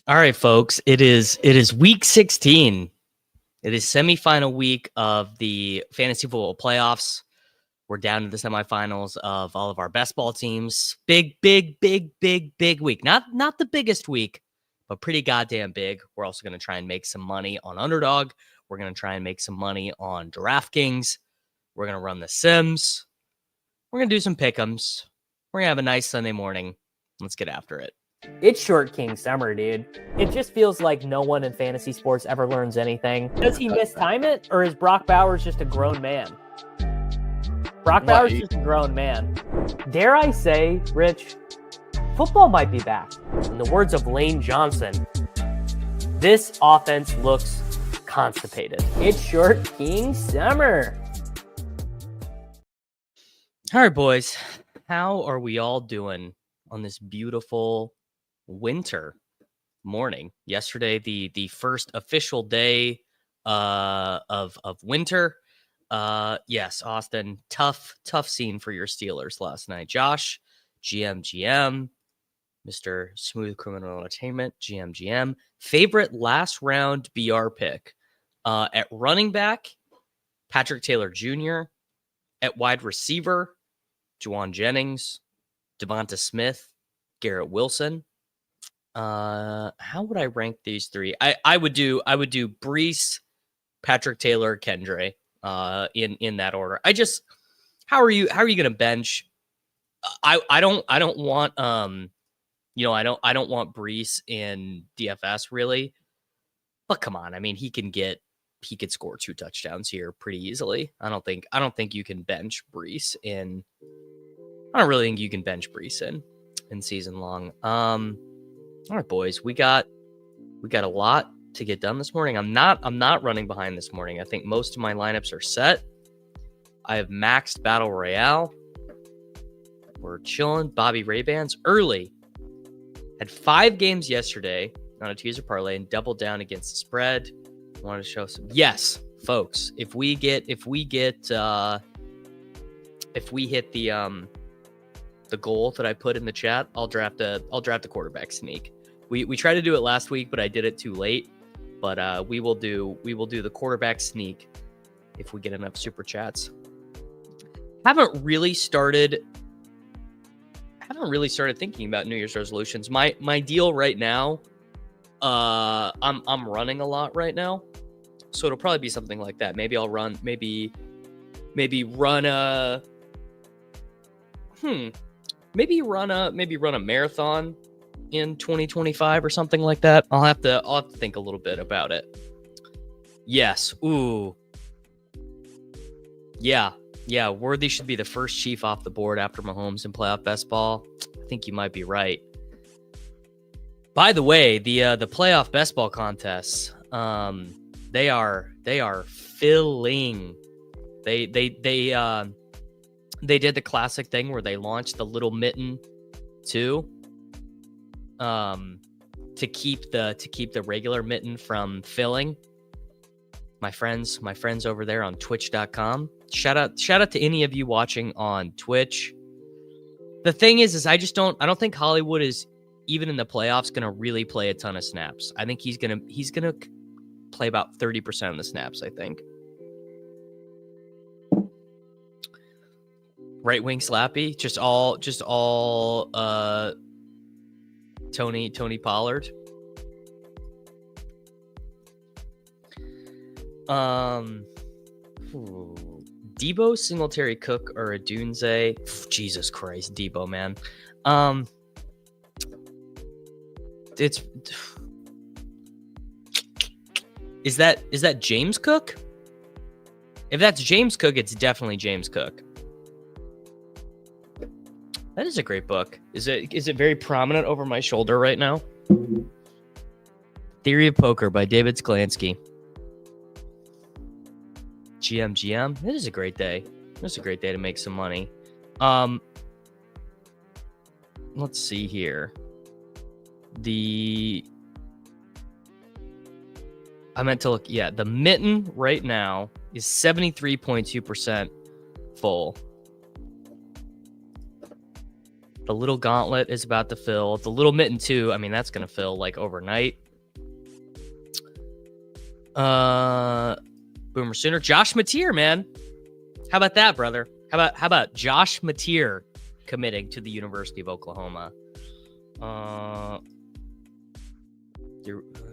All right, folks. It is week 16. It is semifinal week of the fantasy football playoffs. We're down to the semifinals of all of our best ball teams. Big week. Not the biggest week, but pretty goddamn big. We're also going to try and make some money on Underdog. We're going to try and make some money on Draftkings. We're going to run the Sims. We're going to do some pick'ems. We're going to have a nice Sunday morning. Let's get after it. It's Short King summer, dude. It just feels like no one in fantasy sports ever learns anything. Does he mistime it, or is Brock Bowers just a grown man? Brock Bowers is just a grown man. Dare I say, Rich, football might be back. In the words of Lane Johnson, this offense looks constipated. It's Short King summer. All right, boys. How are we all doing on this beautiful winter morning? Yesterday, the first official day of winter. Yes, Austin, tough scene for your Steelers last night. Josh, GM, Mr. Smooth Criminal Entertainment, GM. Favorite last round BR pick at running back, Patrick Taylor Jr. At wide receiver, Juwan Jennings, Devonta Smith, Garrett Wilson. How would I rank these three? I would do Breece, Patrick Taylor, Kendre, in that order. How are you going to bench? I don't want I don't want Breece in DFS really, but come on, I mean he could score 2 touchdowns here pretty easily. I don't think you can bench Breece in. I don't really think you can bench Breece in season long. All right, boys, we got a lot to get done this morning. I'm not running behind this morning. I think most of my lineups are set. I have maxed Battle Royale. We're chilling. Bobby Ray-Bans early. Had 5 games yesterday on a teaser parlay and doubled down against the spread. Wanted to show some. Yes, folks. If we hit the goal that I put in the chat, I'll draft the quarterback sneak. We tried to do it last week, but I did it too late. But we will do the quarterback sneak if we get enough super chats. Haven't really started thinking about New Year's resolutions. My deal right now, I'm running a lot right now, so it'll probably be something like that. Maybe I'll run maybe run a marathon in 2025 or something like that. I'll have to think a little bit about it. Yes. Ooh. Yeah. Worthy should be the first Chief off the board after Mahomes in playoff best ball. I think you might be right. By the way, the playoff best ball contests, they are filling. They did the classic thing where they launched the little mitten too, to keep the regular mitten from filling. My friends over there on twitch.com. Shout out to any of you watching on Twitch. The thing is I don't think Hollywood is even in the playoffs going to really play a ton of snaps. I think he's going to play about 30% of the snaps, I think. Right wing Slappy, just all Tony Pollard. Debo, Singletary, Cook, or Adunze. Jesus Christ, Debo, man. Is that James Cook? If that's James Cook, it's definitely James Cook. That is a great book. Is it very prominent over my shoulder right now? Theory of Poker by David Sklansky. GM. It is a great day. It's a great day to make some money. Let's see here. I meant to look. Yeah, the mitten right now is 73.2% full. The little gauntlet is about to fill. The little mitten too. I mean, that's gonna fill like overnight. Boomer Sooner. Josh Mateer, man. How about that, brother? How about Josh Mateer committing to the University of Oklahoma?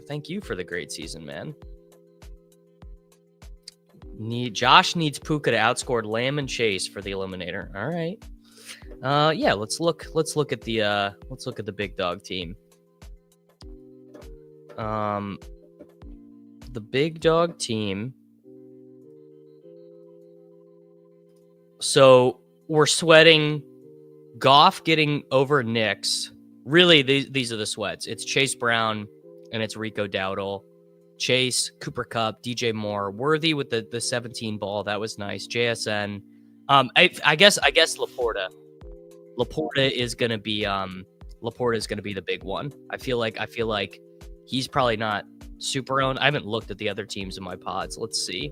Thank you for the great season, man. Josh needs Puka to outscore Lamb and Chase for the eliminator. All right. Yeah, let's look at the big dog team. The big dog team. So we're sweating Goff getting over Knicks. Really, these are the sweats. It's Chase Brown and it's Rico Dowdle. Chase, Cooper Kupp, DJ Moore, Worthy with the 17 ball. That was nice. JSN. I guess Laporta. Laporta is gonna be the big one. I feel like he's probably not super owned. I haven't looked at the other teams in my pods. Let's see.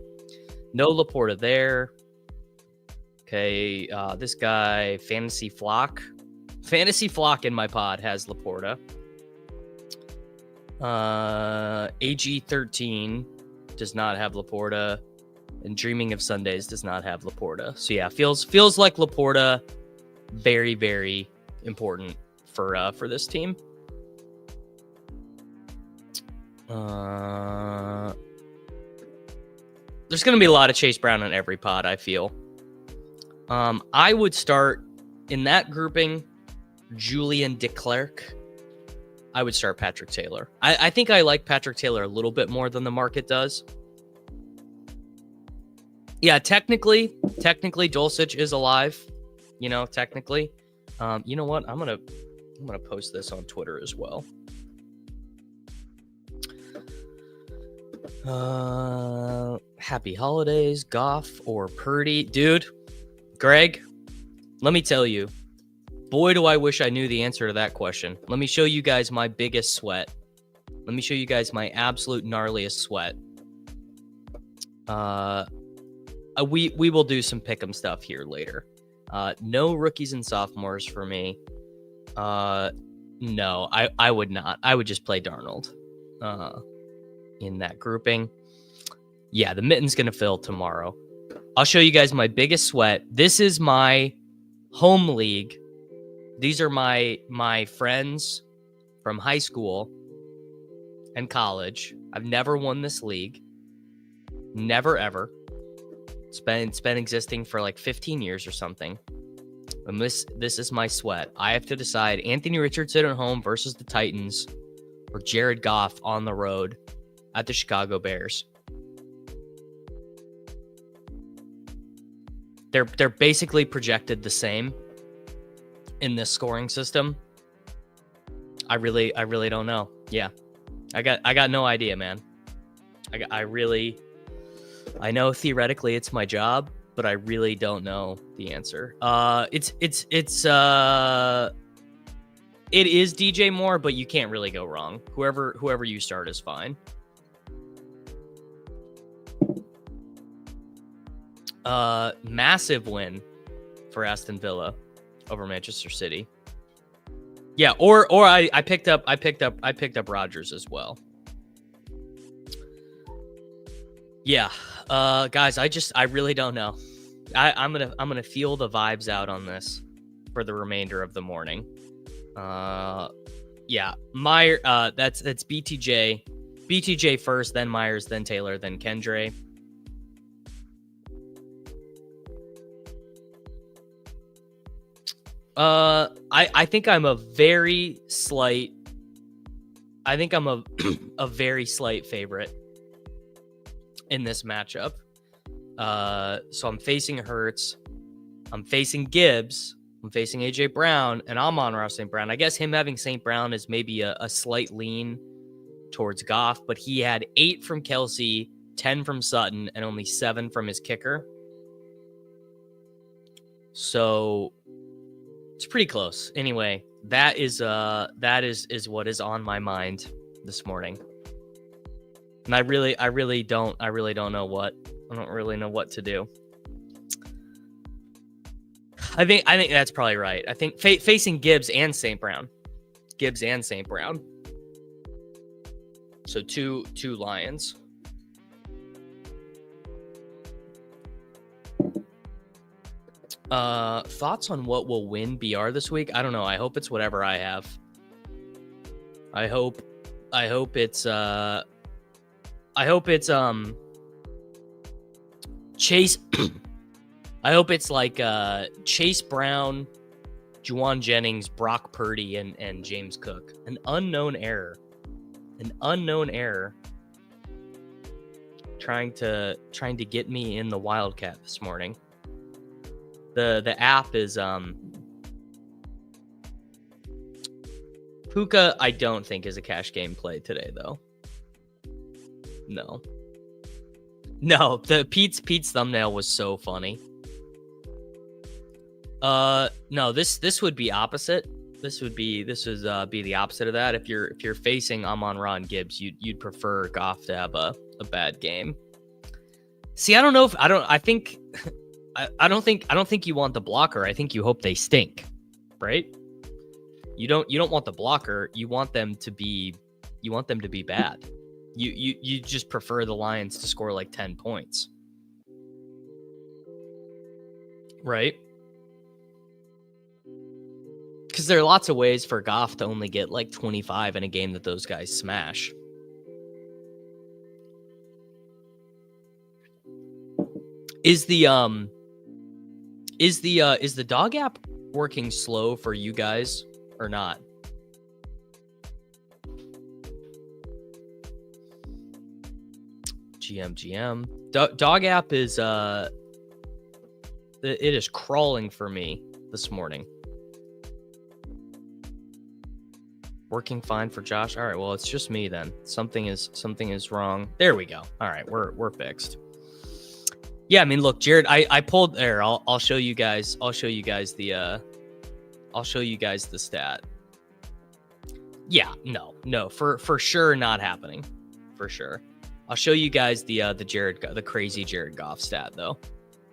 No Laporta there. Okay, this guy, Fantasy Flock in my pod has Laporta. AG13 does not have Laporta, and Dreaming of Sundays does not have Laporta. So yeah, feels like Laporta very, very important for this team. There's going to be a lot of Chase Brown in every pod, I feel. I would start in that grouping, Julian DeClercq. I would start Patrick Taylor. I think I like Patrick Taylor a little bit more than the market does. Yeah, technically, Dulcich is alive. You know, technically. You know what? I'm gonna post this on Twitter as well. Happy holidays, Goff or Purdy, dude. Greg, let me tell you, boy, do I wish I knew the answer to that question. Let me show you guys my biggest sweat. Let me show you guys my absolute gnarliest sweat. We will do some pick'em stuff here later. No rookies and sophomores for me. No, I would not. I would just play Darnold in that grouping. Yeah, the mitten's going to fill tomorrow. I'll show you guys my biggest sweat. This is my home league. These are my friends from high school and college. I've never won this league. Never, ever. It's been existing for like 15 years or something. And this is my sweat. I have to decide Anthony Richardson at home versus the Titans or Jared Goff on the road at the Chicago Bears. They're basically projected the same in this scoring system. I really don't know. Yeah. I got no idea, man. I know theoretically it's my job, but I really don't know the answer. It is DJ Moore, but you can't really go wrong. Whoever you start is fine. Massive win for Aston Villa over Manchester City. Yeah, or I picked up Rodgers as well. Yeah, guys, I really don't know. I'm gonna feel the vibes out on this for the remainder of the morning. Yeah, Meyer. That's BTJ first, then Myers, then Taylor, then Kendre. I think I'm a very slight. I think I'm a very slight favorite in this matchup. So I'm facing Hurts, I'm facing Gibbs, I'm facing AJ Brown, and I'm on Ross St. Brown. I guess him having St. Brown is maybe a slight lean towards Goff, but he had 8 from Kelsey, 10 from Sutton, and only 7 from his kicker. So it's pretty close. Anyway, that is what is on my mind this morning. And I really don't know what to do. I think that's probably right. I think facing Gibbs and St. Brown. So two Lions. Thoughts on what will win BR this week? I don't know. I hope it's whatever I have. I hope it's Chase. I hope it's like Chase Brown, Juwan Jennings, Brock Purdy, and James Cook. An unknown error. Trying to get me in the Wildcat this morning. The app is Puka. I don't think is a cash game play today though. No. The Pete's thumbnail was so funny. No, this would be opposite. This would be the opposite of that. If you're facing Amon-Ra and Gibbs, you'd prefer Goff to have a bad game. See, I think you want the blocker. I think you hope they stink, right? You don't want the blocker. You want them to be bad. You just prefer the Lions to score like 10 points. Right? Because there are lots of ways for Goff to only get like 25 in a game that those guys smash. Is the dog app working slow for you guys or not? GM. Dog app is it is crawling for me this morning. Working fine for Josh. All right, well, it's just me then. Something is wrong. There we go. All right, we're fixed. Yeah, I mean, look, Jared, I pulled there. I'll show you guys. I'll show you guys the stat. Yeah, no, for sure not happening. For sure. I'll show you guys the crazy Jared Goff stat though,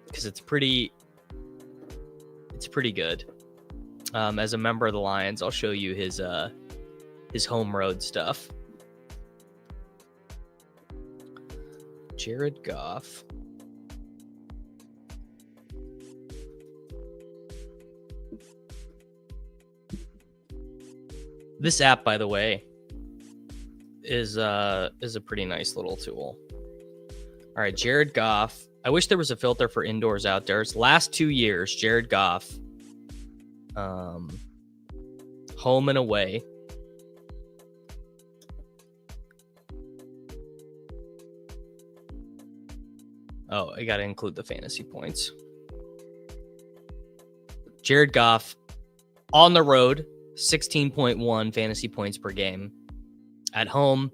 because it's pretty good. As a member of the Lions, I'll show you his home road stuff. Jared Goff. This app, by the way, is a pretty nice little tool. All right, Jared Goff. I wish there was a filter for indoors, outdoors. Last 2 years, Jared Goff, home and away. Oh, I got to include the fantasy points. Jared Goff on the road, 16.1 fantasy points per game. At home,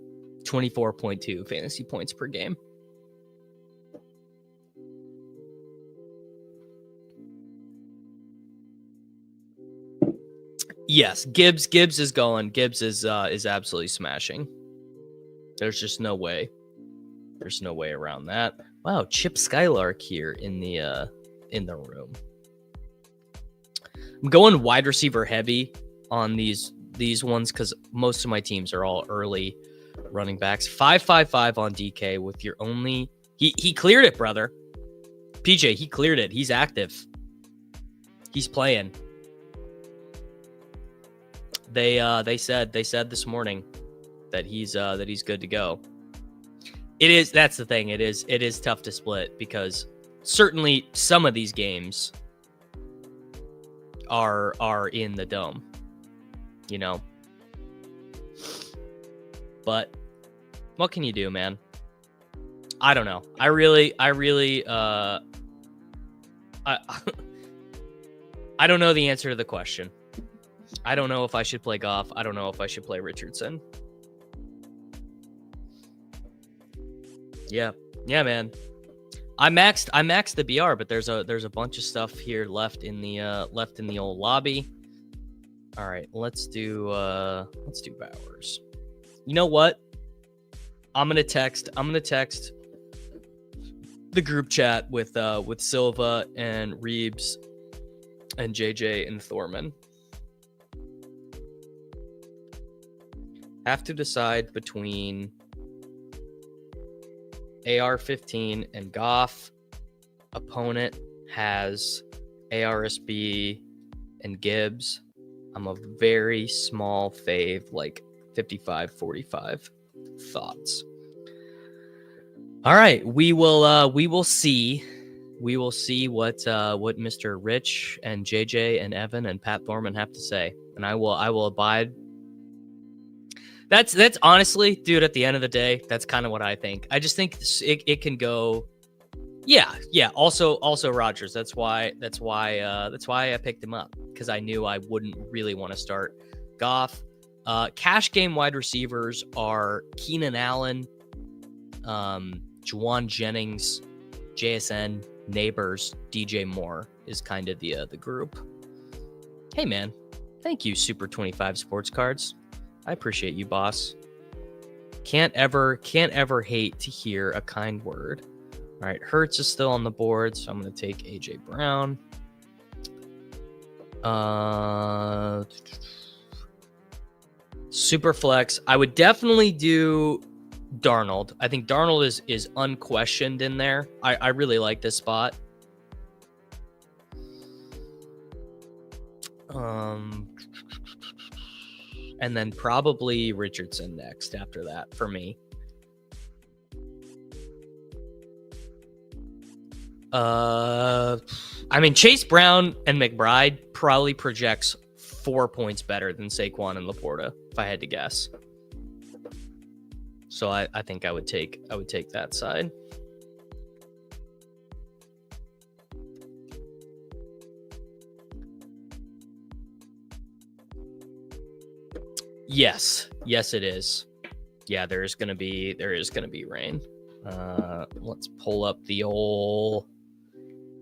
24.2 fantasy points per game. Yes, Gibbs is going. Gibbs is absolutely smashing. There's just no way. There's no way around that. Wow, Chip Skylark here in the room. I'm going wide receiver heavy on these ones because most of my teams are all early running backs. 5.55 on DK with your only. He cleared it, brother. PJ, he cleared it. He's active. He's playing. They said this morning that he's good to go. That's the thing. It is tough to split because certainly some of these games are in the dome, you know. But what can you do, man? I don't know. I really I don't know the answer to the question. I don't know if I should play Goff. I don't know if I should play Richardson. Yeah, man. I maxed the BR, but there's a bunch of stuff here left in the old lobby. All right, let's do Bowers. You know what? I'm gonna text the group chat with Silva and Reeves and JJ and Thorman. Have to decide between AR-15 and Goff. Opponent has ARSB and Gibbs. I'm a very small fave, like 55-45. Thoughts? All right, we will see. We will see what Mr. Rich and JJ and Evan and Pat Thorman have to say, and I will abide. That's honestly, dude, at the end of the day, that's kind of what I think. I just think it can go. Yeah. Also Rodgers. That's why I picked him up, because I knew I wouldn't really want to start Goff. Cash game wide receivers are Keenan Allen, Juwan Jennings, JSN, Neighbors, DJ Moore is kind of the group. Hey man, thank you, Super 25 Sports Cards. I appreciate you, boss. Can't ever hate to hear a kind word. All right, Hurts is still on the board, so I'm going to take AJ Brown. Super flex. I would definitely do Darnold. I think Darnold is unquestioned in there. I really like this spot. And then probably Richardson next after that for me. I mean, Chase Brown and McBride probably projects 4 points better than Saquon and Laporta, if I had to guess. So I think I would take that side. Yes, it is. Yeah, there is gonna be rain. Let's pull up the old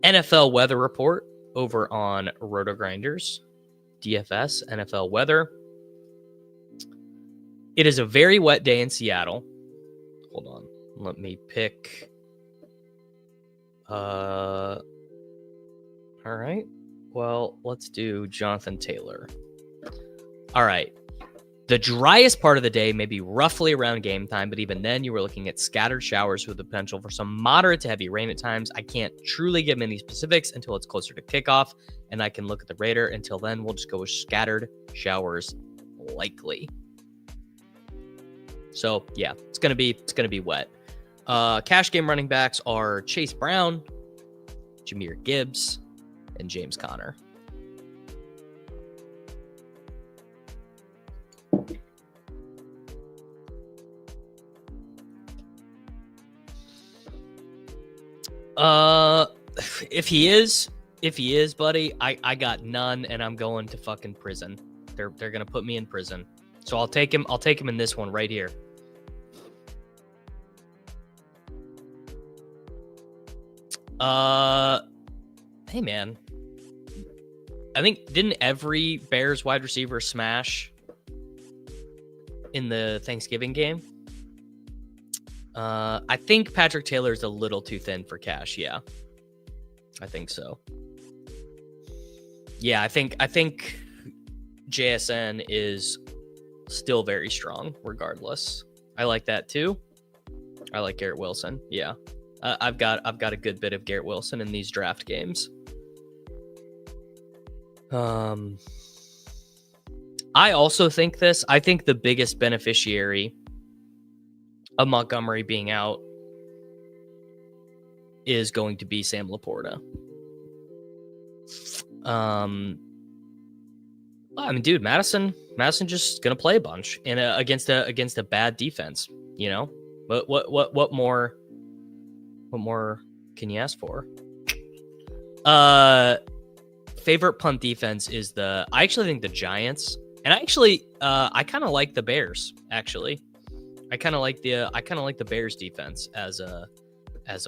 NFL weather report over on RotoGrinders, DFS NFL weather. It is a very wet day in Seattle. Hold on, let me pick. All right. Well, let's do Jonathan Taylor. All right. The driest part of the day may be roughly around game time, but even then you were looking at scattered showers with the potential for some moderate to heavy rain at times. I can't truly give any specifics until it's closer to kickoff, and I can look at the radar. Until then, we'll just go with scattered showers likely. So yeah, it's gonna be wet. Cash game running backs are Chase Brown, Jahmyr Gibbs, and James Conner. If he is, buddy, I got none, and I'm going to fucking prison. They're gonna put me in prison. So I'll take him in this one right here. Hey man, I think didn't every Bears wide receiver smash in the Thanksgiving game? I think Patrick Taylor is a little too thin for cash. Yeah, I think so. Yeah, I think JSN is still very strong regardless. I like that too. I like Garrett Wilson. Yeah. I've got a good bit of Garrett Wilson in these draft games. I also think this. I think the biggest beneficiary of Montgomery being out is going to be Sam Laporta. I mean, dude, Madison just gonna play a bunch in against a bad defense, you know. But what more can you ask for? Favorite punt defense is I actually think the Giants, and I kind of like the Bears. Actually, I kind of like the Bears defense as a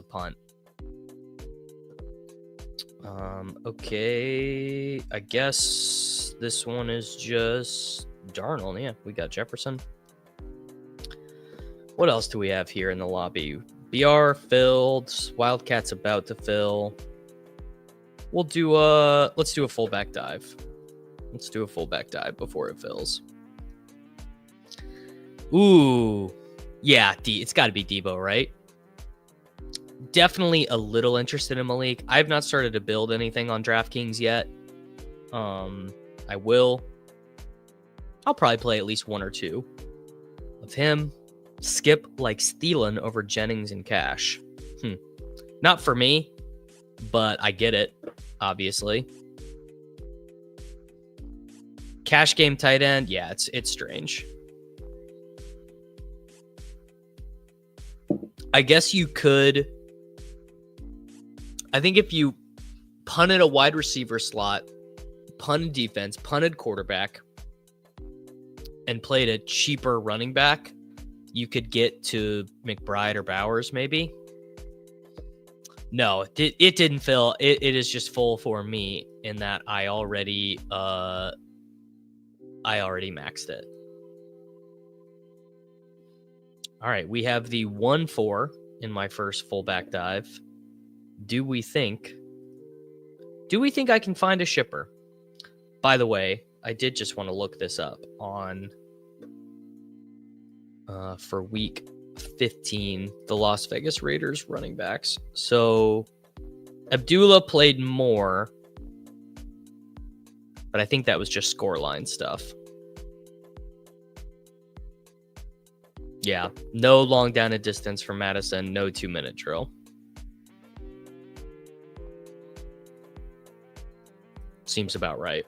punt. Okay, I guess this one is just Darnold. Yeah, we got Jefferson. What else do we have here in the lobby? BR filled. Wildcats about to fill. let's do a fullback dive. Let's do a fullback dive before it fills. Ooh, yeah, it's got to be Debo, right? Definitely a little interested in Malik. I have not started to build anything on DraftKings yet. I will. I'll probably play at least one or two of him. Skip like Thielen over Jennings and Cash. Not for me, but I get it, obviously. Cash game tight end, yeah, it's strange. I guess you could. I think if you punted a wide receiver slot, punted defense, punted quarterback, and played a cheaper running back, you could get to McBride or Bowers, maybe. No, it didn't fill. It is just full for me in that I already maxed it. All right, we have the 1-4 in my first fullback dive. Do we think I can find a shipper? By the way, I did just want to look this up on for week 15, the Las Vegas Raiders running backs. So Abdullah played more, but I think that was just scoreline stuff. Yeah, no long down and distance for Madison, no 2-minute drill. Seems about right.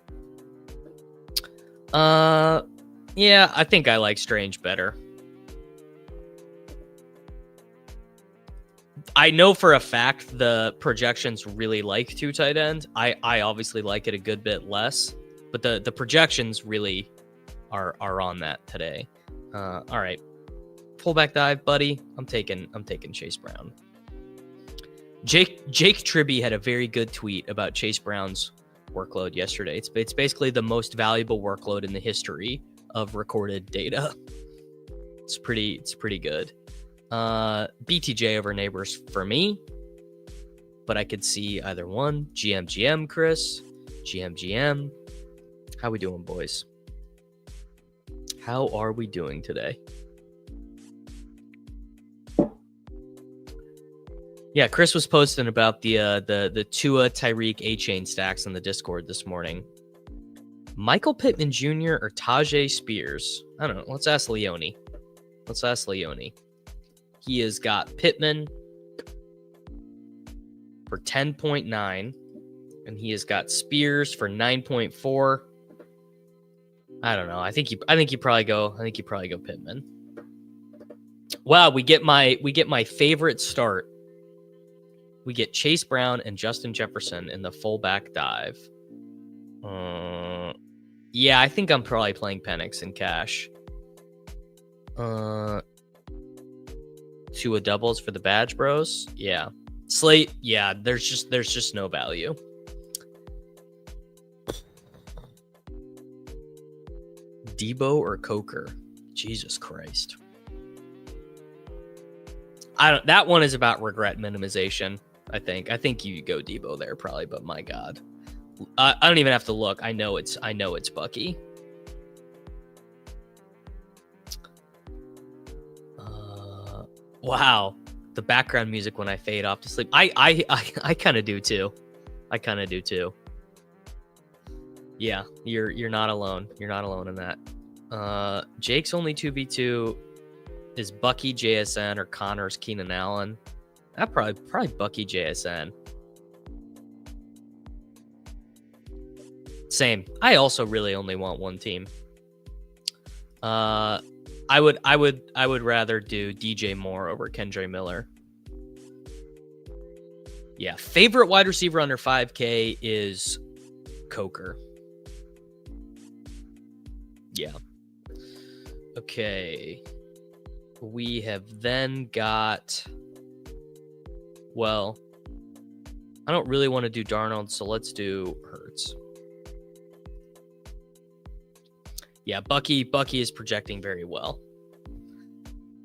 Yeah, I think I like Strange better. I know for a fact the projections really like 2 tight ends. I obviously like it a good bit less, but the projections really are on that today. All right. Fullback dive, buddy. I'm taking Chase Brown. Jake Tribby had a very good tweet about Chase Brown's workload yesterday. It's basically the most valuable workload in the history of recorded data. It's pretty good. BTJ over Neighbors for me, but I could see either one. GM, Chris. GM. How we doing, boys? How are we doing today? Yeah, Chris was posting about the Tua Tyreek A-chain stacks on the Discord this morning. Michael Pittman Jr. or Tajay Spears? I don't know. Let's ask Leone. He has got Pittman for 10.9, and he has got Spears for 9.4. I don't know. I think you probably go Pittman. Wow, we get my favorite start. We get Chase Brown and Justin Jefferson in the fullback dive. Yeah, I think I'm probably playing Penix and Cash. 2 doubles for the Badge Bros. Yeah. Slate, yeah, there's just no value. Debo or Coker? Jesus Christ. That one is about regret minimization. I think you go Debo there probably, but my God, I don't even have to look. I know it's Bucky. Wow, the background music when I fade off to sleep. I kind of do too. Yeah, you're not alone. You're not alone in that. Jake's only 2v2 is Bucky JSN or Connor's Keenan Allen. That probably Bucky JSN. Same. I also really only want one team. I would rather do DJ Moore over Kendre Miller. Yeah, favorite wide receiver under 5K is Coker. Yeah. Okay. We have then got... Well, I don't really want to do Darnold, so let's do Hurts. Yeah, Bucky is projecting very well.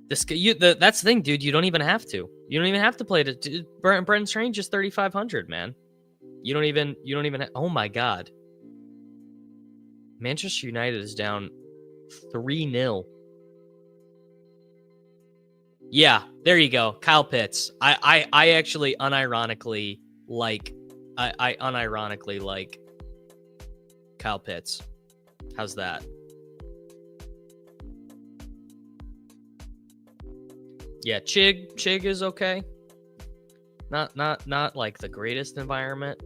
That's the thing, dude. You don't even have to. You don't even have to play to. Brenton Strange is 3,500, man. You don't even oh my God. Manchester United is down 3-0. Yeah, there you go. Kyle Pitts. I actually unironically like I unironically like Kyle Pitts. How's that? Yeah, Chig is okay. Not like the greatest environment.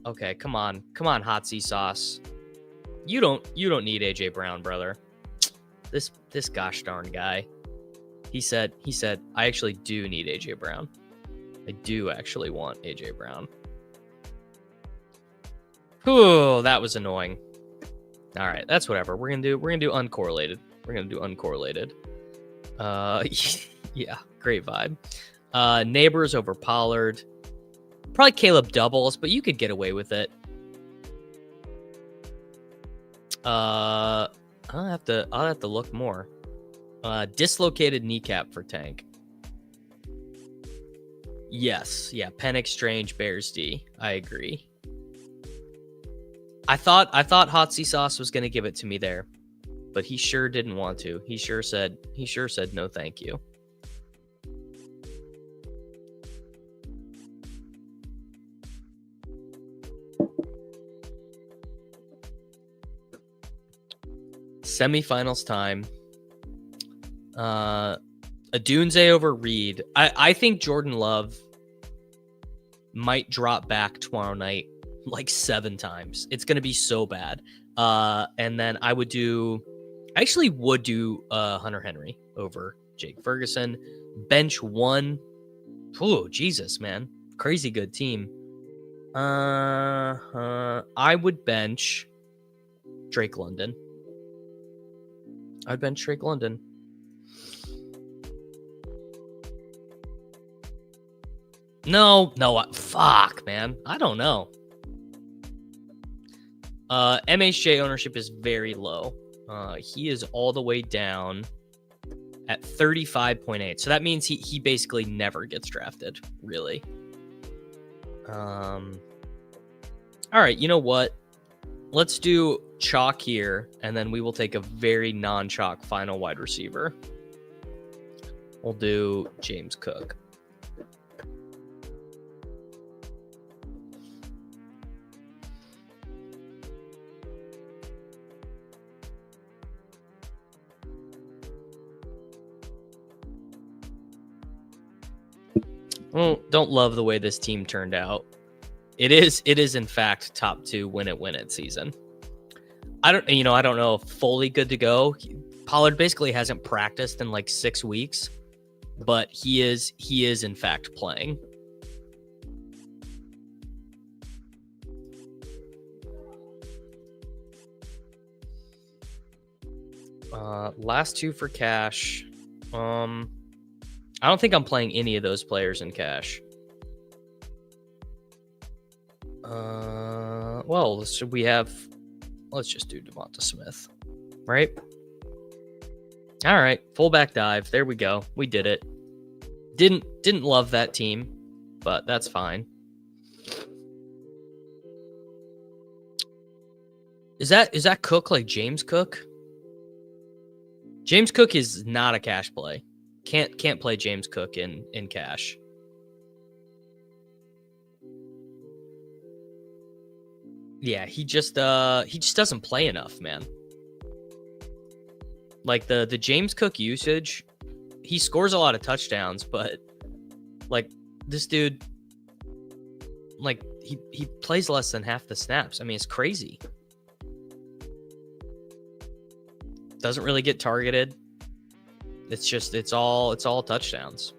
Okay, come on, hot sea sauce. You don't need AJ Brown, brother. This gosh darn guy. He said I actually do need AJ Brown. I do actually want AJ Brown. Whew, that was annoying. All right, that's whatever. We're gonna do uncorrelated. Yeah, great vibe. Neighbors over Pollard. Probably Caleb doubles, but you could get away with it. I'll have to look more. Dislocated kneecap for Tank. Yes, yeah. Penix, Strange, Bears D. I agree. I thought Hot Sea Sauce was gonna give it to me there, but he sure didn't want to. He sure said no, thank you. Semifinals time. Adunze over Reed. I think Jordan Love might drop back tomorrow night like 7 times. It's gonna be so bad. And then I actually would do Hunter Henry over Jake Ferguson. Bench 1. Oh, Jesus, man. Crazy good team. I would bench Drake London. I'd bench Drake London. No, fuck, man. I don't know. MHJ ownership is very low. He is all the way down at 35.8. So that means he basically never gets drafted, really. All right, you know what? Let's do chalk here, and then we will take a very non-chalk final wide receiver. We'll do James Cook. Well, don't love the way this team turned out. It is in fact top 2 win it season. I don't know if fully good to go. Pollard basically hasn't practiced in like 6 weeks, but he is in fact playing. Last 2 for cash. I don't think I'm playing any of those players in cash. Well, let's just do Devonta Smith, right? All right, fullback dive. There we go. We did it. Didn't love that team, but that's fine. Is that Cook like James Cook? James Cook is not a cash play. Can't play James Cook in cash. Yeah, he just doesn't play enough, man. Like the James Cook usage, he scores a lot of touchdowns, but like this dude, like he plays less than half the snaps. I mean, it's crazy. Doesn't really get targeted. It's all touchdowns.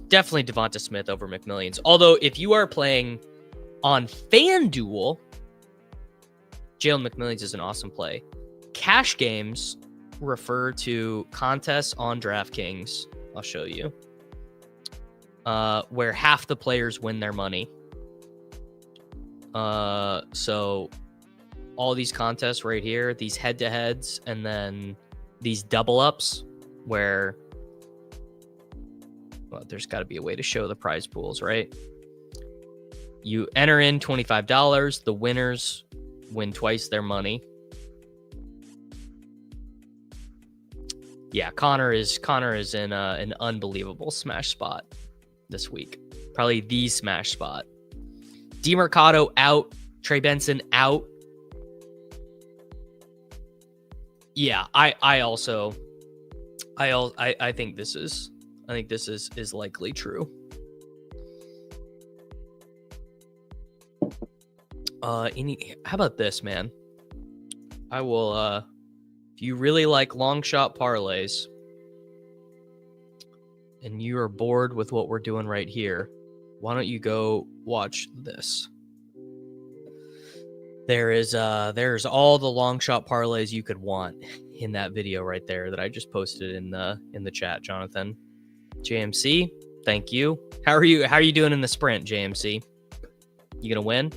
Definitely Devonta Smith over McMillions. Although if you are playing on FanDuel, Jalen McMillians is an awesome play. Cash games refer to contests on Draftkings. I'll show you. Where half the players win their money. So all these contests right here, these head-to-heads, and then these double-ups where Well, there's got to be a way to show the prize pools, right? You enter in $25. The winners win twice their money. Yeah, Connor is in an unbelievable smash spot this week. Probably the smash spot. DeMarcado out. Trey Benson out. Yeah, I think this is likely true. How about this, man? I will if you really like long shot parlays and you are bored with what we're doing right here, why don't you go watch this? There's all the long shot parlays you could want in that video right there that I just posted in the chat, Jonathan. JMC, thank you. How are you doing in the sprint, JMC? You gonna win?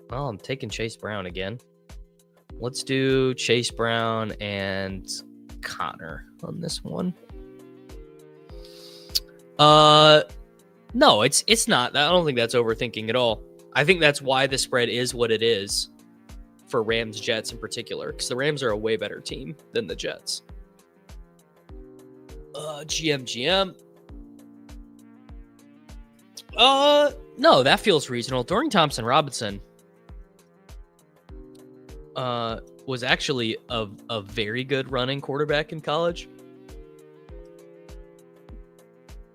Well, I'm taking Chase Brown again. Let's do Chase Brown and Connor on this one. No, it's not. I don't think that's overthinking at all. I think that's why the spread is what it is for Rams Jets in particular, because the Rams are a way better team than the Jets. GM. No, that feels reasonable. Dorian Thompson-Robinson was actually a very good running quarterback in college.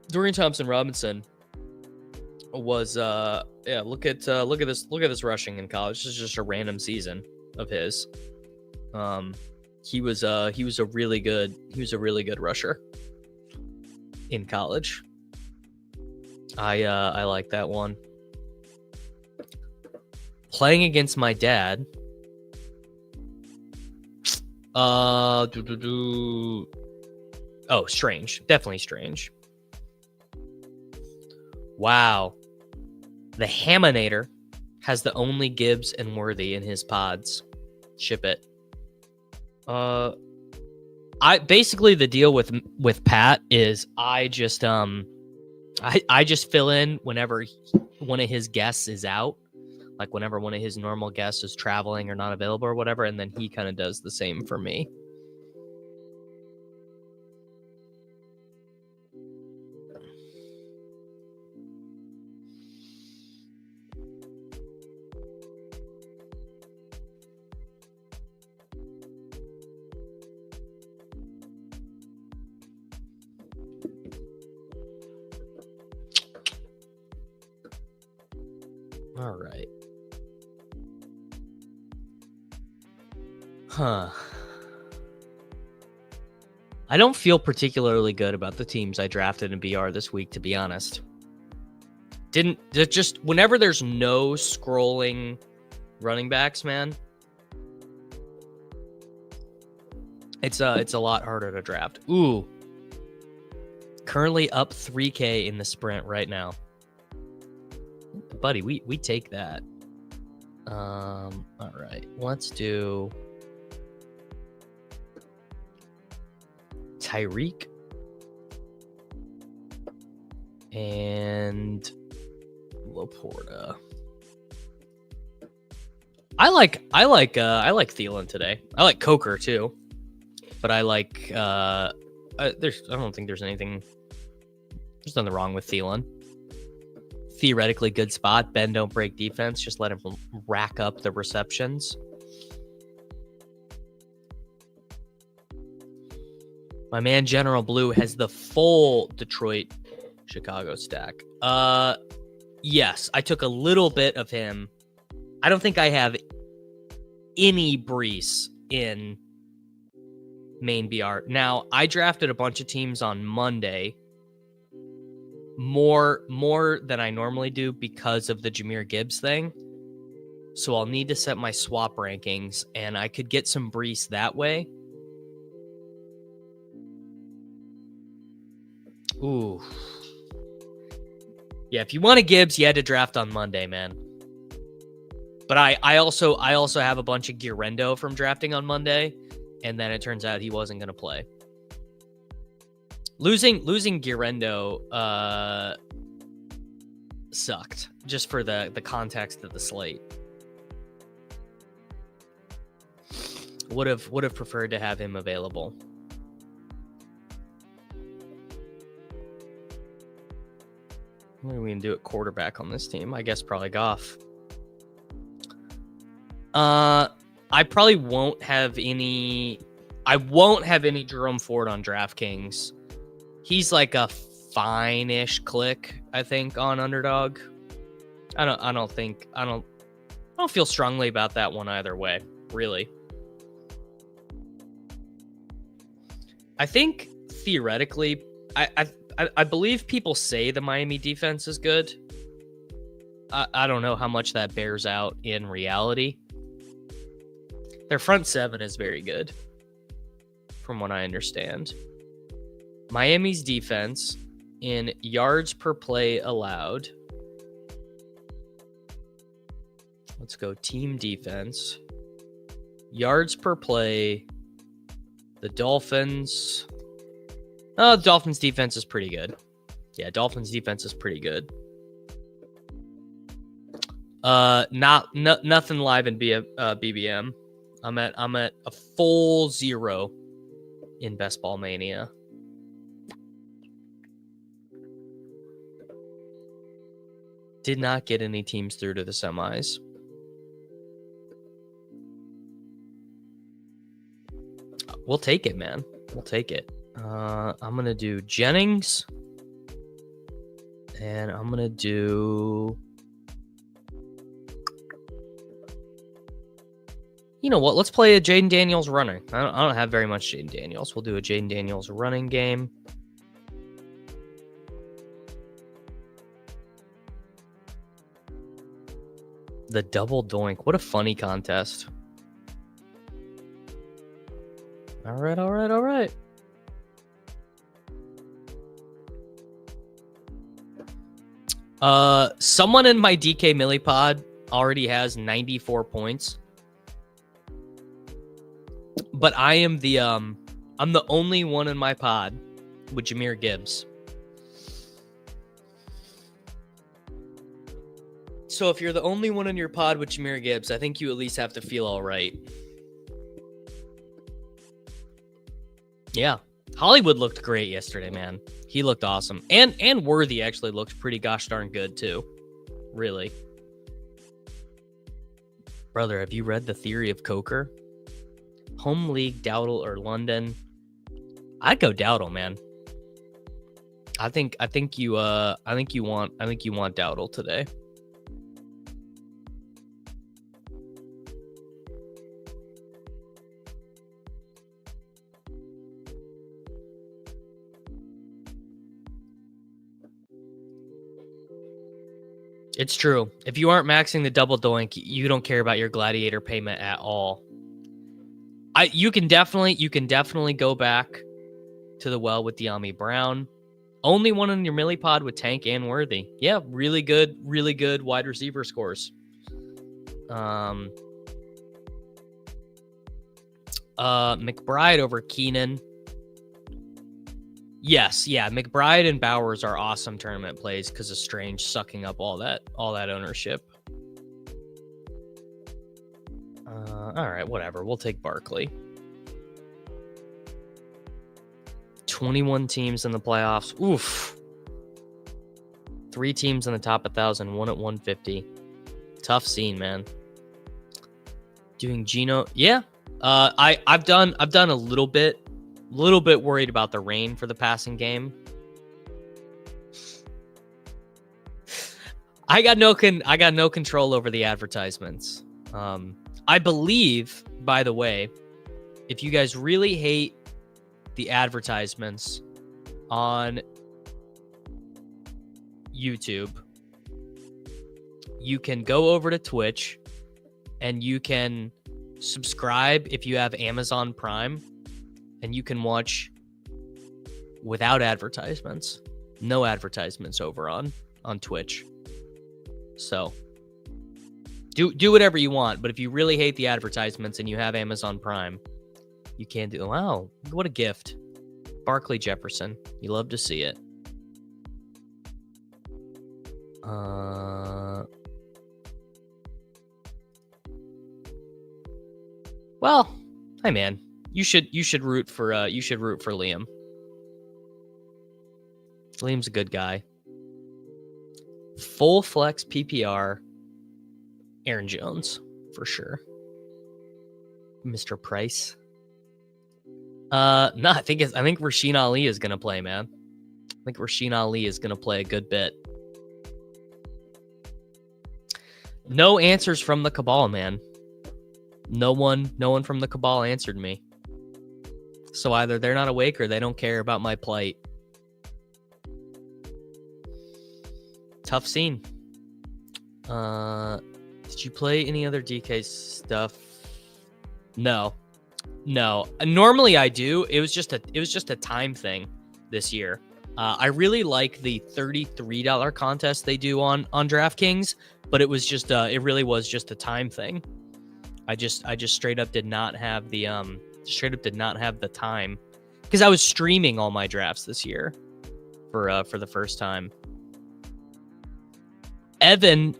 Dorian Thompson-Robinson was look at this rushing in college. This is just a random season of his. He was a really good rusher in college. I like that one. Playing against my dad. Oh, Strange. Definitely Strange. Wow. The Haminator has the only Gibbs and Worthy in his pods. Ship it. I basically the deal with Pat is I just fill in whenever one of his guests is out, like whenever one of his normal guests is traveling or not available or whatever, and then he kind of does the same for me. All right. I don't feel particularly good about the teams I drafted in BR this week, to be honest. Just whenever there's no scrolling running backs, man, it's a lot harder to draft. Ooh. Currently up 3K in the sprint right now. Buddy, we take that. All right, let's do Tyreek and Laporta. I like Thielen today. I like Coker too, but I like I don't think there's nothing wrong with Thielen. Theoretically good spot. Bend don't break defense. Just let him rack up the receptions. My man General Blue has the full Detroit Chicago stack. Yes, I took a little bit of him. I don't think I have any Brees in main BR. Now, I drafted a bunch of teams on Monday. More than I normally do because of the Jahmyr Gibbs thing. So I'll need to set my swap rankings, and I could get some Brees that way. Ooh. Yeah, if you want a Gibbs, you had to draft on Monday, man. But I also have a bunch of Guerrero from drafting on Monday. and then it turns out he wasn't going to play. Losing Guerrero sucked, just for the context of the slate. Would have preferred to have him available. What are we gonna do at quarterback on this team? I guess probably Goff. I probably won't have any. I won't have any Jerome Ford on DraftKings. He's like a fine-ish click, I think, on Underdog. I don't feel strongly about that one either way, really. I think theoretically, I believe people say the Miami defense is good. I don't know how much that bears out in reality. Their front seven is very good, from what I understand. Miami's defense in yards per play allowed. Let's go team defense. Yards per play. The Dolphins. Oh, the Dolphins defense is pretty good. Yeah, Dolphins defense is pretty good. Nothing live in BBM. I'm at a full 0 in Best Ball Mania. Did not get any teams through to the semis. We'll take it, man. We'll take it. I'm going to do Jennings. And I'm going to do... You know what? Let's play a Jaden Daniels running. I don't have very much Jaden Daniels. We'll do a Jaden Daniels running game. The double doink. What a funny contest. All right. Someone in my DK Millipod already has 94 points. But I am I'm the only one in my pod with Jahmyr Gibbs. So if you're the only one in your pod with Jahmyr Gibbs, I think you at least have to feel all right. Yeah. Hollywood looked great yesterday, man. He looked awesome. And Worthy actually looked pretty gosh darn good, too. Really. Brother, have you read The Theory of Coker? Home League, Dowdle, or London? I'd go Dowdle, man. I think you want Dowdle today. It's true. If you aren't maxing the double doink, you don't care about your gladiator payment at all. You can definitely go back to the well with De'Ami Brown. Only one in your Millipod with Tank and Worthy. Yeah, really good wide receiver scores. McBride over Keenan. Yes, yeah, McBride and Bowers are awesome tournament plays because of Strange sucking up all that ownership. All right, whatever. We'll take Barkley. 21 teams in the playoffs. Oof. 3 teams in the top 1,000, 1 at 150. Tough scene, man. Doing Geno. Yeah. I've done a little bit worried about the rain for the passing game. I got no control over the advertisements. I believe, by the way, if you guys really hate the advertisements on YouTube, you can go over to Twitch and you can subscribe if you have Amazon Prime, and you can watch without advertisements. No advertisements over on Twitch. So do whatever you want, but if you really hate the advertisements and you have Amazon Prime, You can do. Wow, what a gift. Barkley Jefferson. You love to see it. Well, hey man, you should root for Liam. Liam's a good guy. Full flex PPR, Aaron Jones for sure. Mr. Price. No, I think Rasheen Ali is gonna play, man. I think Rasheen Ali is gonna play a good bit. No answers from the cabal, man. No one from the cabal answered me. So either they're not awake or they don't care about my plight. Tough scene. Did you play any other DK stuff? No. Normally I do. It was just a time thing this year. I really like the $33 contest they do on Draftkings, but it was just it really was just a time thing. I just straight up did not have the time because I was streaming all my drafts this year for the first time. Evan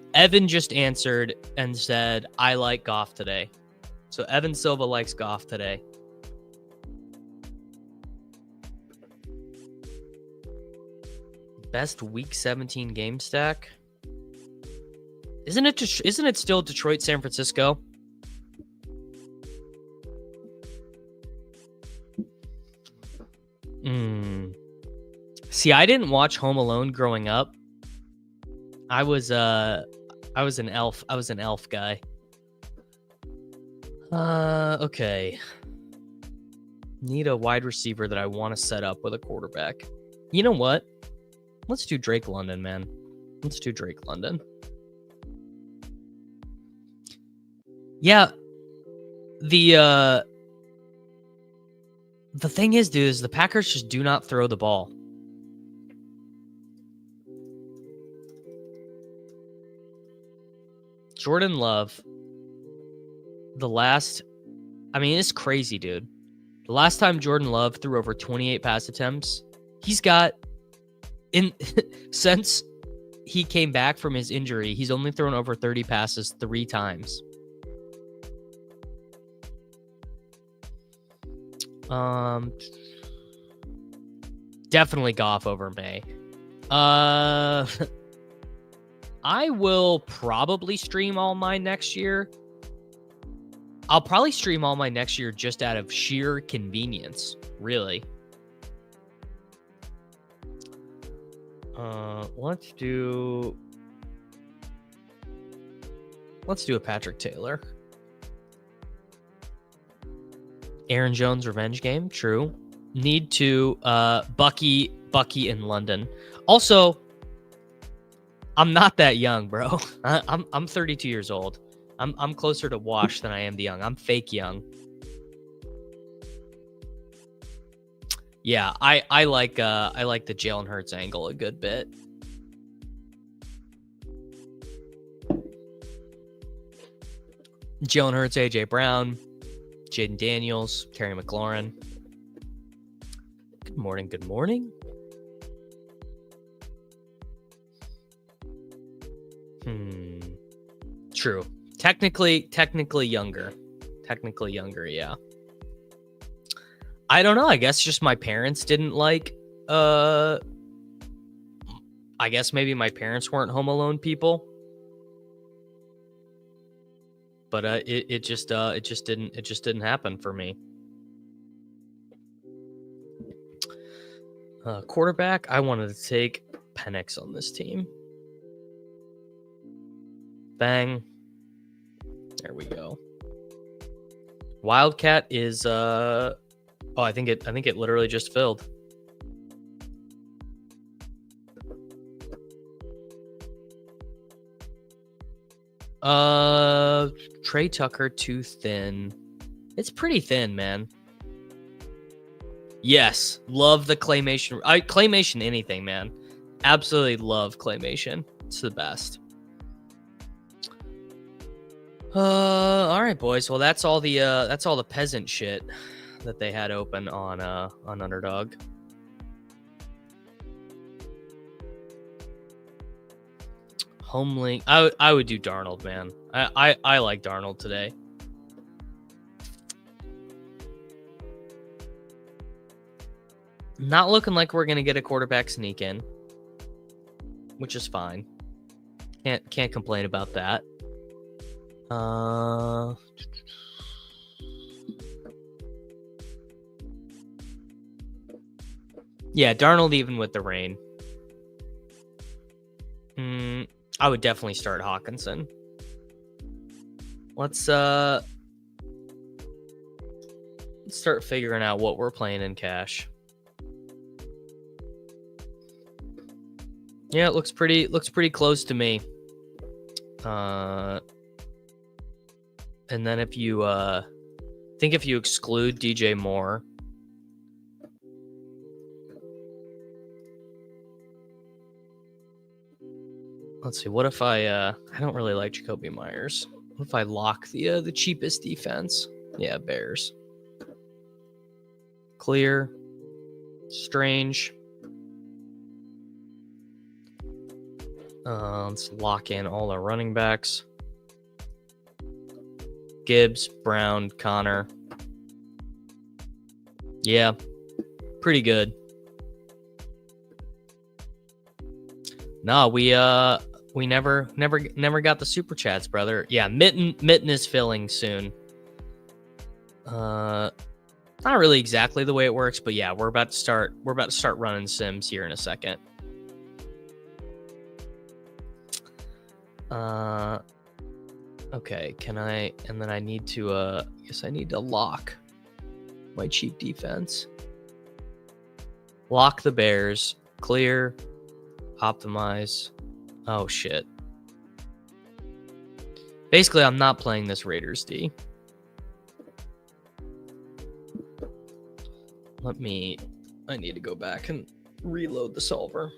just answered and said, I like Goff today. So Evan Silva likes Goff today. Best week 17 game stack. Isn't it still Detroit, San Francisco? See, I didn't watch Home Alone growing up. I was an elf guy. Okay. Need a wide receiver that I want to set up with a quarterback. You know what? Let's do Drake London, man. Let's do Drake London. Yeah. The thing is, dude, is the Packers just do not throw the ball. Jordan Love, it's crazy, dude. The last time Jordan Love threw over 28 pass attempts, he's got, since he came back from his injury, he's only thrown over 30 passes 3 times. Definitely Goff over May. I will probably stream all mine next year. I'll probably stream all mine next year just out of sheer convenience, really. Let's do a Patrick Taylor. Aaron Jones revenge game, true. Need to Bucky in London. Also, I'm not that young, bro. I'm 32 years old. I'm closer to Wash than I am the young. I'm fake young. Yeah, I like the Jalen Hurts angle a good bit. Jalen Hurts, AJ Brown, Jaden Daniels, Terry McLaurin. Good morning. Good morning. True. Technically younger. Yeah. I don't know. I guess just my parents didn't like. I guess maybe my parents weren't Home Alone people. But it just didn't happen for me. Quarterback, I wanted to take Penix on this team. Bang. There we go. Wildcat is I think it literally just filled. Trey Tucker too thin. It's pretty thin, man. Yes, love the claymation. Claymation anything, man. Absolutely love claymation. It's the best. All right, boys. Well, that's all the peasant shit. that they had open on Underdog. Home link. I would do Darnold, man. I like Darnold today. Not looking like we're gonna get a quarterback sneak in, which is fine. Can't complain about that. Yeah, Darnold even with the rain. I would definitely start Hawkinson. Let's start figuring out what we're playing in cash. Yeah, it looks pretty close to me. And then if you if you exclude DJ Moore, let's see. What if I don't really like Jacoby Myers. What if I lock the cheapest defense? Yeah, Bears. Clear. Strange. Let's lock in all our running backs. Gibbs, Brown, Connor. Yeah, pretty good. No, we never got the super chats, brother. Yeah, Mitten is filling soon. Not really exactly the way it works, but yeah, we're about to start running sims here in a second. Okay, and then I need to I need to lock my cheap defense. Lock the Bears, clear, optimize. Oh shit. Basically, I'm not playing this Raiders D. I need to go back and reload the solver.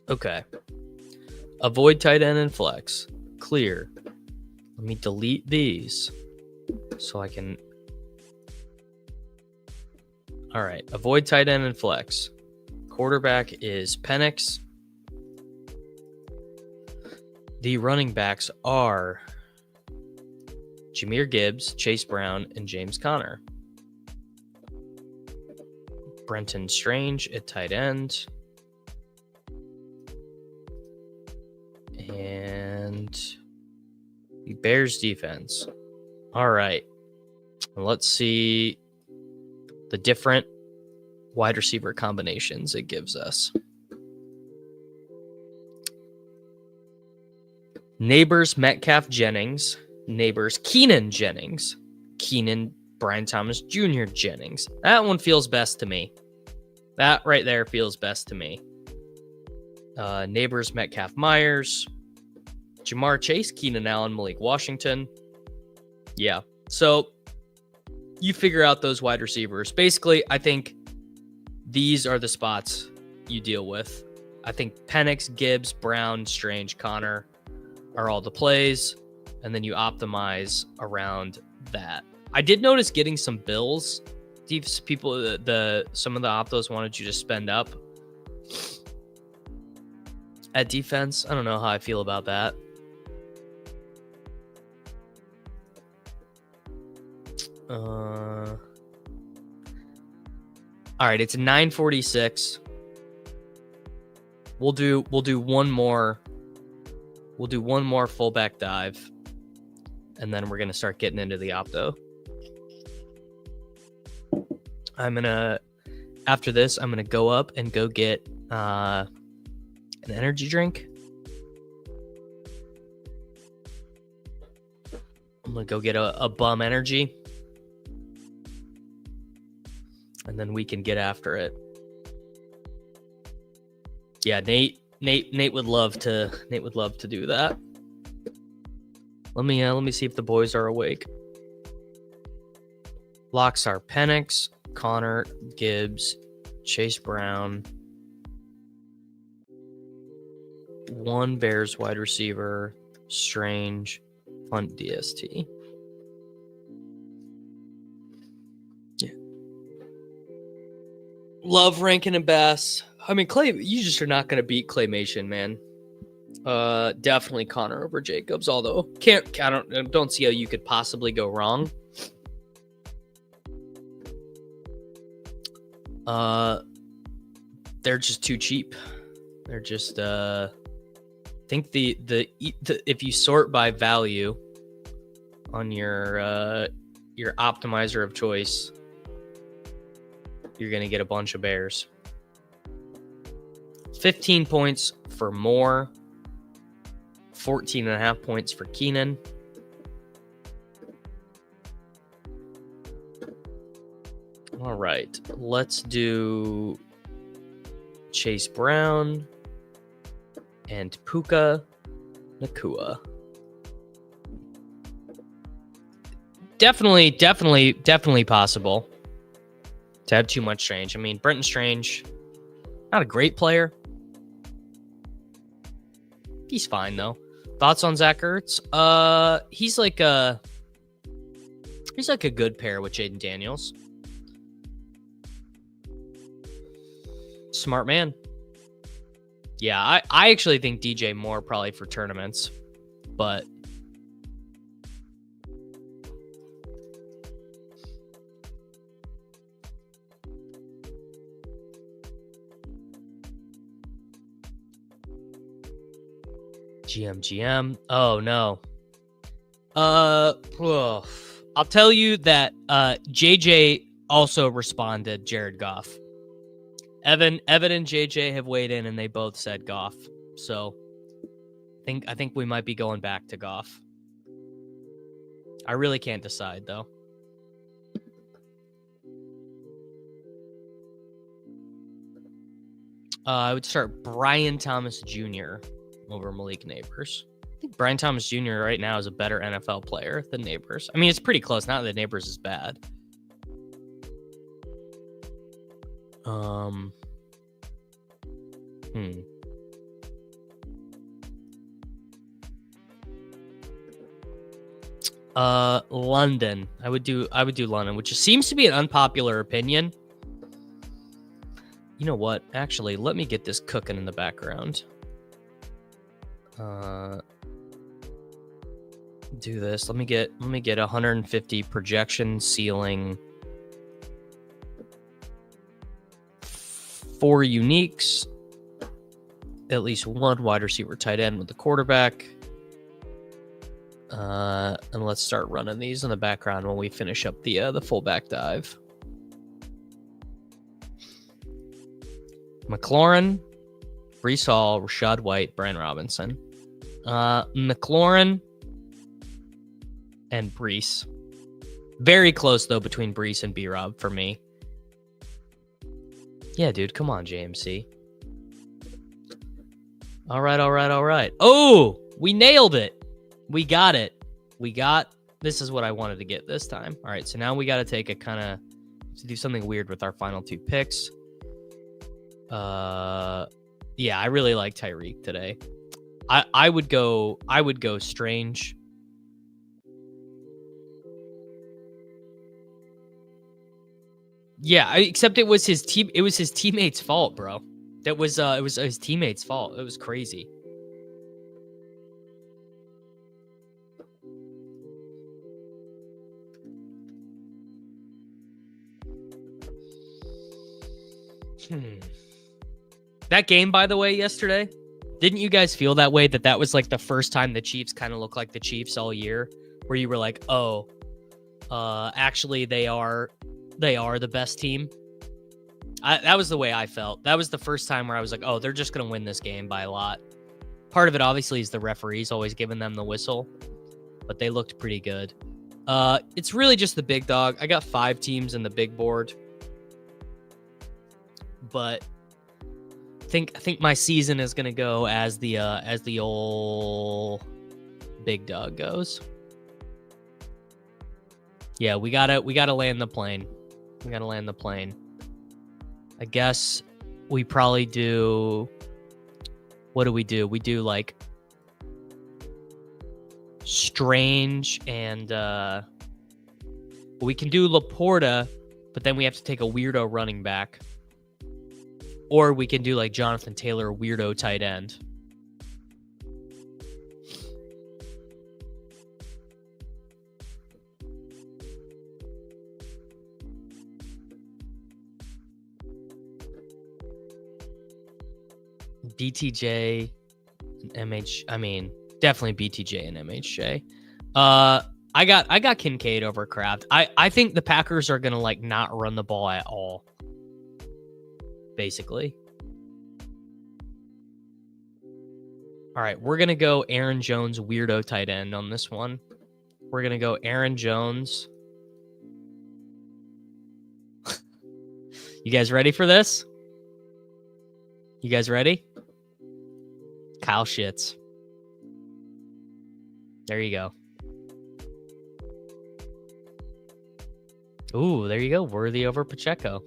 Okay. Avoid tight end and flex. Clear. Let me delete these so I can. All right. Avoid tight end and flex. Quarterback is Penix. The running backs are Jahmyr Gibbs, Chase Brown, and James Conner. Brenton Strange at tight end. And the Bears defense. All right. Let's see the different wide receiver combinations it gives us. Neighbors, Metcalf, Jennings. Neighbors, Keenan Jennings. Keenan, Brian Thomas Jr. Jennings. That one feels best to me. That right there feels best to me. Neighbors, Metcalf, Myers. Jamar Chase, Keenan Allen, Malik Washington. Yeah. So you figure out those wide receivers. Basically, I think these are the spots you deal with. I think Penix, Gibbs, Brown, Strange, Connor are all the plays, and then you optimize around that. I did notice getting some bills. People, some of the optos wanted you to spend up at defense. I don't know how I feel about that. All right, it's 9:46. We'll do one more. We'll do one more fullback dive, and then we're gonna start getting into the opto. After this, I'm gonna go up and go get an energy drink. I'm gonna go get a bum energy, and then we can get after it. Yeah, Nate would love to do that. Let me see if the boys are awake. Locks are Penix, Connor, Gibbs, Chase Brown, one Bears wide receiver, Strange, punt DST. Love Rankin and Bass. I mean, Clay, you just are not going to beat Claymation, man. Definitely Connor over Jacobs, although I don't see how you could possibly go wrong. They're just too cheap. They're just I think the if you sort by value on your optimizer of choice, you're going to get a bunch of Bears. 15 points for Moore, 14.5 points for Keenan. All right, let's do Chase Brown and Puka Nacua. Definitely possible to have too much Strange. I mean, Brenton Strange, not a great player. He's fine though. Thoughts on Zach Ertz? He's like a good pair with Jaden Daniels. Smart man. Yeah, I actually think DJ Moore probably for tournaments, but GM. Oh no. I'll tell you that JJ also responded Jared Goff. Evan and JJ have weighed in and they both said Goff. So I think we might be going back to Goff. I really can't decide though. I would start Brian Thomas Jr. over Malik Neighbors. I think Brian Thomas Jr. right now is a better NFL player than Neighbors. I mean, it's pretty close. Not that Neighbors is bad. London. I would do London, which seems to be an unpopular opinion. You know what? Actually, let me get this cooking in the background. Do this. Let me get 150 projection ceiling. 4 uniques. At least one wide receiver tight end with the quarterback. And let's start running these in the background when we finish up the fullback dive. McLaurin, Breece Hall, Rashad White, Brian Robinson. McLaurin and Breece. Very close, though, between Breece and B-Rob for me. Yeah, dude, come on, JMC. All right. Oh, we nailed it. We got it. This is what I wanted to get this time. All right, so now we got to take a to do something weird with our final 2 picks. Yeah, I really like Tyreek today. I would go Strange. Yeah, except it was his teammate's fault, bro. It was his teammate's fault. It was crazy. That game, by the way, yesterday, didn't you guys feel that way? That was like the first time the Chiefs kind of looked like the Chiefs all year, where you were like, oh, actually they are the best team. That was the way I felt. That was the first time where I was like, oh, they're just going to win this game by a lot. Part of it, obviously, is the referees always giving them the whistle, but they looked pretty good. It's really just the big dog. I got 5 teams in the big board, but I think my season is going to go as the old big dog goes. Yeah, we gotta land the plane. I guess we probably do. What do? We do like Strange and we can do Laporta, but then we have to take a weirdo running back. Or we can do like Jonathan Taylor, weirdo tight end. BTJ and MH. I mean, definitely BTJ and MHJ. I got Kincaid over Kraft. I think the Packers are gonna like not run the ball at all. Basically. All right, we're gonna go Aaron Jones, weirdo tight end on this one. We're gonna go Aaron Jones. You guys ready for this? You guys ready? Kyle Shits. There you go. Ooh, there you go. Worthy over Pacheco.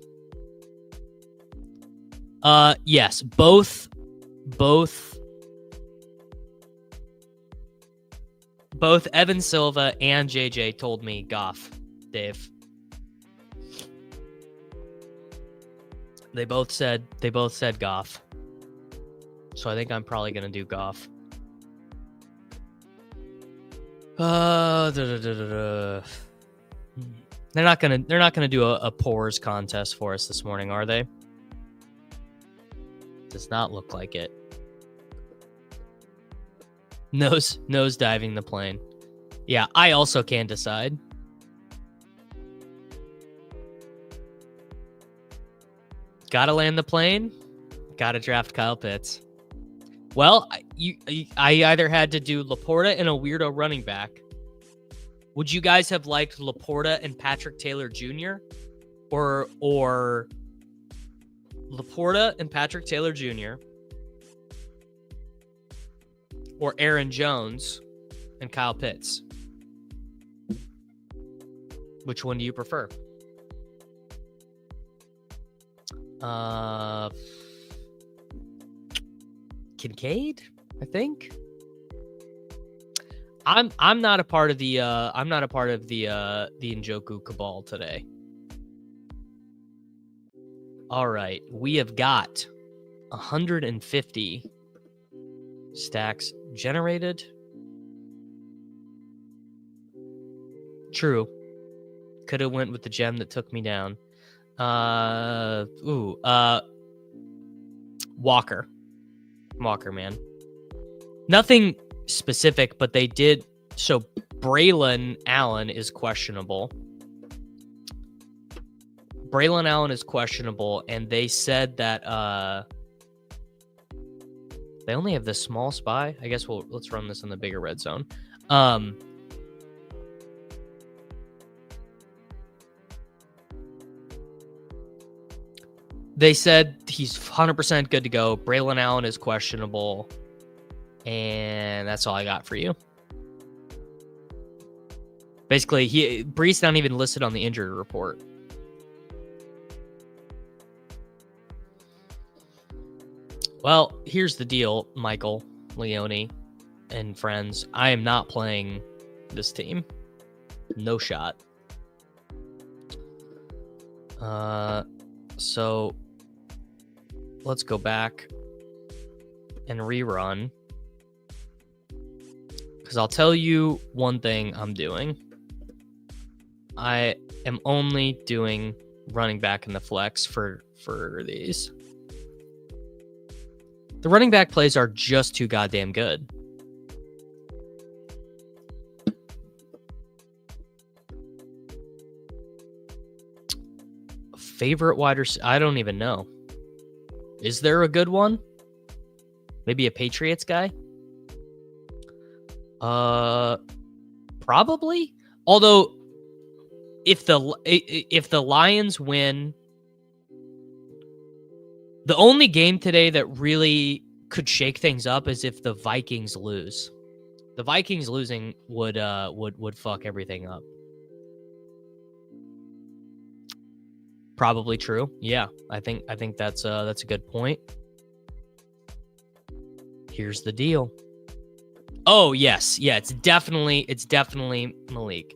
Yes, both Evan Silva and JJ told me Goff, Dave. They both said Goff. So I think I'm probably gonna do Goff. They're not gonna do a pours contest for us this morning, are they? Does not look like it. Nose diving the plane. Yeah, I also can't decide. Gotta land the plane. Gotta draft Kyle Pitts. Well, I either had to do Laporta and a weirdo running back. Would you guys have liked Laporta and Patrick Taylor Jr. or Laporta and Patrick Taylor Jr. or Aaron Jones and Kyle Pitts? Which one do you prefer? Kincaid, I think. I'm not a part of the Njoku cabal today. All right, we have got 150 stacks generated. True. Could have went with the gem that took me down. Walker, man. Nothing specific, but they did. So Braylon Allen is questionable. And they said that they only have this small spy. I guess let's run this in the bigger red zone. They said he's 100% good to go. Braylon Allen is questionable. And that's all I got for you. Basically, Brees not even listed on the injury report. Well, here's the deal, Michael, Leone, and friends. I am not playing this team. No shot. So let's go back and rerun. Because I'll tell you one thing I'm doing. I am only doing running back in the flex for these. The running back plays are just too goddamn good. Favorite wide receiver? I don't even know. Is there a good one? Maybe a Patriots guy? Probably. Although, if the Lions win, the only game today that really could shake things up is if the Vikings lose. The Vikings losing would fuck everything up. Probably true. Yeah, I think that's a good point. Here's the deal. Oh, yes. Yeah, it's definitely Malik.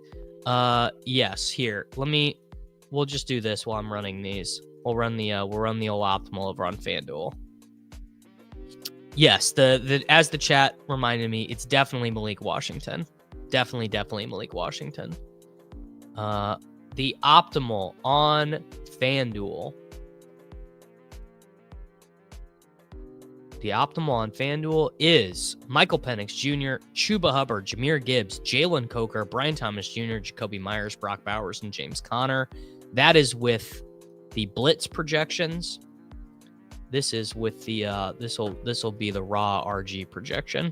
Yes, here. We'll just do this while I'm running these. We'll run the old optimal over on FanDuel. Yes, the as the chat reminded me, it's definitely Malik Washington. Definitely Malik Washington. The optimal on FanDuel. The optimal on FanDuel is Michael Penix Jr., Chuba Hubbard, Jahmyr Gibbs, Jalen Coker, Brian Thomas Jr., Jacoby Myers, Brock Bowers, and James Conner. That is with the blitz projections. This is with the this will be the raw RG projection.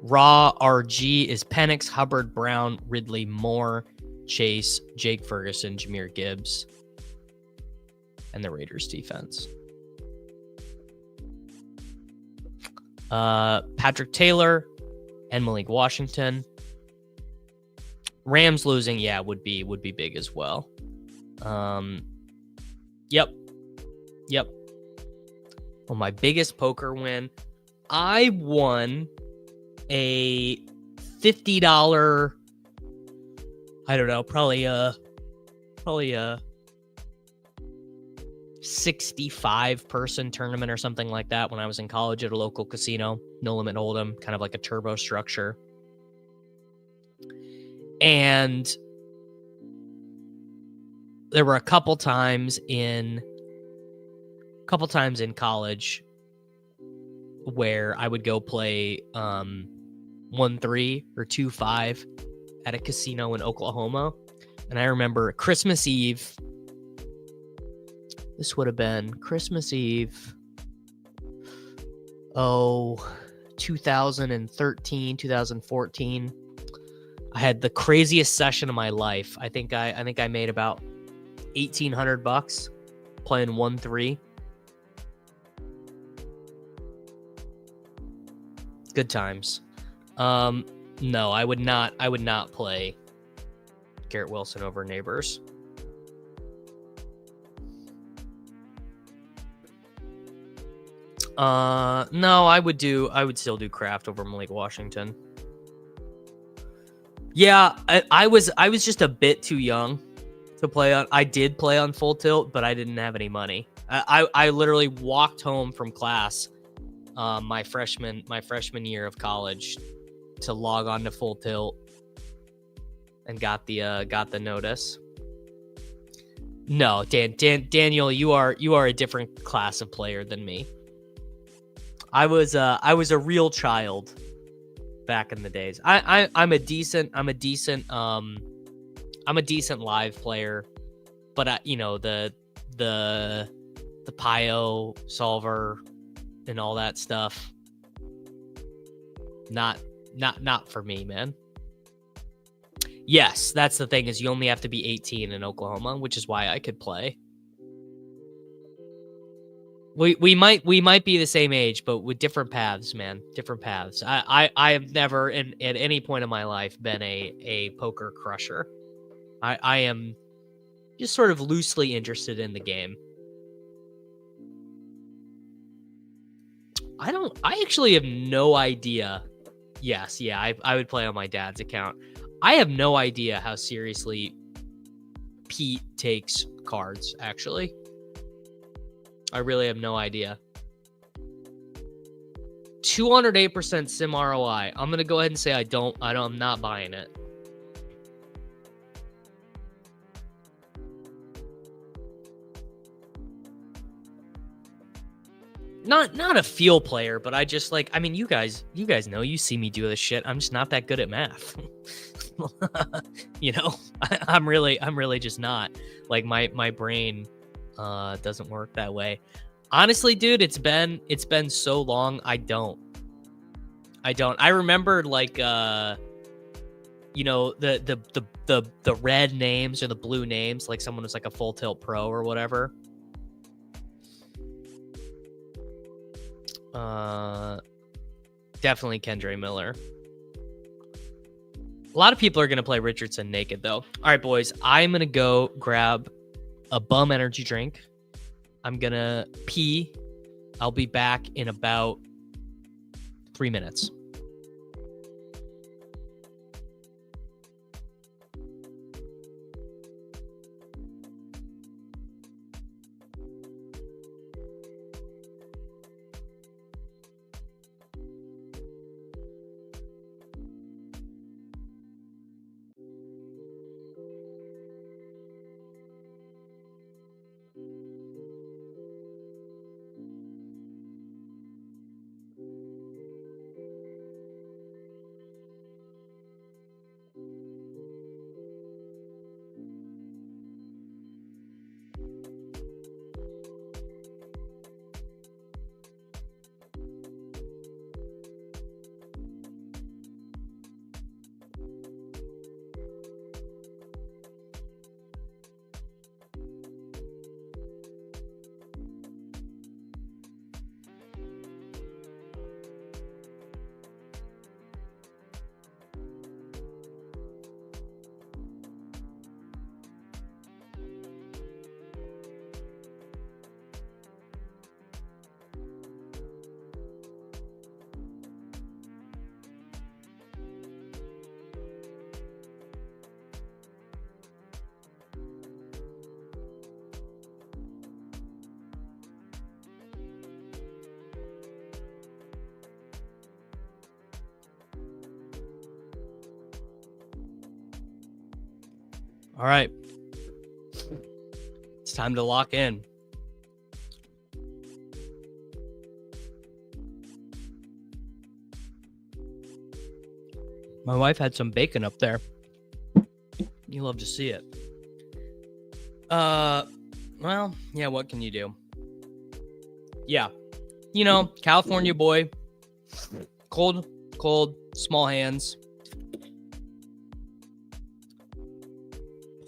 Raw RG is Penix, Hubbard, Brown, Ridley, Moore, Chase, Jake Ferguson, Jahmyr Gibbs, and the Raiders defense. Patrick Taylor and Malik Washington. Rams losing, yeah, would be big as well. Yep. Well, my biggest poker win, I won a $50, I don't know, probably a 65 person tournament or something like that when I was in college at a local casino, no limit hold'em, kind of like a turbo structure. And there were a couple times in college where I would go play 1-3 or 2-5 at a casino in Oklahoma. And I remember Christmas Eve. This would have been Christmas Eve. 2013, 2014. I had the craziest session of my life. I think I made about $1,800 playing 1-3. Good times. No, I would not play Garrett Wilson over Neighbors. No, I would still do Kraft over Malik Washington. Yeah, I was just a bit too young to play on. I did play on Full Tilt, but I didn't have any money. I literally walked home from class my freshman year of college to log on to Full Tilt and got the notice. No, Daniel, you are a different class of player than me. I was a real child back in the days. I'm a decent live player, but the Pio solver and all that stuff, not for me, man. Yes, that's the thing, is you only have to be 18 in Oklahoma, which is why I could play. We might be the same age, but with different paths, man. Different paths. I have never at any point in my life been a poker crusher. I am just sort of loosely interested in the game. I actually have no idea. Yes, yeah, I would play on my dad's account. I have no idea how seriously Pete takes cards, actually. I really have no idea. 208% sim ROI. I'm going to go ahead and say I'm not buying it. Not a feel player, but I just you guys know, you see me do this shit. I'm just not that good at math. I'm really just not. Like my brain doesn't work that way. Honestly, dude, it's been so long. I don't. I remember the red names or the blue names, like someone was like a Full Tilt Pro or whatever. Definitely Kendre Miller. A lot of people are going to play Richardson naked, though. All right, boys, I'm going to go grab a bum energy drink. I'm going to pee. I'll be back in about 3 minutes. All right. It's time to lock in. My wife had some bacon up there. You love to see it. Well, yeah, what can you do? Yeah. You know, California boy. Cold, small hands.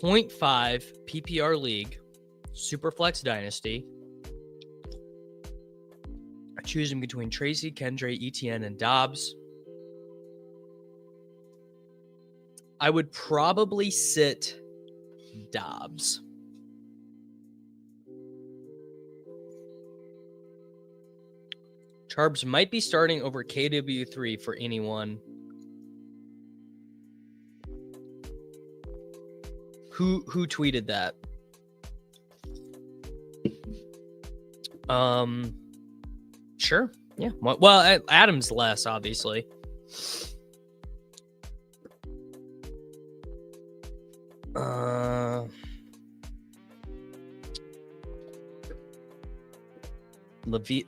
0.5 PPR league. Superflex Dynasty. Choosing between Tracy, Kendre, Etienne, and Dobbs. I would probably sit Dobbs. Charbs might be starting over KW3 for anyone. Who tweeted that? Sure. Yeah. Well, Adam's less, obviously.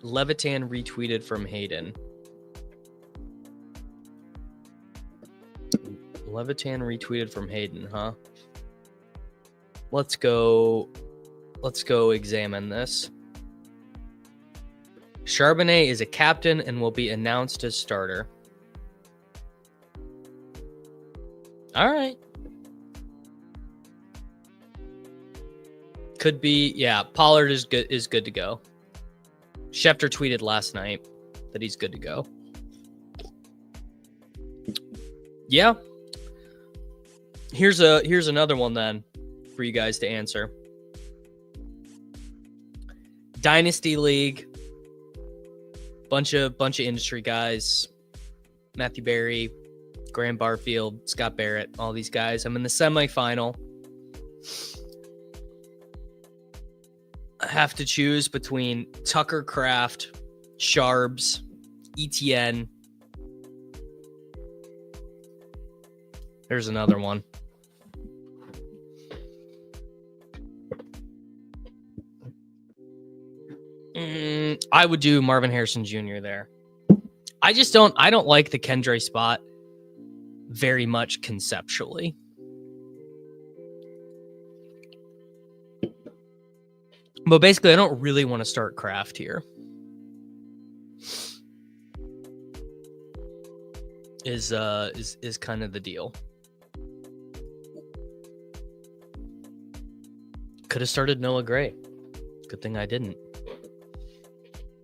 Levitan retweeted from Hayden. Levitan retweeted from Hayden, huh? Let's go examine this. Charbonnet is a captain and will be announced as starter. All right. Could be, yeah. Pollard is good to go. Schefter tweeted last night that he's good to go. Yeah. Here's another one then for you guys to answer. Dynasty League. Bunch of industry guys. Matthew Berry, Graham Barfield, Scott Barrett, all these guys. I'm in the semifinal. I have to choose between Tucker Kraft, Sharbs, Etienne. There's another one. I would do Marvin Harrison Jr. there. I don't like the Kendre spot very much conceptually. But basically, I don't really want to start Kraft here. Is kind of the deal. Could have started Noah Gray. Good thing I didn't.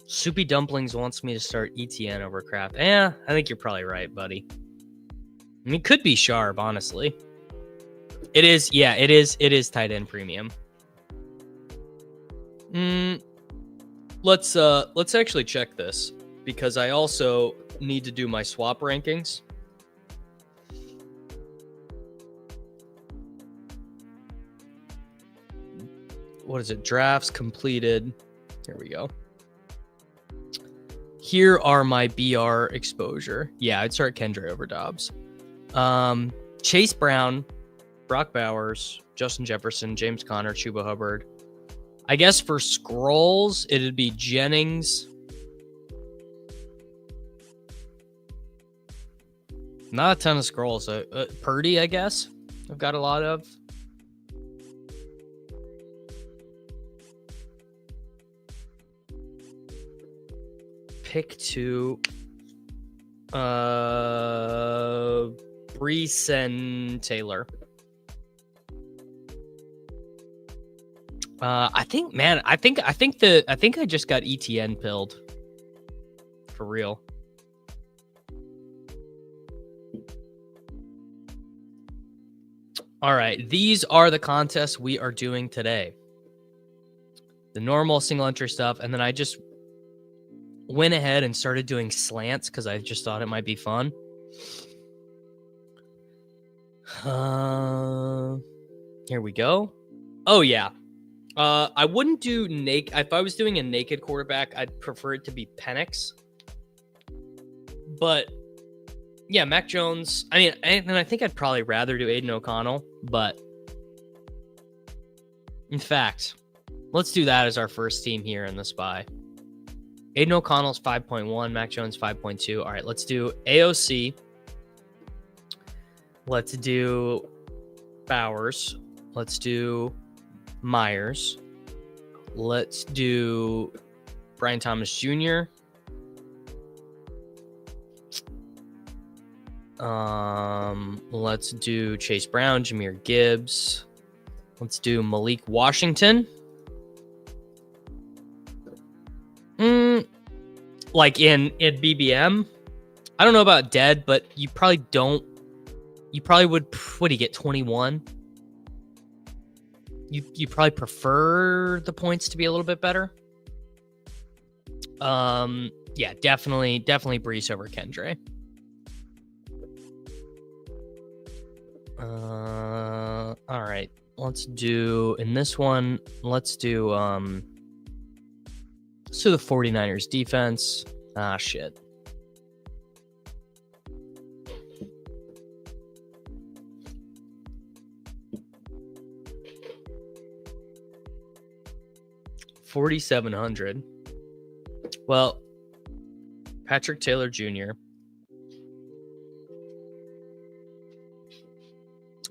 Soupy Dumplings wants me to start Etienne over Kraft. I think you're probably right, buddy. I mean, it could be Sharp, honestly. It is tight end premium. Let's actually check this because I also need to do my swap rankings. What is it? Drafts completed. Here we go. Here are my BR exposure. Yeah, I'd start Kendre over Dobbs. Chase Brown, Brock Bowers, Justin Jefferson, James Conner, Chuba Hubbard. I guess for scrolls, it'd be Jennings. Not a ton of scrolls. Purdy, I guess. I've got a lot of. Pick two. Brees and Taylor. I think I just got ETN pilled. For real. All right, these are the contests we are doing today. The normal single entry stuff, and then I just went ahead and started doing slants because I just thought it might be fun. Here we go. Oh, yeah. I wouldn't do naked. If I was doing a naked quarterback, I'd prefer it to be Penix. But yeah, Mac Jones. I mean, and I think I'd probably rather do Aiden O'Connell, but In fact, let's do that as our first team here in the SPY. Aiden O'Connell's 5.1, Mac Jones 5.2. All right, let's do AOC. Let's do Bowers. Let's do Myers. Let's do Brian Thomas Jr. Let's do Chase Brown, Jahmyr Gibbs. Let's do Malik Washington. Like in BBM. I don't know about dead, but you probably don't. You probably would. What do you get? 21. You probably prefer the points to be a little bit better. Yeah, definitely Brees over Kendre. All right. Let's do in this one. Let's do the 49ers defense. Ah, shit. $4,700. Well, Patrick Taylor Jr.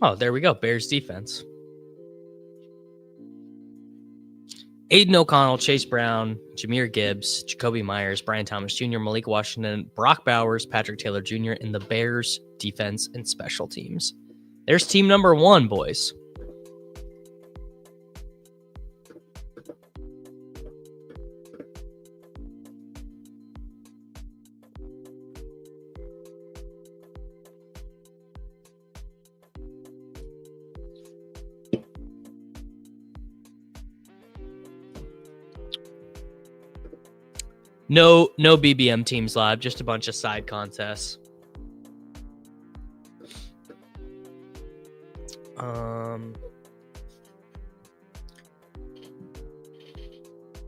Oh, there we go. Bears defense. Aiden O'Connell, Chase Brown, Jahmyr Gibbs, Jacoby Myers, Brian Thomas Jr., Malik Washington, Brock Bowers, Patrick Taylor Jr. in the Bears defense and special teams. There's team number 1, boys. No BBM teams live, just a bunch of side contests.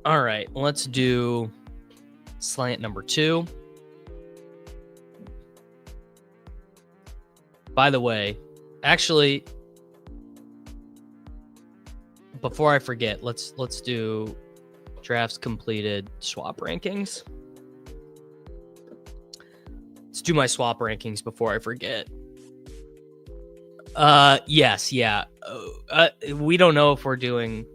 All right, let's do slant number 2. By the way, actually, before I forget, let's do drafts completed swap rankings. Let's do my swap rankings before I forget. Yes, yeah. We don't know if we're doing.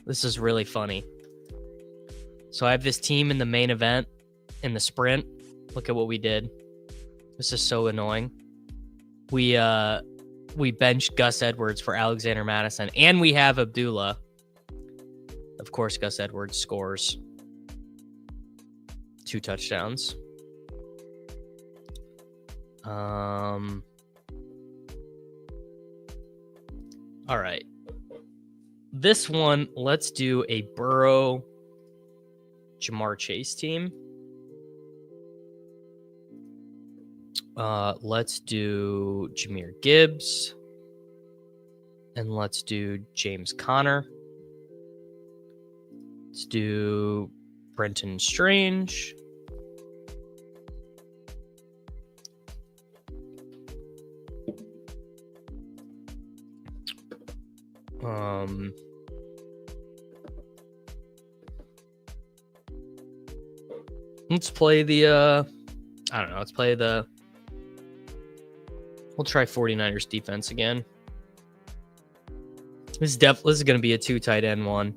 This is really funny. So I have this team in the main event in the sprint. Look at what we did. This is so annoying. We benched Gus Edwards for Alexander Madison, and we have Abdullah. Of course, Gus Edwards scores 2 touchdowns. All right. This one, let's do a Burrow Jamar Chase team. Let's do Jahmyr Gibbs. And let's do James Conner. Let's do Brenton Strange. Let's play the I don't know, we'll try 49ers defense again. This is going to be a 2 tight end one.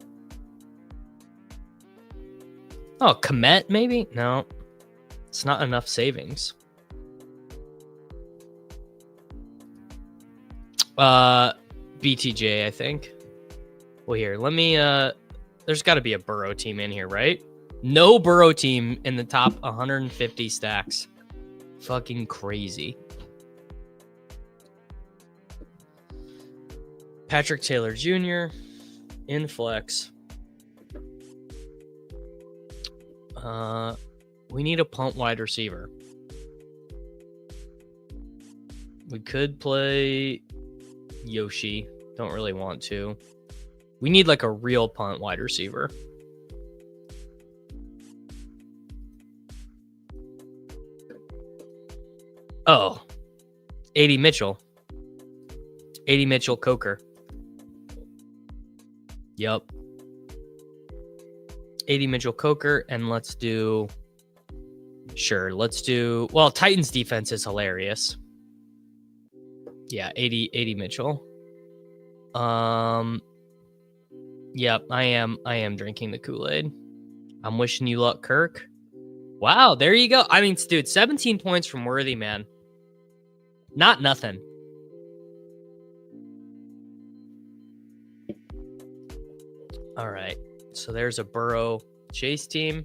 Oh, Komet maybe? No. It's not enough savings. BTJ, I think. Well, here, let me there's got to be a Burrow team in here, right? No Burrow team in the top 150 stacks. Fucking crazy. Patrick Taylor Jr. in flex. We need a punt wide receiver. We could play Yoshi. Don't really want to. We need like a real punt wide receiver. Oh, A.D. Mitchell. 80 Mitchell Coker. Yep. 80 Mitchell Coker, and let's do... Sure, let's do... Well, Titans defense is hilarious. Yeah, 80 Mitchell. Yep, I am drinking the Kool-Aid. I'm wishing you luck, Kirk. Wow, there you go. I mean, dude, 17 points from Worthy, man. Not nothing. All right, so there's a Burrow Chase team.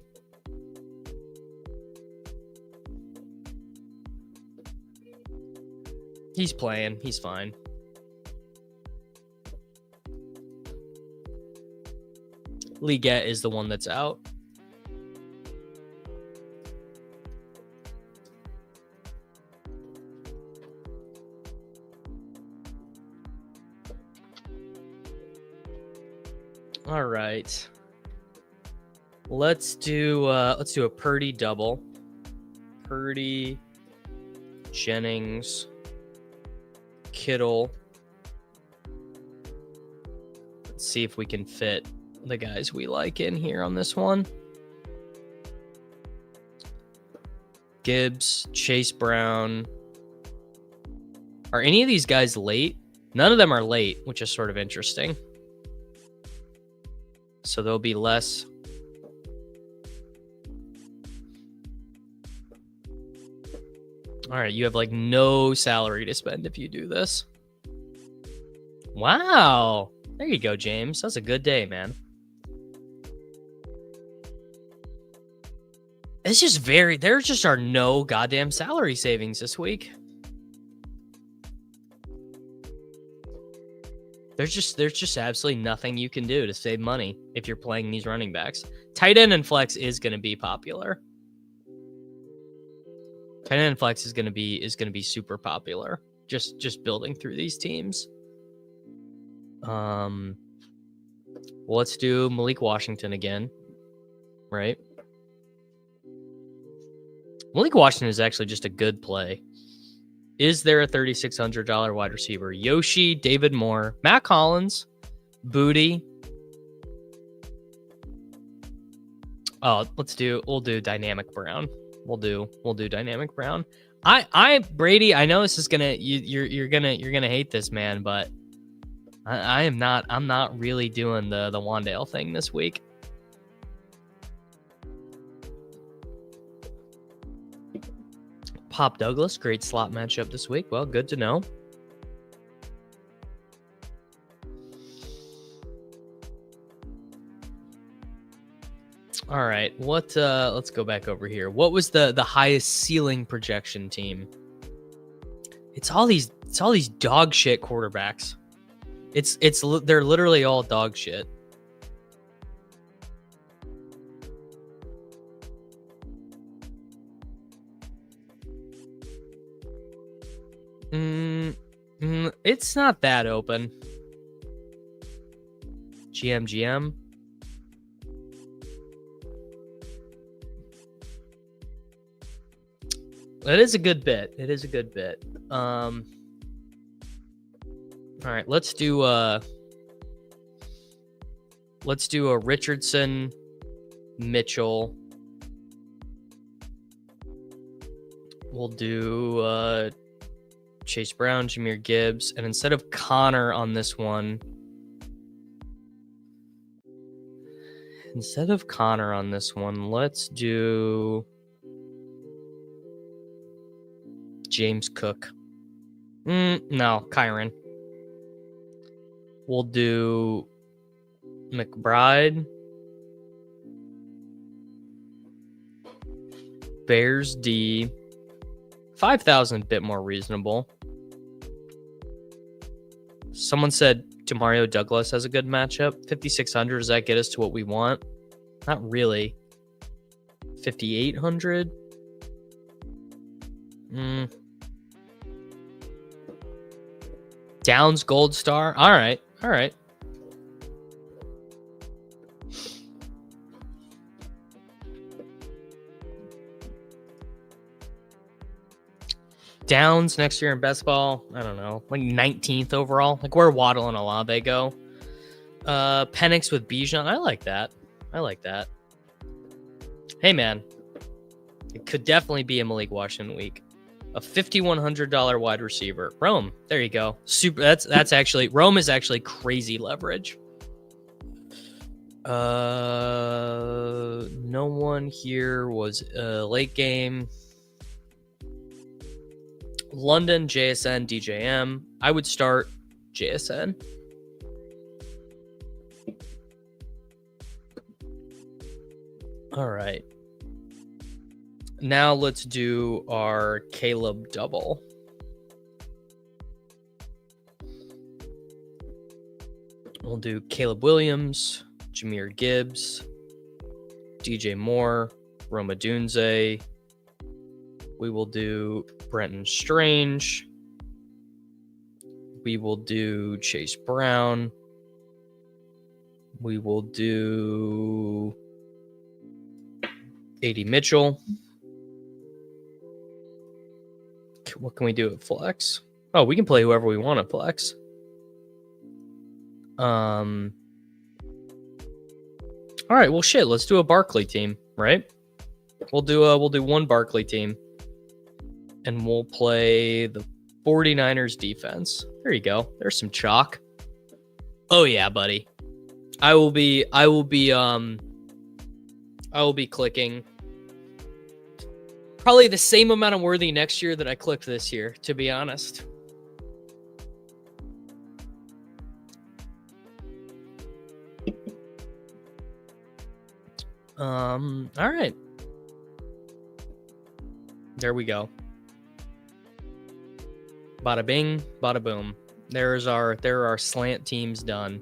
He's playing. He's fine. Leggett is the one that's out. All right. Let's do a Purdy double. Purdy, Jennings, Kittle. Let's see if we can fit the guys we like in here on this one. Gibbs, Chase Brown. Are any of these guys late? None of them are late, which is sort of interesting. So there'll be less. All right, you have like no salary to spend if you do this. Wow. There you go, James. That's a good day, man. It's just there just are no goddamn salary savings this week. There's just absolutely nothing you can do to save money if you're playing these running backs. Tight end and flex is going to be popular. Tight end and flex is going to be super popular. Just building through these teams. Well, let's do Malik Washington again, right? Malik Washington is actually just a good play. Is there a $3,600 wide receiver? Yoshi, David Moore, Matt Collins, Booty. Oh, we'll do Dynamic Brown. We'll do Dynamic Brown. Brady, I know this is you're gonna hate this, man, but I'm not really doing the Wandale thing this week. Pop Douglas, great slot matchup this week. Well, good to know. All right, let's go back over here. What was the highest ceiling projection team? It's all these dog shit quarterbacks. They're literally all dog shit. It's not that open. GM. It is a good bit. All right, let's do a Richardson, Mitchell. We'll do Chase Brown, Jahmyr Gibbs, and instead of Connor on this one, let's do James Cook. No, Kyron. We'll do McBride, Bears D, 5,000, bit more reasonable. Someone said Demario Douglas has a good matchup. 5,600, does that get us to what we want? Not really. 5,800? Downs Gold Star? All right. Downs next year in best ball, I don't know, like 19th overall. Like where Waddle and Olave go. Penix with Bijan. I like that. Hey, man. It could definitely be a Malik Washington week. A $5,100 wide receiver. Rome. There you go. Super. That's actually, Rome is actually crazy leverage. No one here was late game. London, JSN, DJM. I would start JSN. All right. Now let's do our Caleb double. We'll do Caleb Williams, Jahmyr Gibbs, DJ Moore, Roma Dunze. We will do Brenton Strange. We will do Chase Brown. We will do A.D. Mitchell. What can we do at flex? Oh, we can play whoever we want at flex. All right, well, shit. Let's do a Barkley team, right? We'll do one Barkley team, and we'll play the 49ers defense. There you go. There's some chalk. Oh yeah, buddy. I will be clicking probably the same amount of worthy next year that I clicked this year, to be honest. All right. There we go. Bada bing, bada boom. There are our slant teams done.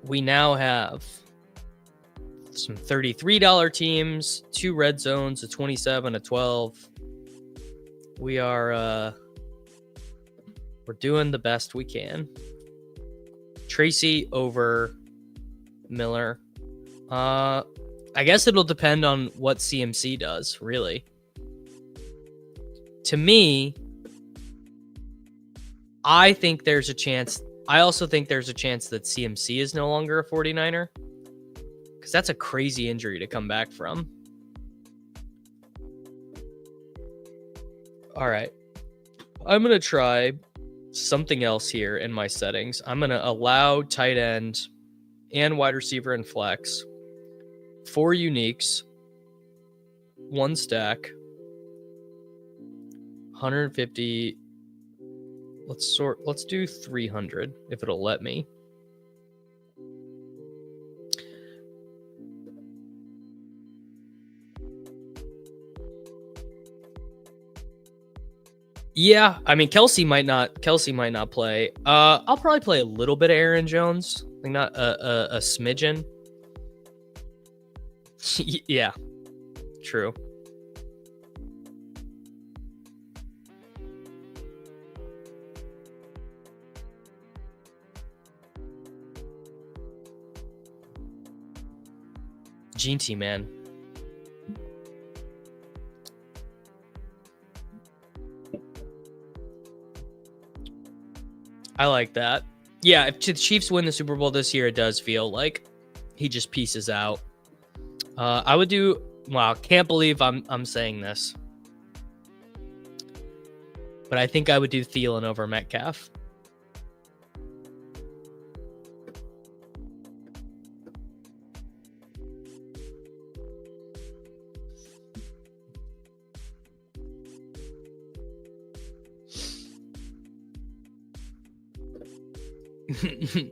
We now have some $33 teams, 2 red zones, a 27, a 12. We're doing the best we can. Tracy over Miller. I guess it'll depend on what CMC does, really. To me, I think there's a chance. I also think there's a chance that CMC is no longer a 49er, because that's a crazy injury to come back from. All right. I'm going to try something else here in my settings. I'm going to allow tight end and wide receiver and flex, 4 uniques, 1 stack, 150. Let's do 300 if it'll let me. Yeah, I mean Kelsey might not play. I'll probably play a little bit of Aaron Jones, like not a smidgen. Yeah, true. GT, man. I like that. Yeah, if the Chiefs win the Super Bowl this year, it does feel like he just pieces out. I would do. Wow, can't believe I'm saying this, but I think I would do Thielen over Metcalf.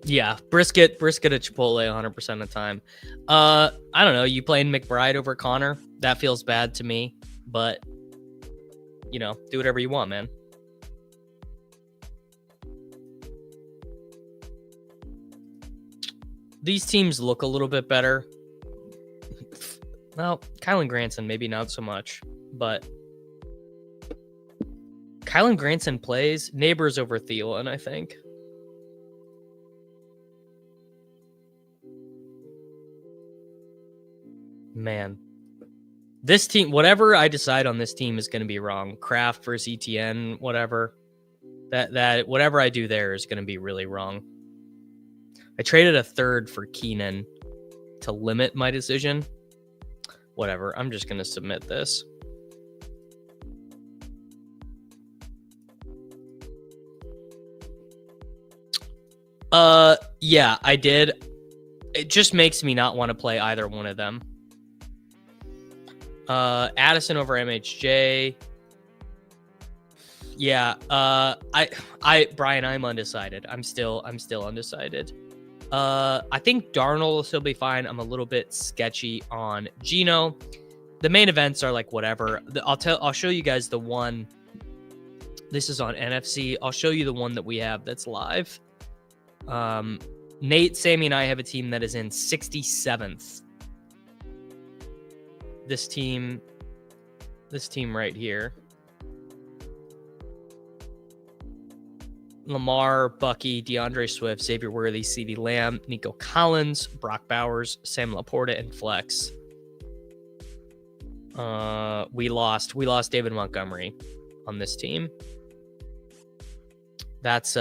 Yeah, brisket at Chipotle 100% of the time. I don't know. You playing McBride over Connor? That feels bad to me, but you know, do whatever you want, man. These teams look a little bit better. Well, Kylan Granson maybe not so much, but Kylan Granson plays Neighbors over Thielen, I think. Man. This team, whatever I decide on this team is going to be wrong. Kraft versus ETN, whatever. That whatever I do there is going to be really wrong. I traded a third for Keenan to limit my decision. Whatever. I'm just going to submit this. Yeah, I did. It just makes me not want to play either one of them. Addison over MHJ. Yeah. Brian, I'm undecided. I'm still undecided. I think Darnold will still be fine. I'm a little bit sketchy on Geno. The main events are like whatever. I'll show you guys the one. This is on NFC. I'll show you the one that we have that's live. Nate, Sammy, and I have a team that is in 67th. This team right here. Lamar, Bucky, DeAndre Swift, Xavier Worthy, CeeDee Lamb, Nico Collins, Brock Bowers, Sam Laporta, and Flex. We lost David Montgomery on this team. That's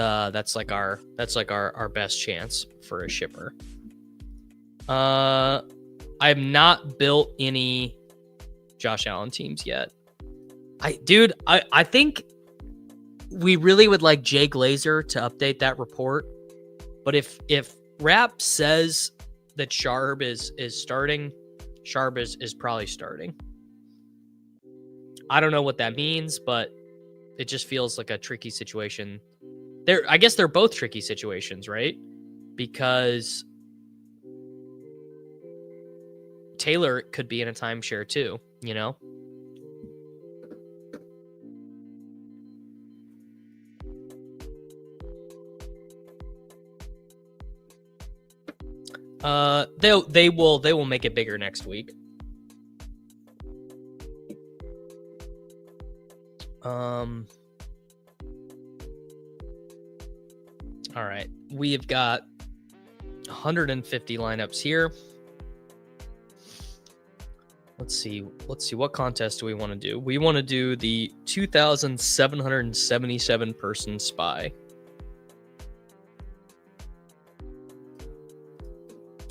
like our best chance for a shipper. I've not built any Josh Allen teams yet. I think we really would like Jay Glazer to update that report. But if Rap says that Sharp is starting, Sharp is probably starting. I don't know what that means, but it just feels like a tricky situation. I guess they're both tricky situations, right? Because Taylor could be in a timeshare too, you know? They will make it bigger next week. All right, we have got 150 lineups here. Let's see what contest do we want to do? We want to do the 2,777 person spy.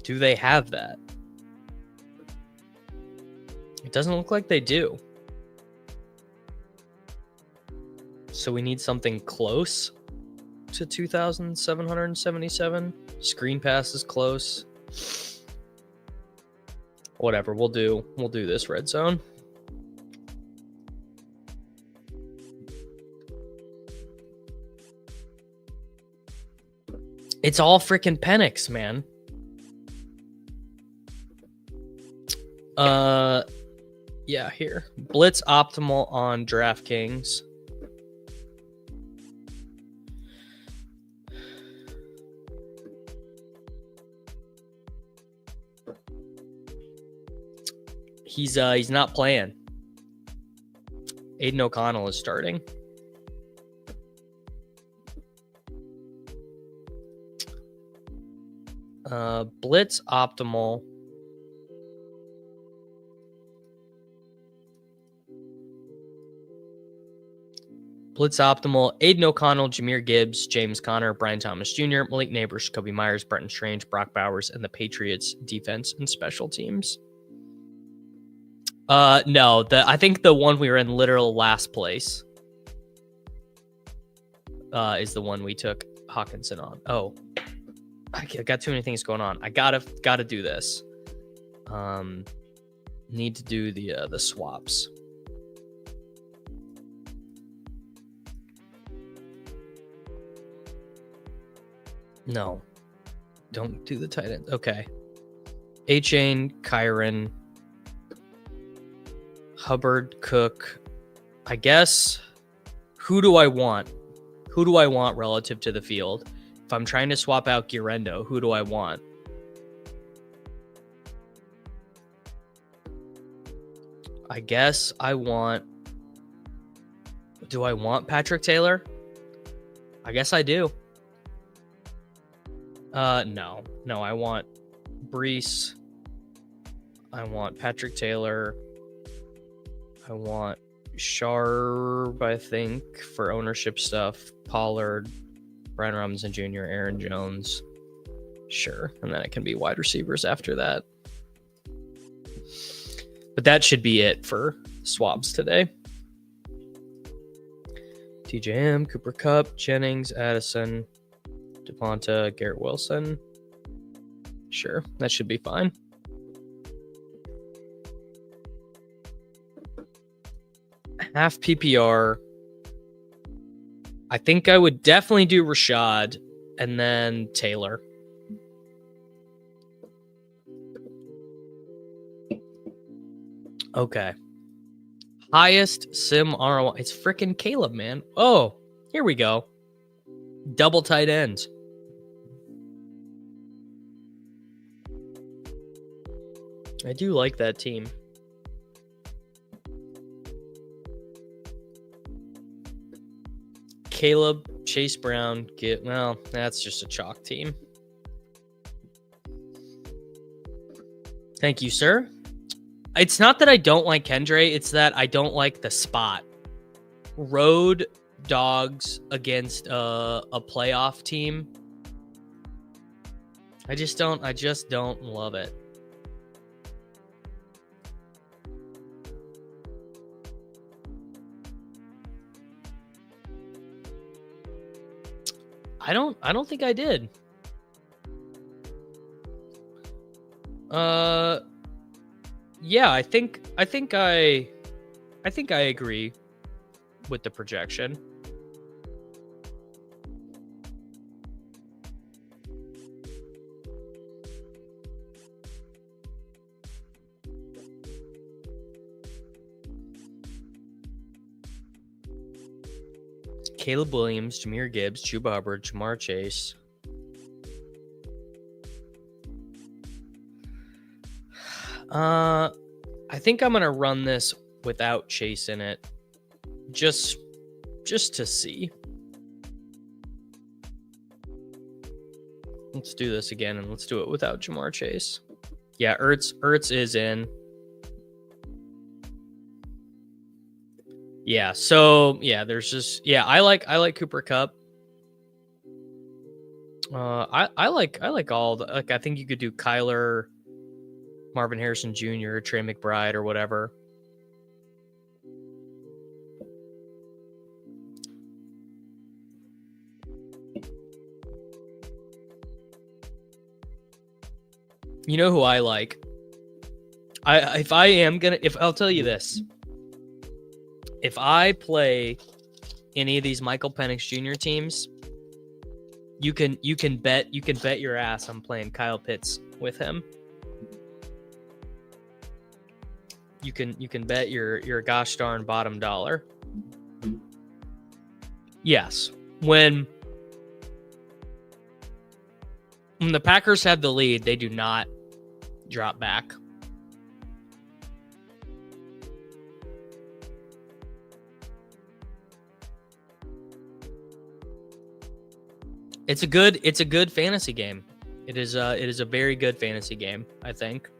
Do they have that? It doesn't look like they do. So we need something close to 2,777. Screen Pass is close. Whatever, we'll do this red zone. It's all freaking Penix, man. Yeah, here. Blitz optimal on Draftkings. He's not playing. Aiden O'Connell is starting. Blitz optimal. Blitz optimal. Aiden O'Connell, Jahmyr Gibbs, James Conner, Brian Thomas Jr., Malik Neighbors, Jacoby Myers, Brenton Strange, Brock Bowers, and the Patriots defense and special teams. No, I think the one we were in literal last place is the one we took Hawkinson on. Oh, I got too many things going on. I gotta do this. Need to do the swaps. No, don't do the tight end. Okay. A-Chain, Kyron, Hubbard, Cook. I guess, who do I want? Who do I want relative to the field? If I'm trying to swap out Guerrero, who do I want? I guess I want... Do I want Patrick Taylor? I guess I do. No, I want Brees. I want Patrick Taylor. I want Sharp, I think, for ownership stuff. Pollard, Brian Robinson Jr., Aaron Jones. Sure. And then it can be wide receivers after that. But that should be it for swaps today. TJM, Cooper Kupp, Jennings, Addison, Devonta, Garrett Wilson. Sure, that should be fine. Half PPR. I think I would definitely do Rashad and then Taylor. Okay. Highest sim ROI. It's freaking Caleb, man. Oh, here we go. Double tight ends. I do like that team. Caleb, Chase Brown, well, that's just a chalk team. Thank you, sir. It's not that I don't like Kendre, it's that I don't like the spot. Road dogs against a playoff team. I just don't love it. I don't think I did. Yeah, I think I agree with the projection. Caleb Williams, Jahmyr Gibbs, Chuba Hubbard, Jamar Chase. I think I'm gonna run this without Chase in it, just to see. Let's do this again, and let's do it without Jamar Chase. Yeah, Ertz is in. Yeah, so yeah, there's just I like Cooper Kupp. I like all the, like, I think you could do Kyler, Marvin Harrison Jr., Trey McBride, or whatever. You know who I like? I'll tell you this. If I play any of these Michael Penix Jr. teams, you can bet your ass I'm playing Kyle Pitts with him. You can bet your gosh darn bottom dollar. Yes. When the Packers have the lead, they do not drop back. It's a good fantasy game. It is a very good fantasy game, I think.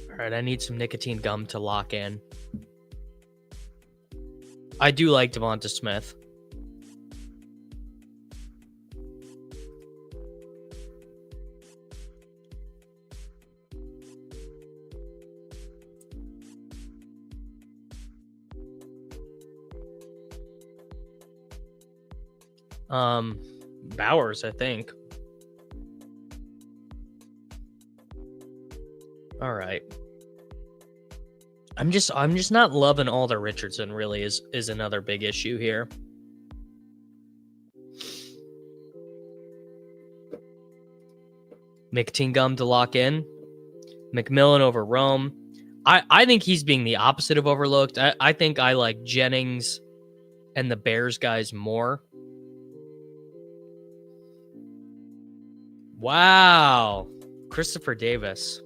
All right, I need some nicotine gum to lock in. I do like Devonta Smith. Bowers, I think. All right. I'm just not loving Alder Richardson, really is another big issue here. Nicotine gum to lock in. McMillan over Rome. I think he's being the opposite of overlooked. I think I like Jennings and the Bears guys more. Wow. Christopher Davis.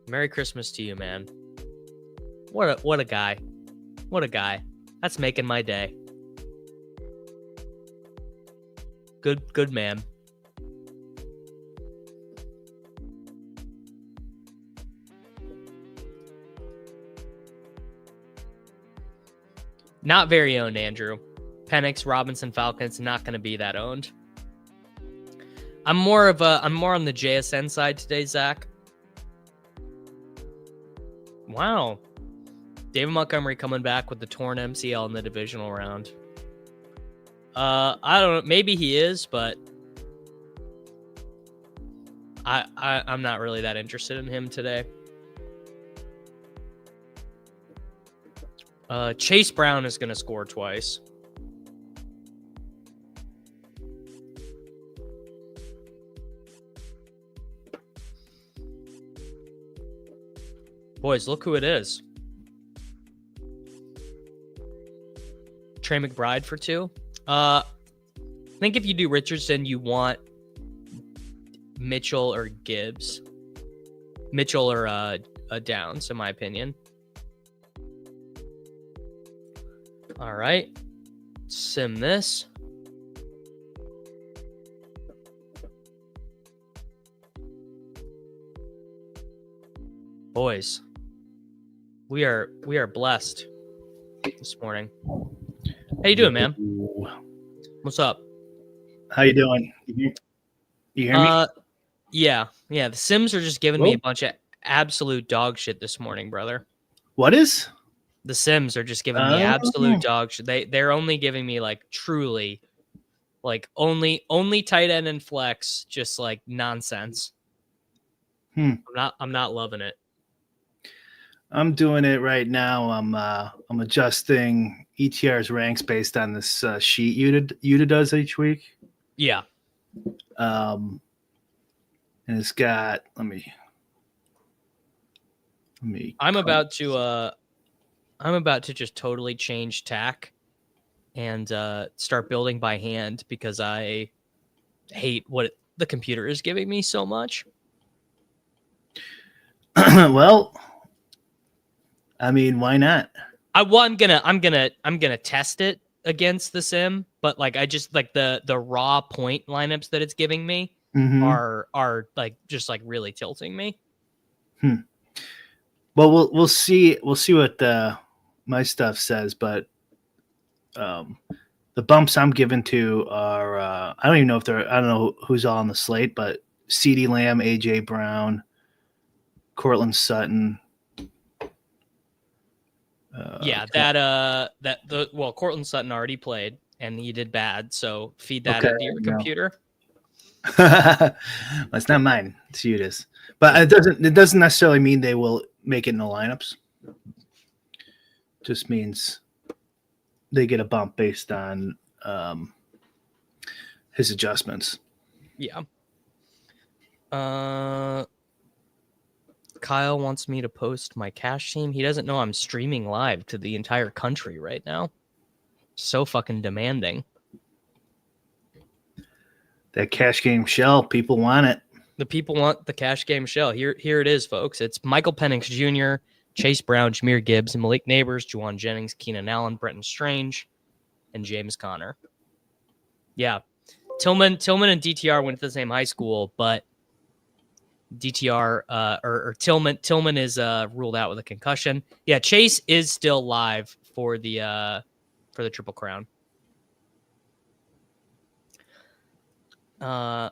Merry Christmas to you, man. What a guy. What a guy. That's making my day. Good man. Not very owned, Andrew. Penix, Robinson, Falcons, not going to be that owned. I'm more on the JSN side today, Zach. Wow. David Montgomery coming back with the torn MCL in the divisional round. I don't know. Maybe he is, but I'm not really that interested in him today. Chase Brown is going to score twice. Boys, look who it is. Trey McBride for 2. I think if you do Richardson, you want Mitchell or Gibbs. Mitchell or Downs, in my opinion. All right. Sim this. Boys, we are blessed this morning. How you doing, man? What's up? How you doing? You hear me? Yeah. The Sims are just giving me a bunch of absolute dog shit this morning, brother. What is? The Sims are just giving me absolute dog shit. They're only giving me like truly, like only tight end and flex, just like nonsense. I'm not loving it. I'm doing it right now. I'm adjusting ETR's ranks based on this sheet Uta does each week. Yeah. And it's got let me. I'm about to just totally change tack and start building by hand because I hate what the computer is giving me so much. Well, I mean, why not? I'm gonna test it against the sim, but like I just like the raw point lineups that it's giving me are like just like really tilting me. Well, we'll see what my stuff says, but the bumps I'm given to are I don't know who's all on the slate, but CeeDee Lamb, AJ Brown, Cortland Sutton. Cortland Sutton already played and he did bad, so feed that into your computer. That's not mine. It's Uta's. But it doesn't necessarily mean they will make it in the lineups. Just means they get a bump based on his adjustments. Yeah. Kyle wants me to post my cash team. He doesn't know I'm streaming live to the entire country right now. So fucking demanding. That cash game shell, people want it. The people want the cash game shell. Here it is, folks. It's Michael Penix Jr., Chase Brown, Jahmyr Gibbs, Malik Neighbors, Juwan Jennings, Keenan Allen, Brenton Strange, and James Conner. Yeah. Tillman and DTR went to the same high school, but DTR or Tillman is ruled out with a concussion. Yeah, Chase is still live for the Triple Crown. All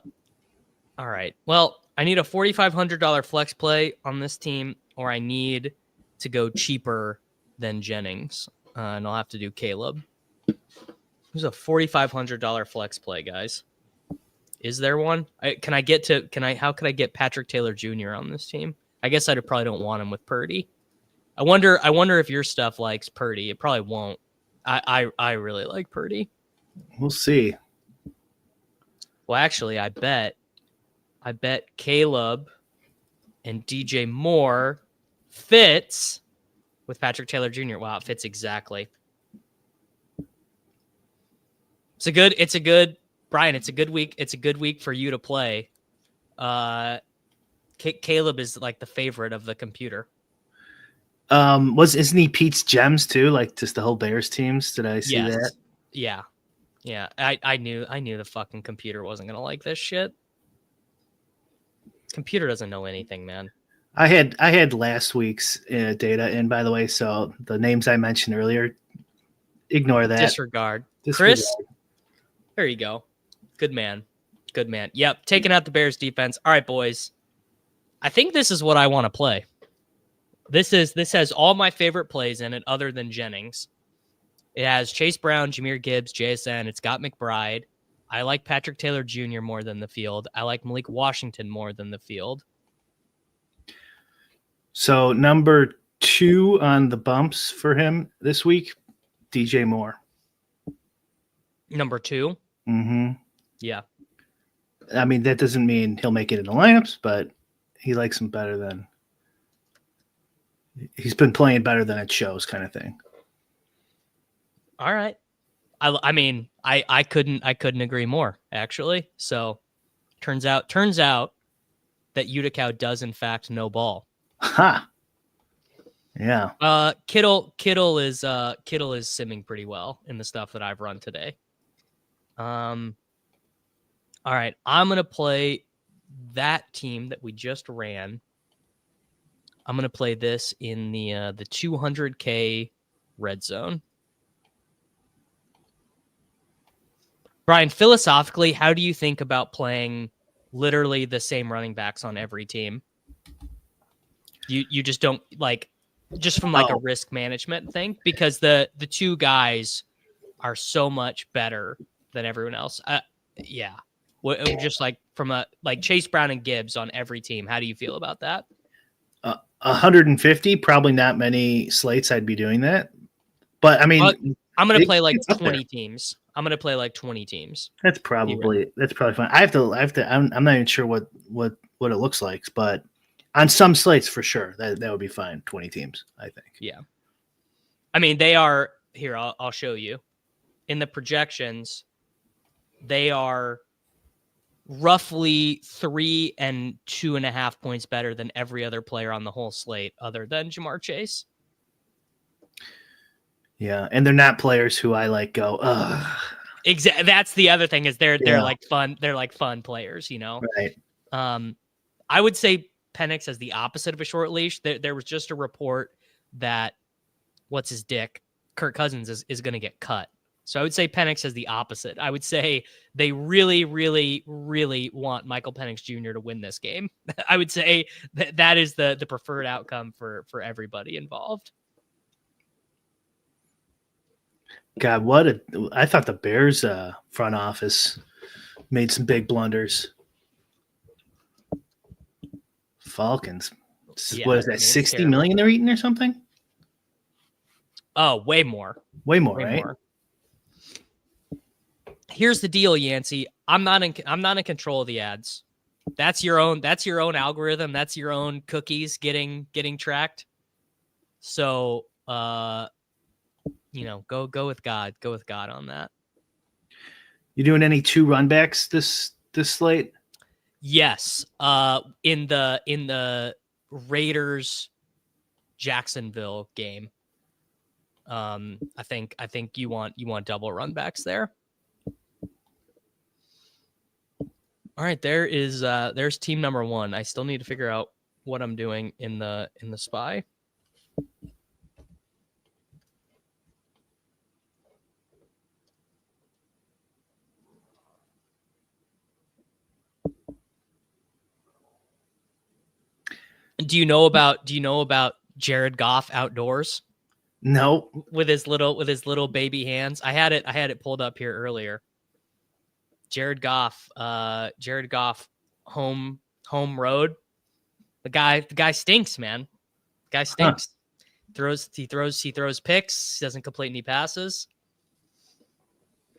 right. Well, I need a $4,500 flex play on this team, or I need to go cheaper than Jennings, and I'll have to do Caleb. Who's a $4,500 flex play, guys? Is there one? How could I get Patrick Taylor Jr. on this team? I guess I probably don't want him with Purdy. I wonder if your stuff likes Purdy. It probably won't. I really like Purdy. We'll see. Well, actually, I bet Caleb and DJ Moore fits with Patrick Taylor Jr. Wow, it fits exactly. It's a good Brian, it's a good week. It's a good week for you to play. Caleb is like the favorite of the computer. Isn't he Pete's Gems too? Like just the whole Bears teams? Did I see that? Yeah. Yeah, I knew the fucking computer wasn't gonna like this shit. Computer doesn't know anything, man. I had last week's data in, by the way, so the names I mentioned earlier, ignore that. Disregard. Chris, there you go. Good man. Good man. Yep, taking out the Bears defense. All right, boys. I think this is what I want to play. This has all my favorite plays in it other than Jennings. It has Chase Brown, Jahmyr Gibbs, JSN. It's got McBride. I like Patrick Taylor Jr. more than the field. I like Malik Washington more than the field. So number 2 on the bumps for him this week, DJ Moore. Number 2? Mm-hmm. Yeah. I mean, that doesn't mean he'll make it in the lineups, but he likes him better than he's been playing better than it shows, kind of thing. All right. I mean, I couldn't agree more, actually. So turns out that Utica does in fact know ball. Ha. Yeah. Kittle is simming pretty well in the stuff that I've run today. All right, I'm gonna play that team that we just ran. I'm gonna play this in the 200K red zone. Brian, philosophically, how do you think about playing literally the same running backs on every team? You just don't like, just from like a risk management thing, because the two guys are so much better than everyone else. Yeah. Just like from Chase Brown and Gibbs on every team. How do you feel about that? 150, probably not many slates I'd be doing that. But I mean, I'm going to play like 20 teams. I'm going to play like 20 teams. That's probably fine. I have to, I'm not even sure what it looks like, but on some slates for sure, that would be fine. 20 teams, I think. Yeah. I mean, they are here. I'll show you in the projections. They are roughly 3 and 2.5 points better than every other player on the whole slate other than Jamar Chase. Yeah, and they're not players who I like go, ugh. Exactly. That's the other thing is they're like fun. They're like fun players, you know? Right. I would say Penix has the opposite of a short leash. There was just a report that Kirk Cousins is going to get cut. So I would say Penix has the opposite. I would say they really, really, really want Michael Penix Jr. to win this game. I would say that is the preferred outcome for everybody involved. God, I thought the Bears front office made some big blunders. Falcons. Yeah, what is that, 60 million they're eating or something? Oh, way more. Way more, right? More. Here's the deal, Yancey. I'm not in control of the ads. That's your own algorithm. That's your own cookies getting tracked. So go with God. Go with God on that. You doing any 2 runbacks this slate? Yes. In the Raiders Jacksonville game. I think you want double runbacks there. All right, there's team number 1. I still need to figure out what I'm doing in the spy. Do you know about Jared Goff outdoors? No. With his little baby hands. I had it pulled up here earlier. Jared Goff home road. The guy stinks, man. The guy stinks. Huh. He throws picks, he doesn't complete any passes.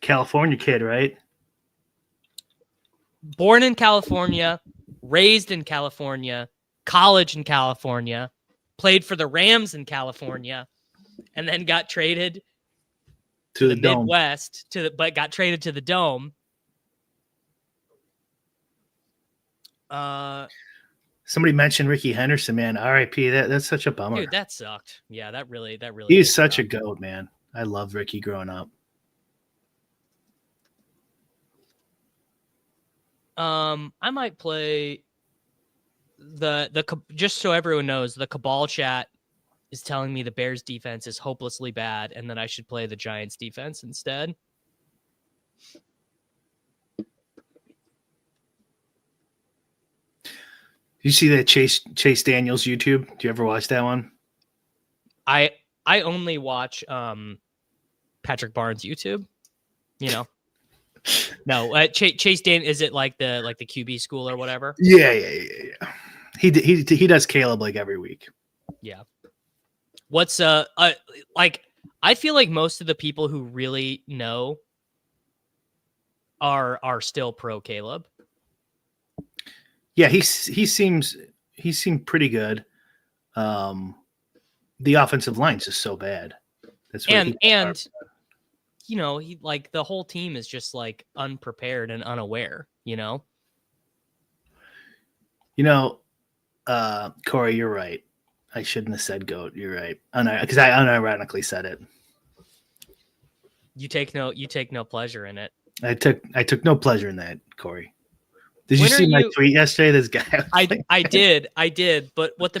California kid, right? Born in California, raised in California, college in California, played for the Rams in California, and then got traded to the Midwest but got traded to the Dome. Somebody mentioned Ricky Henderson, man. R.I.P. That's such a bummer. Dude, that sucked. Yeah, that really. He's such a goat, man. I loved Ricky growing up. I might play just so everyone knows, the Cabal chat is telling me the Bears defense is hopelessly bad and that I should play the Giants defense instead. You see that Chase Daniels YouTube? Do you ever watch that one? I only watch Patrick Barnes YouTube. You know, no, Chase Dan, is it like the QB school or whatever? Yeah. He does Caleb like every week. Yeah. What's like? I feel like most of the people who really know are still pro Caleb. Yeah, he seemed pretty good. The offensive line's just so bad. That's and you know, he like the whole team is just like unprepared and unaware. You know, Corey, you're right. I shouldn't have said goat. You're right, because I unironically said it. You take no pleasure in it. I took no pleasure in that, Corey. Did you see my tweet yesterday? This guy. I did. But what the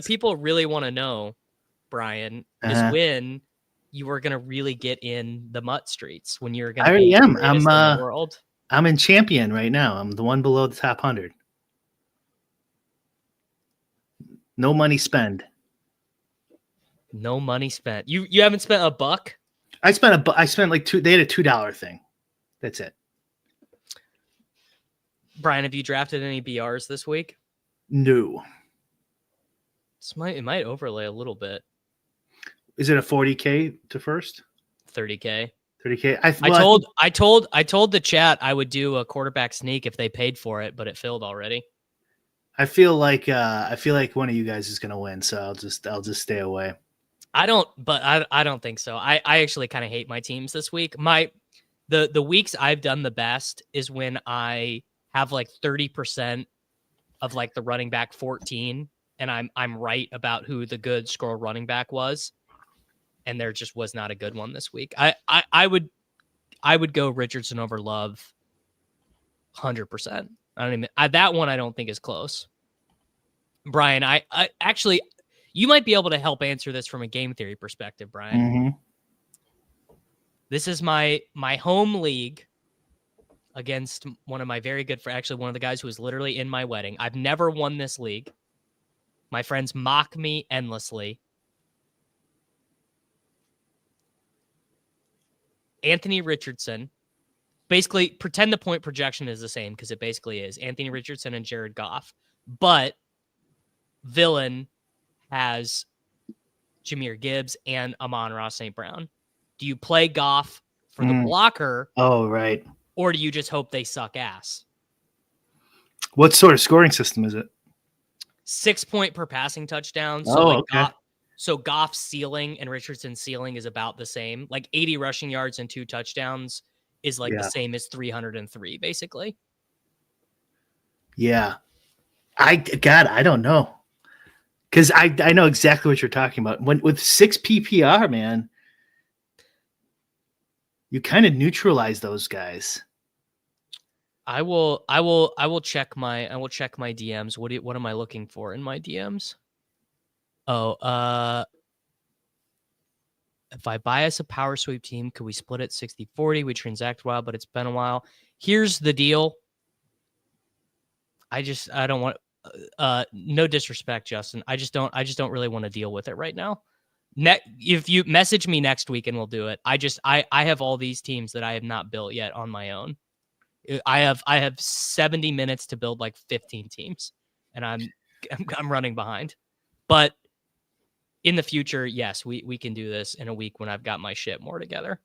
people really want to know, Brian, is when you are going to really get in the mutt streets. When you're going to be the greatest in the world. I'm in champion right now. I'm the one below the top 100. No money spent. No money spent. You haven't spent a buck? I spent like $2. They had a $2 thing. That's it. Brian, have you drafted any BRs this week? No. It might overlay a little bit. Is it a 40K to first? 30K. 30K. I told the chat I would do a quarterback sneak if they paid for it, but it filled already. I feel like one of you guys is gonna win, so I'll just stay away. I don't think so. I actually kind of hate my teams this week. The weeks I've done the best is when I have like 30% of like the running back 14, and I'm right about who the good score running back was, and there just was not a good one this week. I would go Richardson over Love 100%. That one I don't think is close. Brian, I actually, you might be able to help answer this from a game theory perspective, Brian. Mm-hmm. This is my home league against one of my very good friends, actually one of the guys who was literally in my wedding. I've never won this league. My friends mock me endlessly. Anthony Richardson. Basically, pretend the point projection is the same because it basically is. Anthony Richardson and Jared Goff. But villain has Jahmyr Gibbs and Amon-Ra St. Brown. Do you play Goff for the blocker? Oh, right. Or do you just hope they suck ass? What sort of scoring system is it? 6 point per passing touchdown. So okay. Goff's ceiling and Richardson's ceiling is about the same. Like 80 rushing yards and 2 touchdowns is like the same as 303, basically. Yeah. I don't know. Because I know exactly what you're talking about. With 6 PPR, man, you kind of neutralize those guys. I will check my DMs. What am I looking for in my DMs? Oh, if I buy us a power sweep team, could we split it 60-40? We transact well, but it's been a while. Here's the deal. I don't want no disrespect, Justin. I just don't really want to deal with it right now. If you message me next week and we'll do it. I have all these teams that I have not built yet on my own. I have 70 minutes to build like 15 teams, and I'm running behind. But in the future, yes, we can do this in a week when I've got my shit more together.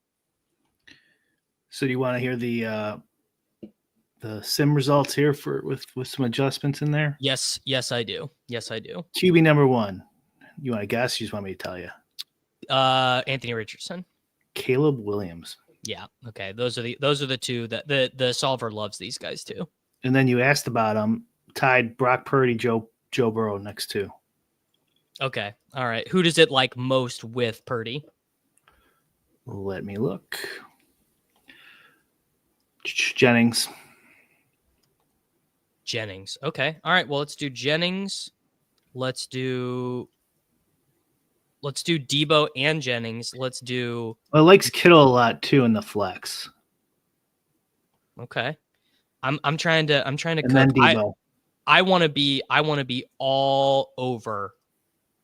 So do you want to hear the sim results here with some adjustments in there? Yes, I do. QB number 1. You want to guess? You just want me to tell you? Anthony Richardson. Caleb Williams. Yeah. Okay. Those are the two that the solver loves these guys too. And then you asked about them. Tied Brock Purdy, Joe Burrow next to. Okay. All right. Who does it like most with Purdy? Let me look. Jennings. Jennings. Okay. All right. Well, let's do Jennings. Let's do Debo and Jennings. Let's do. Well, it likes Kittle a lot too in the flex. Okay. I'm trying to And cook. then Debo. I want to be all over.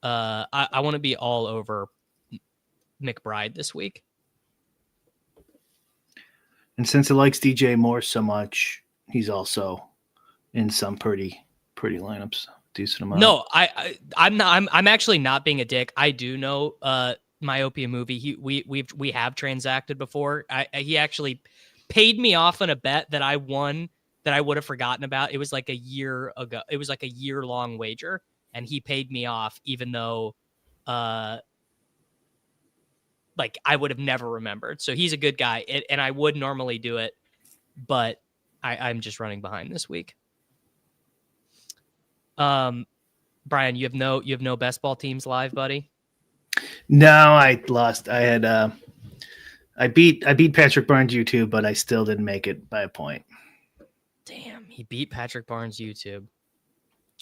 I want to be all over McBride this week. And since it likes DJ Moore so much, he's also in some pretty lineups, decent amount. No, I'm actually not being a dick. I do know Myopia movie. We have transacted before. He actually paid me off on a bet that I won that I would have forgotten about. It was like a year ago. It was like a year-long wager, and he paid me off, even though like I would have never remembered. So he's a good guy, and I would normally do it, but I'm just running behind this week. Brian, you have no best ball teams live, buddy? No, I lost. I had I beat Patrick Barnes YouTube, but I still didn't make it by a point. Damn, he beat Patrick Barnes YouTube.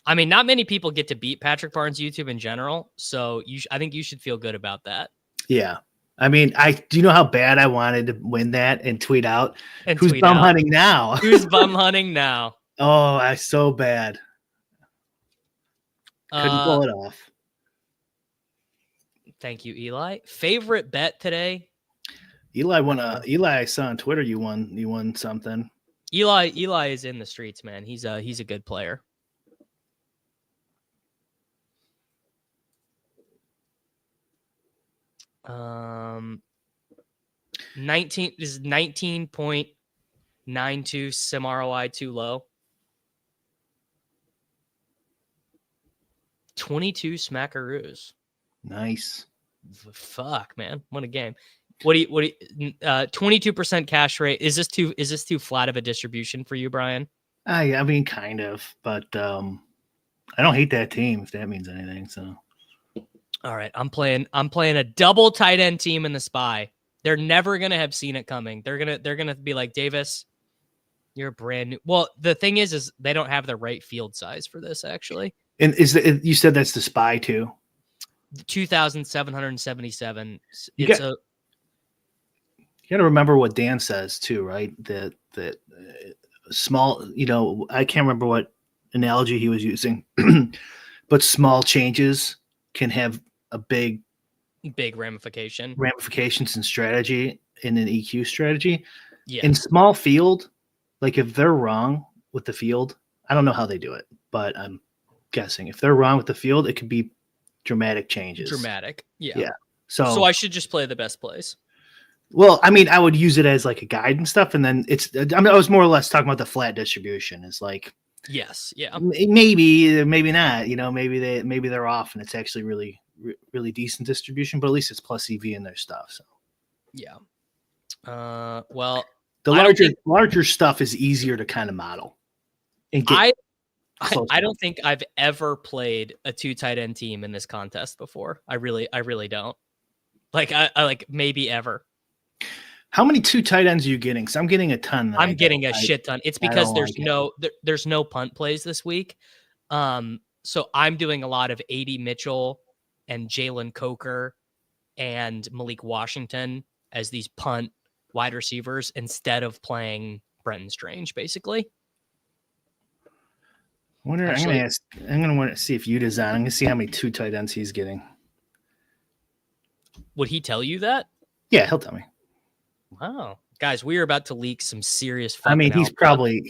I mean, not many people get to beat Patrick Barnes YouTube in general, so I think you should feel good about that. Yeah. I mean, do you know how bad I wanted to win that and tweet out? And who's tweet bum out. hunting now? Who's bum hunting now? Oh, I so bad. Couldn't pull it off. Thank you, Eli. Favorite bet today? Eli won Eli, I saw on Twitter you won something. Eli is in the streets, man. He's a good player. Um 19.92 sim ROI too low. 22 smackaroos. Nice. Fuck, man. What a game. What do you 22% cash rate? Is this too flat of a distribution for you, Brian? I mean kind of, but I don't hate that team if that means anything, so. All right, I'm playing a double tight end team in the SPY. They're never going to have seen it coming. They're going to be like, "Davis, you're brand new." Well, the thing is they don't have the right field size for this actually. And you said that's the SPY too? 2,777. You got to remember what Dan says too, right? That small, I can't remember what analogy he was using, but small changes can have a big ramifications in strategy in an EQ strategy. Yeah. In small field, like if they're wrong with the field, I don't know how they do it, but I'm guessing if they're wrong with the field, it could be dramatic changes. Yeah. So I should just play the best plays. Well, I mean, I would use it as like a guide and stuff, and then I was more or less talking about the flat distribution. It's like, yes, yeah, maybe not. Maybe they're off, and it's actually really really decent distribution. But at least it's plus EV in their stuff. So yeah. Well, the larger stuff is easier to kind of model. And I don't think I've ever played a 2 tight end team in this contest before. I really don't. Like I like maybe ever. How many 2 tight ends are you getting? Because I'm getting a ton. I'm getting a shit ton. It's because there's no punt plays this week. So I'm doing a lot of AD Mitchell and Jalen Coker and Malik Washington as these punt wide receivers instead of playing Brenton Strange, basically. I'm going to want to see if Utah's on. I'm going to see how many 2 tight ends he's getting. Would he tell you that? Yeah, he'll tell me. Wow. Guys, we are about to leak some serious I mean, he's probably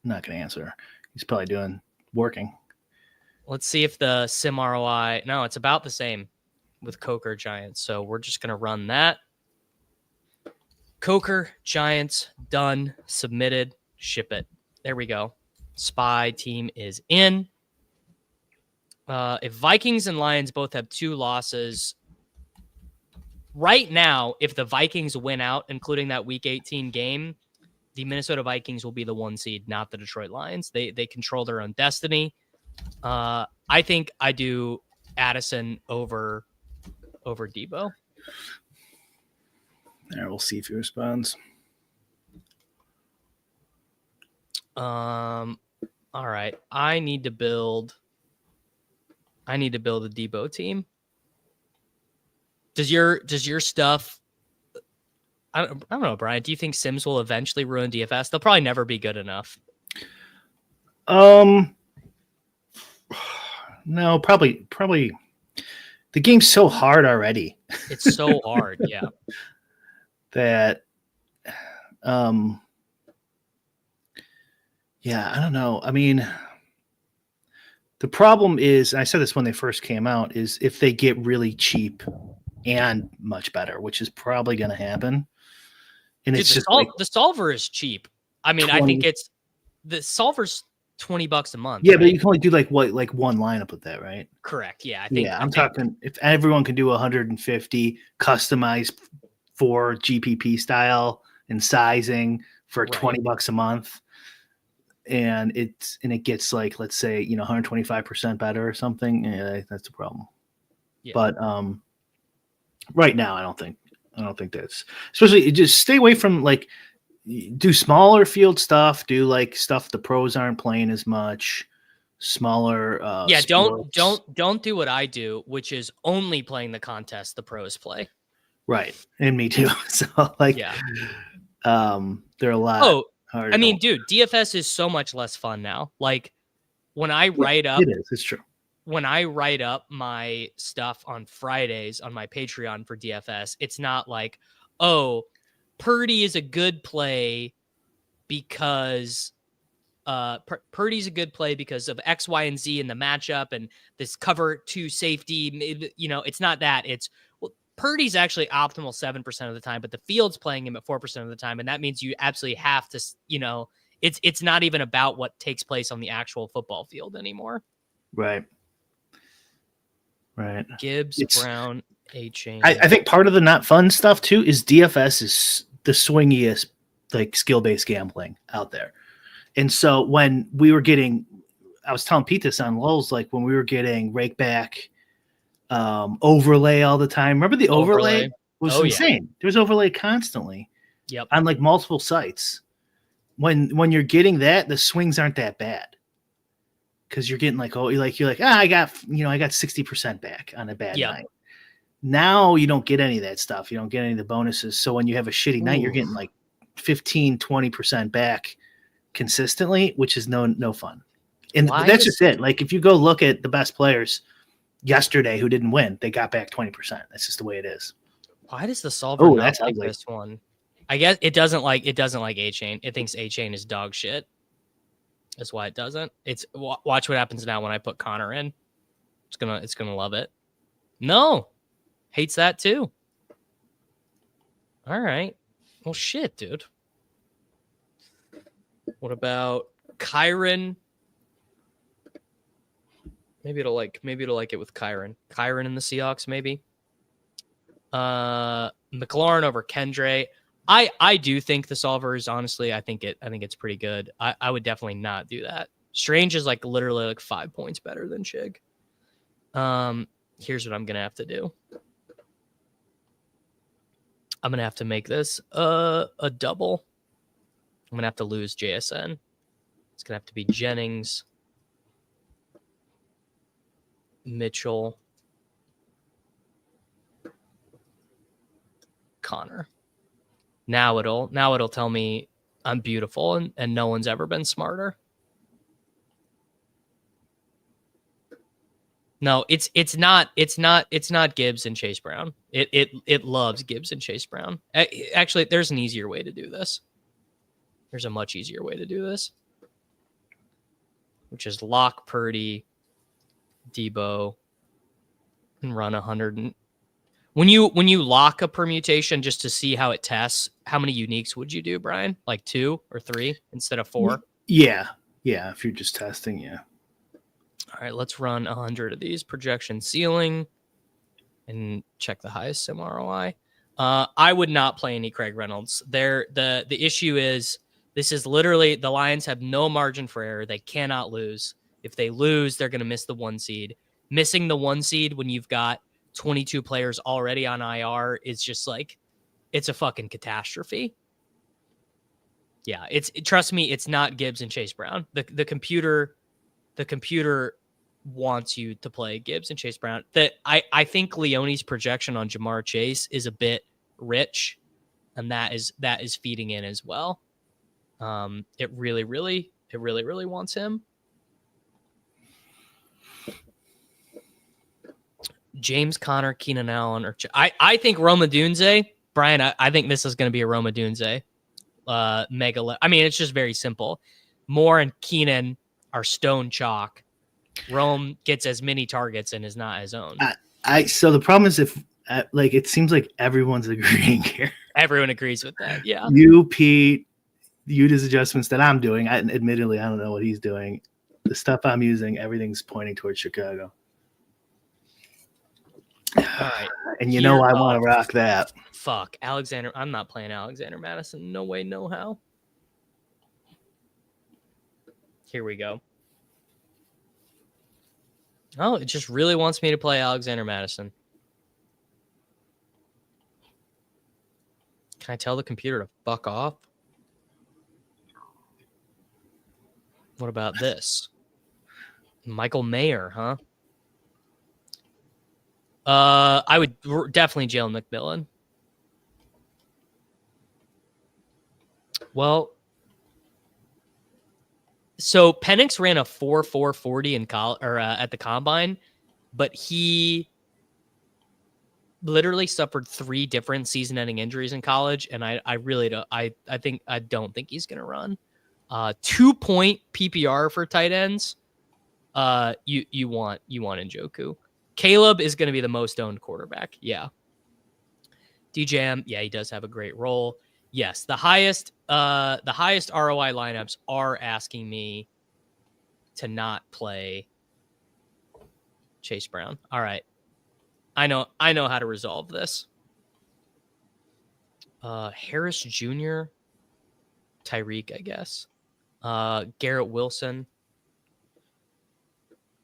not going to answer. He's probably working. Let's see if the sim ROI. No, it's about the same with Coker Giants. So we're just going to run that. Coker Giants done, submitted, ship it. There we go. SPY team is in. If Vikings and Lions both have 2 losses, right now, if the Vikings win out, including that Week 18 game, the Minnesota Vikings will be the 1 seed, not the Detroit Lions. They control their own destiny. I think I do Addison over Debo. All right, we'll see if he responds. All right. I need to build a Debo team. Does your stuff? I don't know, Brian. Do you think Sims will eventually ruin DFS? They'll probably never be good enough. No, probably. The game's so hard already. It's so hard, yeah. That, yeah, I don't know. I mean, the problem is, I said this when they first came out, is if they get really cheap and much better, which is probably going to happen. And Dude, it's just like the solver is cheap. I mean, 20, I think the solver's $20 a month. yeah, right? but you can only do like one lineup with that, right? Correct. Yeah, I'm talking if everyone can do 150 customized for GPP style and sizing for $20 a month, and it gets like, let's say, 125% better or something. Yeah, that's a problem. Yeah. But right now, I don't think that's, especially, just stay away from, like, do smaller field stuff, do like stuff the pros aren't playing as much, smaller don't do what I do, which is only playing the contest the pros play. Right. And me too. So like, yeah. They're a lot harder. I mean, dude, DFS is so much less fun now. Like, when I write up, it's true. When I write up my stuff on Fridays on my Patreon for DFS, it's not like, oh, Purdy is a good play because Purdy's a good play because of X, Y, and Z in the matchup and this cover 2 safety. It's not that. It's, well, Purdy's actually optimal 7% of the time, but the field's playing him at 4% of the time, and that means you absolutely have to. It's not even about what takes place on the actual football field anymore. Right. Gibbs, Brown, A-Chain. I think part of the not fun stuff too is DFS is the swingiest, like, skill-based gambling out there. And so when we were getting, I was telling Pete this on Lulz, like when we were getting rake back, overlay all the time. Remember the overlay was insane. Yeah. There was overlay constantly. Yep. On like multiple sites. When you're getting that, the swings aren't that bad. Because you're getting like, I got 60% back on a bad night. Now you don't get any of that stuff. You don't get any of the bonuses. So when you have a shitty night, you're getting like 15, 20% back consistently, which is no fun. And that's just it. Like, if you go look at the best players yesterday who didn't win, they got back 20%. That's just the way it is. Why does the solver not like this one? I guess it doesn't like A-Chain. It thinks A-Chain is dog shit. That's why it doesn't. It's watch what happens now when I put Connor in. It's gonna love it. No, hates that too. All right. Well, shit, dude. What about Kyron? Maybe it'll like it with Kyron. Kyron in the Seahawks, maybe. McLaurin over Kendre. I do think the solver is, honestly, I think it's pretty good. I would definitely not do that. Strange is like literally like 5 points better than Chig. Here's what I'm gonna have to do. I'm gonna have to make this a double. I'm gonna have to lose JSN. It's gonna have to be Jennings, Mitchell, Connor. Now it'll tell me I'm beautiful and no one's ever been smarter. No, it's not Gibbs and Chase Brown. It loves Gibbs and Chase Brown. Actually, there's an easier way to do this. There's a much easier way to do this, which is lock Purdy, Debo, and run 100. When you lock a permutation just to see how it tests, how many uniques would you do, Brian? Like 2 or 3 instead of 4? Yeah. If you're just testing, yeah. All right, let's run 100 of these. Projection ceiling and check the highest sim ROI. I would not play any Craig Reynolds. The issue is, this is literally, the Lions have no margin for error. They cannot lose. If they lose, they're going to miss the 1 seed. Missing the 1 seed when you've got 22 players already on IR is just like, it's a fucking catastrophe. Yeah, trust me, it's not Gibbs and Chase Brown. The computer wants you to play Gibbs and Chase Brown. I think Leone's projection on Jamar Chase is a bit rich, and that is feeding in as well. It really wants him. James Conner, Keenan Allen, or I think Rome Odunze. Brian, I think this is going to be a Rome Odunze. Mega. I mean, it's just very simple. Moore and Keenan are stone chalk. Rome gets as many targets and is not his own. So the problem is if it seems like everyone's agreeing here. Everyone agrees with that. Yeah. You, Pete, Utah's adjustments that I'm doing. Admittedly, I don't know what he's doing. The stuff I'm using, everything's pointing towards Chicago. All right. And you know I want to rock that. Fuck. Alexander. I'm not playing Alexander Madison. No way, no how. Here we go. Oh, it just really wants me to play Alexander Madison. Can I tell the computer to fuck off? What about this? Michael Mayer, huh? I would definitely jail McMillan. Well, so Penix ran a 4.40 in college or at the combine, but he literally suffered 3 different season-ending injuries in college, and I really don't. I don't think he's gonna run. 2-point PPR for tight ends. You want Njoku. Caleb is going to be the most owned quarterback. Yeah. DJM, yeah, he does have a great role. Yes, the highest ROI lineups are asking me to not play Chase Brown. All right. I know how to resolve this. Harris Jr., Tyreek, I guess. Garrett Wilson.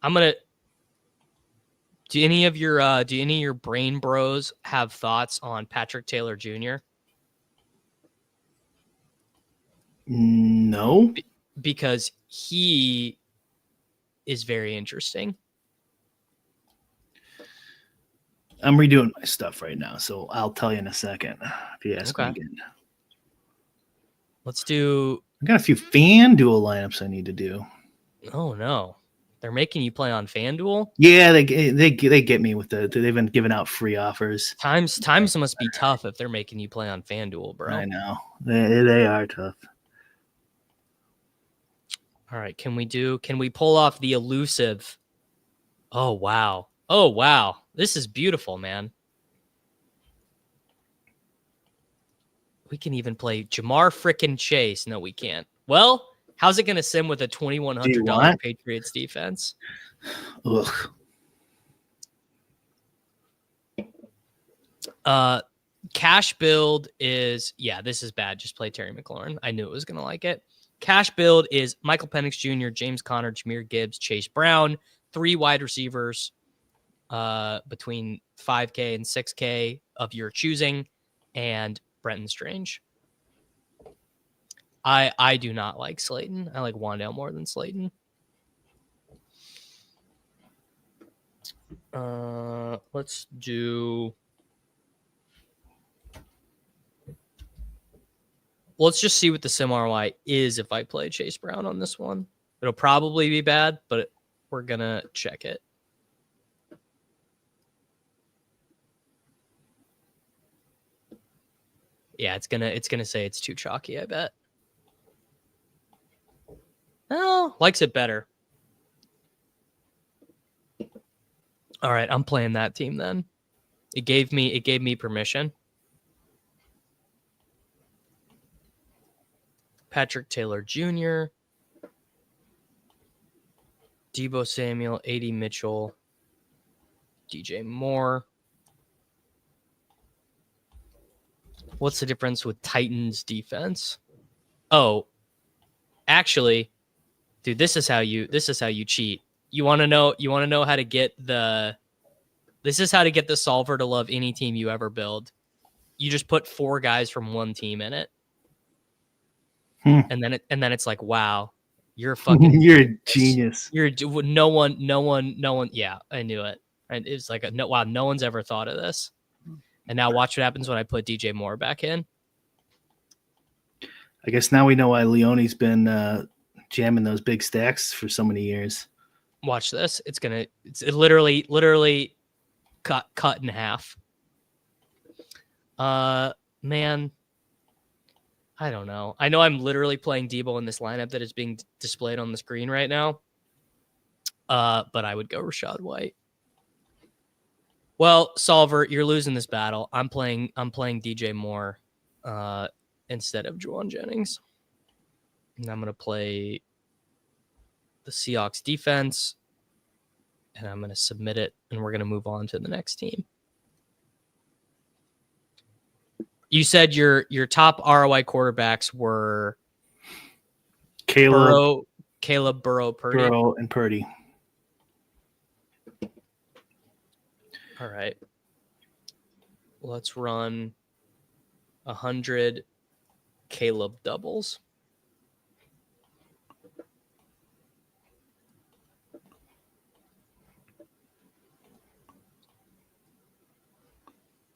I'm gonna. Do any of your brain bros have thoughts on Patrick Taylor Jr.? No, because he is very interesting. I'm redoing my stuff right now, so I'll tell you in a second if you ask me again. Let's do. I got a few FanDuel lineups I need to do. Oh no, they're making you play on FanDuel? Yeah, they get me with they've been giving out free offers. Times must be tough if they're making you play on FanDuel, bro. I know they are tough. All right, can we pull off the elusive? Oh wow, this is beautiful, man. We can even play Jamar frickin' Chase. No, we can't. Well, how's it going to sim with a $2,100 Patriots defense? Ugh. Cash build is, this is bad. Just play Terry McLaurin. I knew it was going to like it. Cash build is Michael Penix Jr., James Conner, Jahmyr Gibbs, Chase Brown, 3 wide receivers between 5K and 6K of your choosing, and Brenton Strange. I do not like Slayton. I like Wan'Dale more than Slayton. Let's just see what the sim ROI is if I play Chase Brown on this one. It'll probably be bad, but we're gonna check it. Yeah, it's gonna say it's too chalky, I bet. Oh, likes it better. All right, I'm playing that team then. It gave me permission. Patrick Taylor Jr., Deebo Samuel, AD Mitchell, DJ Moore. What's the difference with Titans defense? Oh, actually, dude, this is how you cheat. You want to know how to get this is how to get the solver to love any team you ever build. You just put 4 guys from one team in it. And then it's like, wow, you're fucking you're a genius. You're no one. Yeah, I knew it. And it's like, wow, no one's ever thought of this. And now watch what happens when I put DJ Moore back in. I guess now we know why Leone's been jamming those big stacks for so many years. Watch this. It's literally cut in half. Man, I don't know. I know I'm literally playing Debo in this lineup that is being displayed on the screen right now. But I would go Rachaad White. Well, Solver, you're losing this battle. I'm playing DJ Moore instead of Juwan Jennings. And I'm going to play the Seahawks defense, and I'm going to submit it, and we're going to move on to the next team. You said your top ROI quarterbacks were Caleb, Burrow, Purdy. Burrow, and Purdy. All right. Let's run 100 Caleb doubles.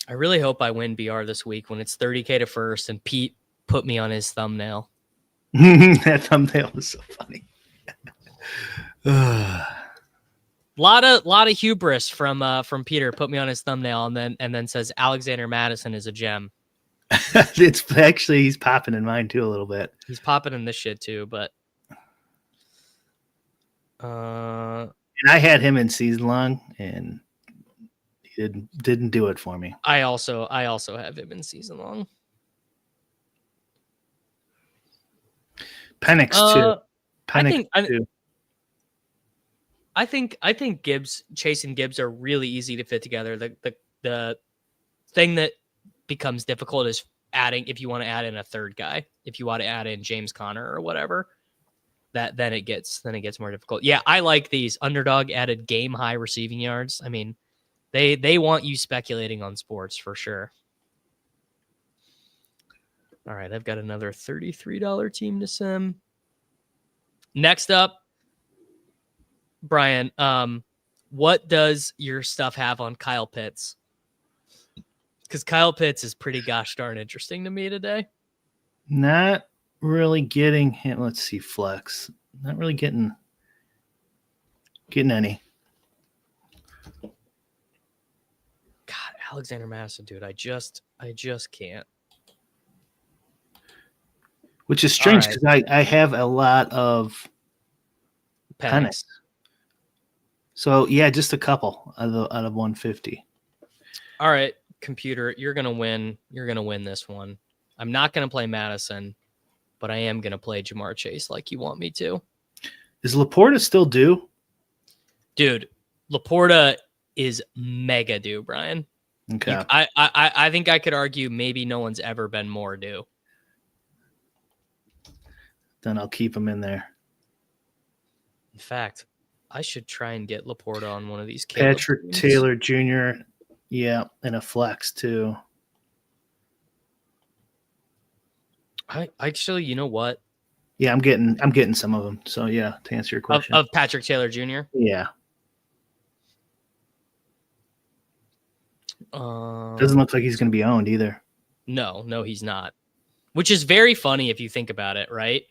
I really hope I win BR this week when it's 30K to first and Pete put me on his thumbnail. That thumbnail was so funny. lot of hubris from Peter. Put me on his thumbnail and then says Alexander Madison is a gem. It's actually, he's popping in mine too a little bit. He's popping in this shit too, but and I had him in season long and he didn't do it for me. I also have him in season long. Penix too. Penix too. I think Chase and Gibbs are really easy to fit together. The thing that becomes difficult is adding, if you want to add in a third guy, if you want to add in James Conner or whatever, then it gets more difficult. Yeah, I like these. Underdog added game high receiving yards. I mean, they want you speculating on sports for sure. All right, I've got another $33 team to sim. Next up, Brian, what does your stuff have on Kyle Pitts? Because Kyle Pitts is pretty gosh darn interesting to me today. Not really getting him. Let's see, flex. Not really getting any. God, Alexander Madison, dude, I just can't. Which is strange because I have a lot of Penix. So yeah, just a couple out of 150. All right, computer, you're gonna win. You're gonna win this one. I'm not gonna play Madison, but I am gonna play Jamar Chase like you want me to. Is Laporta still due? Dude, Laporta is mega due, Brian. Okay. I think I could argue maybe no one's ever been more due. Then I'll keep him in there. In fact, I should try and get Laporta on one of these. Patrick Taylor Jr. Yeah, and a flex too. I actually, you know what? Yeah, I'm getting some of them. So yeah, to answer your question, of Patrick Taylor Jr. Yeah. Doesn't look like he's going to be owned either. No, he's not. Which is very funny if you think about it, right?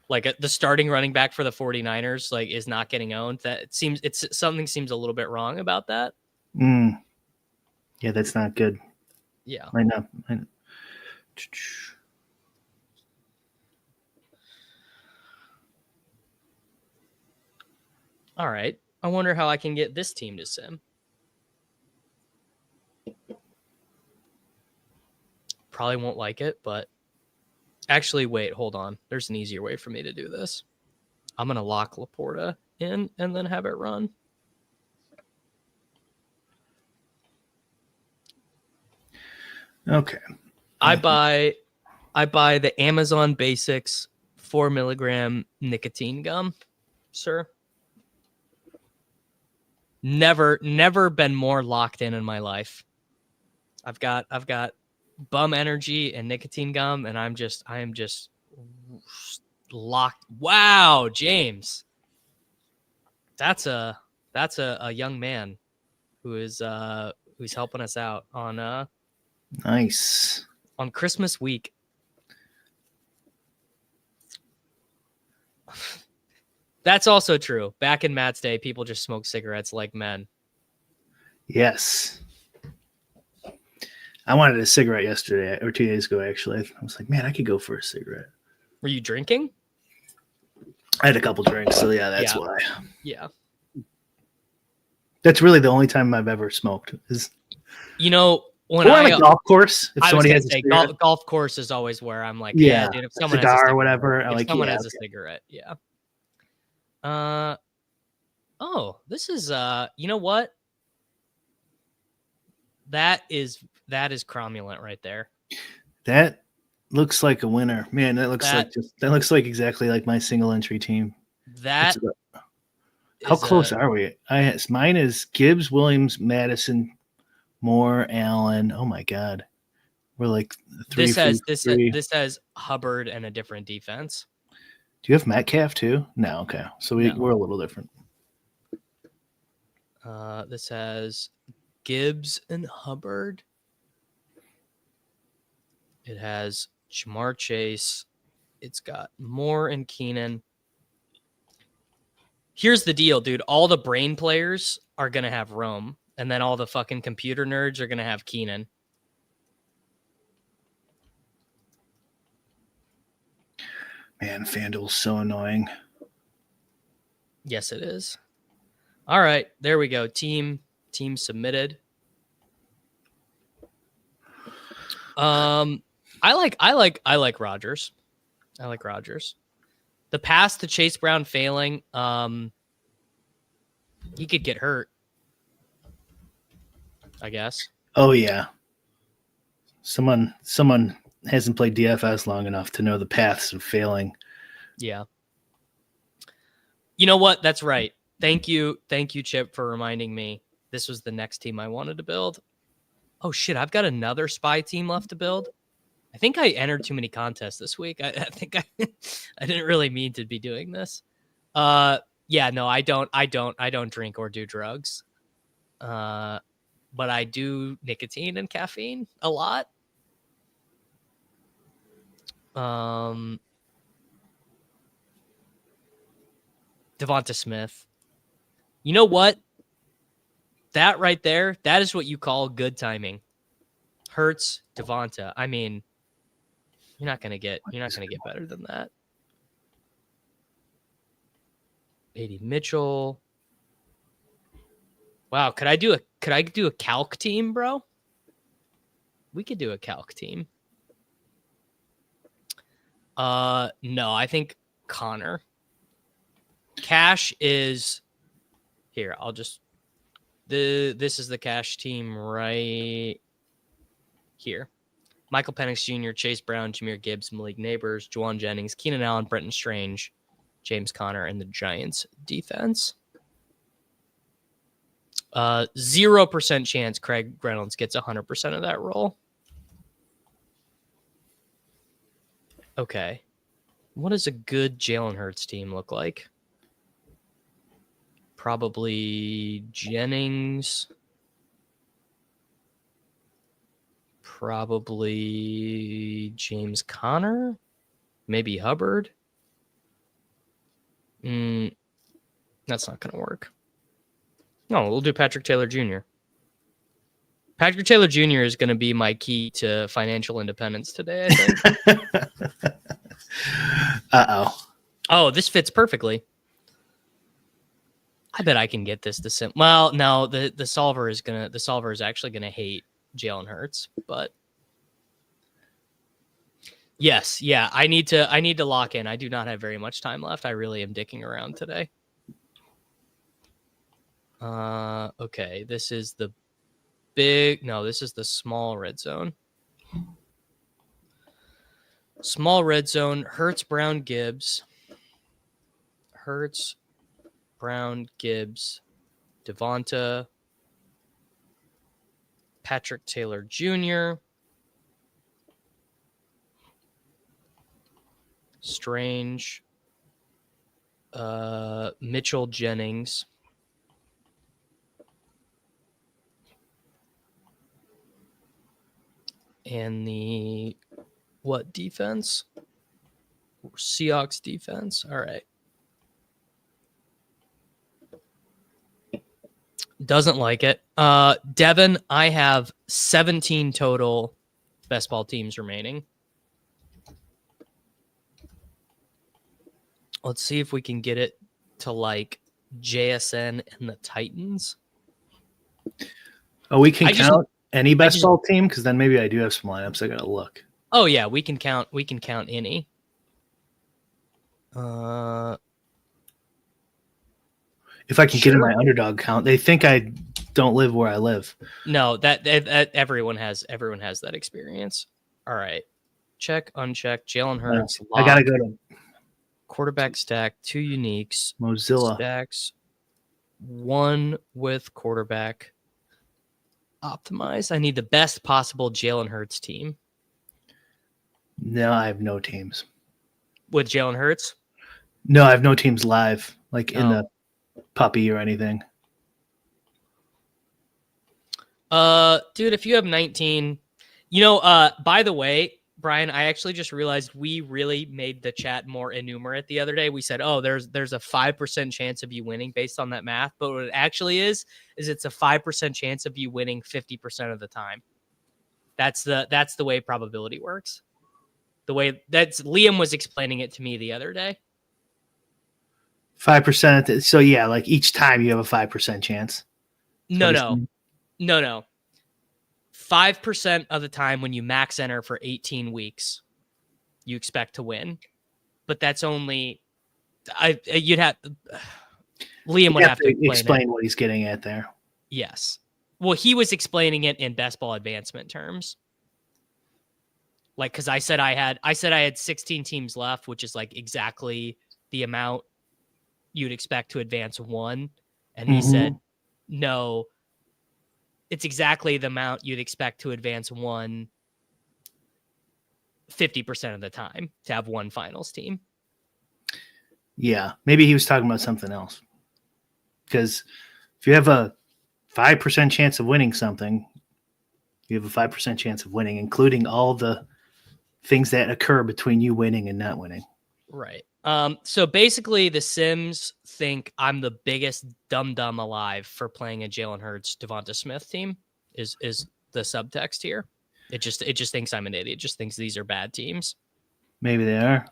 Like the starting running back for the 49ers, like, is not getting owned. Something seems a little bit wrong about that. Yeah, that's not good. Yeah. I know. All right. I wonder how I can get this team to sim. Probably won't like it, but actually, wait, hold on. There's an easier way for me to do this. I'm going to lock Laporta in and then have it run. Okay. I buy the Amazon Basics 4 milligram nicotine gum, sir. Never been more locked in my life. I've got bum energy and nicotine gum, and I am just locked. Wow, James. That's a young man who is who's helping us out on Nice. on Christmas week. That's also true. Back in Matt's day, people just smoked cigarettes like men. Yes. I wanted a cigarette yesterday or 2 days ago, actually. I was like, man, I could go for a cigarette. Were you drinking? I had a couple drinks, so yeah, that's why. Yeah. That's really the only time I've ever smoked. Is when on a golf course, if somebody has a golf course is always where I'm like, yeah, dude, if someone cigar has a or whatever, if someone has a cigarette, yeah. Oh, this is you know what? That is cromulent right there. That looks like a winner, man. That looks like exactly like my single entry team. How close are we? Mine is Gibbs, Williams, Madison, Moore, Allen. Oh my God, we're like three. This has Hubbard and a different defense. Do you have Metcalf too? No. Okay, so we're a little different. This has Gibbs and Hubbard. It has Jamar Chase. It's got Moore and Keenan. Here's the deal, dude. All the brain players are going to have Rome, and then all the fucking computer nerds are going to have Keenan. Man, FanDuel's so annoying. Yes, it is. All right, there we go. Team submitted. I like Rodgers. I like Rodgers. The pass to Chase Brown failing, he could get hurt, I guess. Oh yeah. Someone hasn't played DFS long enough to know the paths of failing. Yeah. You know what? That's right. Thank you, Chip, for reminding me. This was the next team I wanted to build. Oh shit, I've got another spy team left to build. I think I entered too many contests this week. I think I didn't really mean to be doing this. Yeah, no, I don't drink or do drugs. But I do nicotine and caffeine a lot. Devonta Smith. You know what? That right there, that is what you call good timing. Hurts, Devonta. I mean, you're not gonna get better than that. A.D. Mitchell. Wow, could I do a calc team, bro? We could do a calc team. No, I think Connor. Cash is here. This is the cash team right here. Michael Penix Jr., Chase Brown, Jahmyr Gibbs, Malik Neighbors, Juwan Jennings, Keenan Allen, Brenton Strange, James Conner, and the Giants defense. 0% chance Craig Reynolds gets 100% of that role. Okay. What does a good Jalen Hurts team look like? Probably Jennings. Probably James Conner. Maybe Hubbard. That's not going to work. No, we'll do Patrick Taylor Jr. Patrick Taylor Jr. is going to be my key to financial independence today, I think. Uh-oh. Oh, this fits perfectly. I bet I can get this to sim. Well, no, the solver is actually gonna hate Jalen Hurts, but yes, yeah, I need to lock in. I do not have very much time left. I really am dicking around today. Okay, this is the small red zone. Small red zone, Hurts, Brown, Gibbs. Hurts, Brown, Gibbs, Devonta, Patrick Taylor Jr., Strange, Mitchell Jennings, and the what defense? Seahawks defense. All right. Doesn't like it. Devin, I have 17 total best ball teams remaining. Let's see if we can get it to like JSN and the Titans. Oh, we can count any best ball team, because then maybe I do have some lineups. I gotta look. Oh yeah, we can count any. If I can get in my underdog count, they think I don't live where I live. No, that everyone has that experience. All right, check, uncheck. Jalen Hurts. I gotta go to quarterback stack. 2 uniques. Mozilla Stacks. 1 with quarterback. Optimize. I need the best possible Jalen Hurts team. No, I have no teams With Jalen Hurts? No, I have no teams live, like in the puppy or anything. Dude, if you have 19, by the way, Brian, I actually just realized we really made the chat more enumerate the other day. We said, oh, there's a 5% chance of you winning based on that math. But what it actually is it's a 5% chance of you winning 50% of the time. That's the way probability works. The way Liam was explaining it to me the other day. 5%. So yeah, like each time you have a 5% chance. No. 5% of the time when you max enter for 18 weeks, you expect to win. But that's only Liam would have to explain what he's getting at there. Yes. Well, he was explaining it in best ball advancement terms. Like, because I said I had 16 teams left, which is like exactly the amount you'd expect to advance 1. And he said, no, it's exactly the amount you'd expect to advance 1 50% of the time to have 1 finals team. Yeah, maybe he was talking about something else. Because if you have a 5% chance of winning something, you have a 5% chance of winning, including all the things that occur between you winning and not winning. Right. So basically the Sims think I'm the biggest dum-dum alive for playing a Jalen Hurts, Devonta Smith team is the subtext here. It just thinks I'm an idiot. It just thinks these are bad teams. Maybe they are.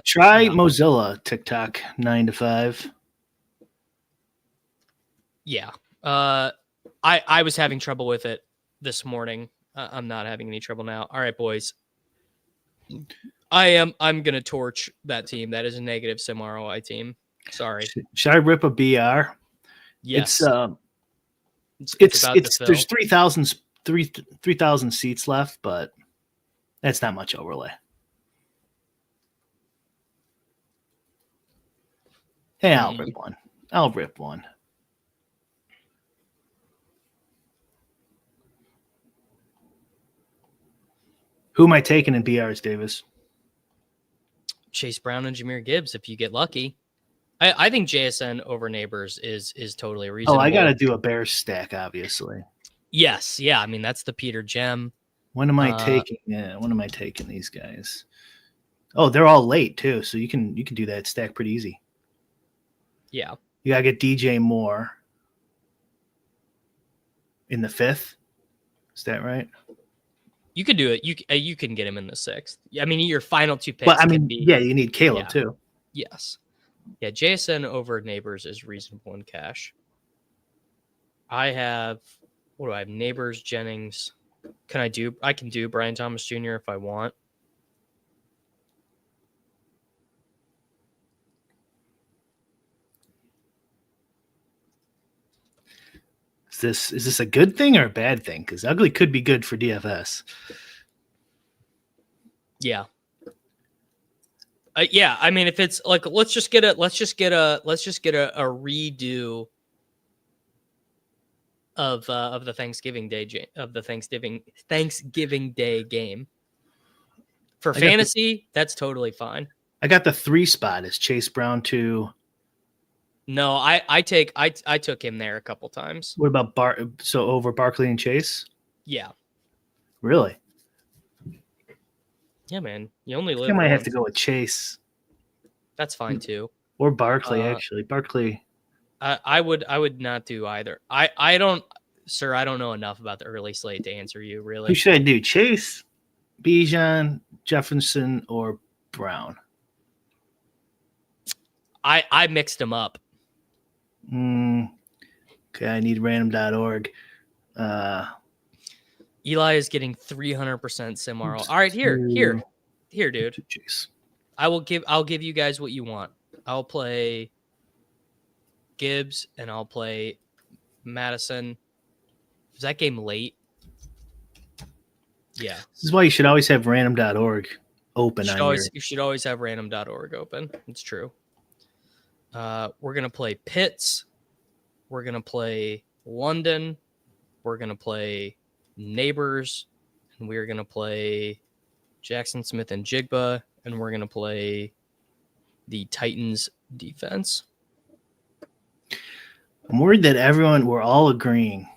Try Mozilla TikTok 9 to 5. Yeah. I was having trouble with it this morning. I'm not having any trouble now. All right, boys. I'm gonna torch that team. That is a negative sim ROI team. Sorry. Should I rip a BR? Yes. It's there's 3,000 seats left, but that's not much overlay. Hey, I'll rip one. Who am I taking in BRs, Davis? Chase Brown and Jahmyr Gibbs, if you get lucky. I think JSN over Neighbors is totally reasonable. Oh, I got to do a Bears stack, obviously. Yes, yeah. I mean, that's the Peter Gem. When am I taking? When am I taking these guys? Oh, they're all late too, so you can do that stack pretty easy. Yeah, you gotta get DJ Moore in the 5th. Is that right? You could do it. You can get him in the 6th. I mean, your final 2 picks. But I mean, you need Caleb too. Yes. Yeah, JSN over Neighbors is reasonable in cash. I have Neighbors, Jennings. I can do Brian Thomas Jr. if I want. Is this a good thing or a bad thing? Because ugly could be good for DFS. Yeah. Yeah, I mean, if it's like, let's just get a redo of the Thanksgiving Day game. For fantasy, that's totally fine. I got the 3 spot as Chase Brown to. No, I took him there a couple times. What about so over Barkley and Chase? Yeah. Really? Yeah, man. You only I live think I might have once. to go with Chase. That's fine too. Or Barkley, actually. Barkley. I would not do either. I don't, sir. I don't know enough about the early slate to answer you. Really. Who should I do? Chase, Bijan, Jefferson, or Brown? I mixed them up. Okay, I need random.org. Eli is getting 300% sim ROI. All right, here, dude. Jeez. I'll give you guys what you want. I'll play Gibbs and I'll play Madison. Was that game late? Yeah. This is why you should always have random.org open. You should always have random.org open. It's true. We're gonna play Pitts. We're gonna play London. We're gonna play Neighbors, and we're gonna play Jackson Smith and Jigba, and we're gonna play the Titans defense. I'm worried that we're all agreeing.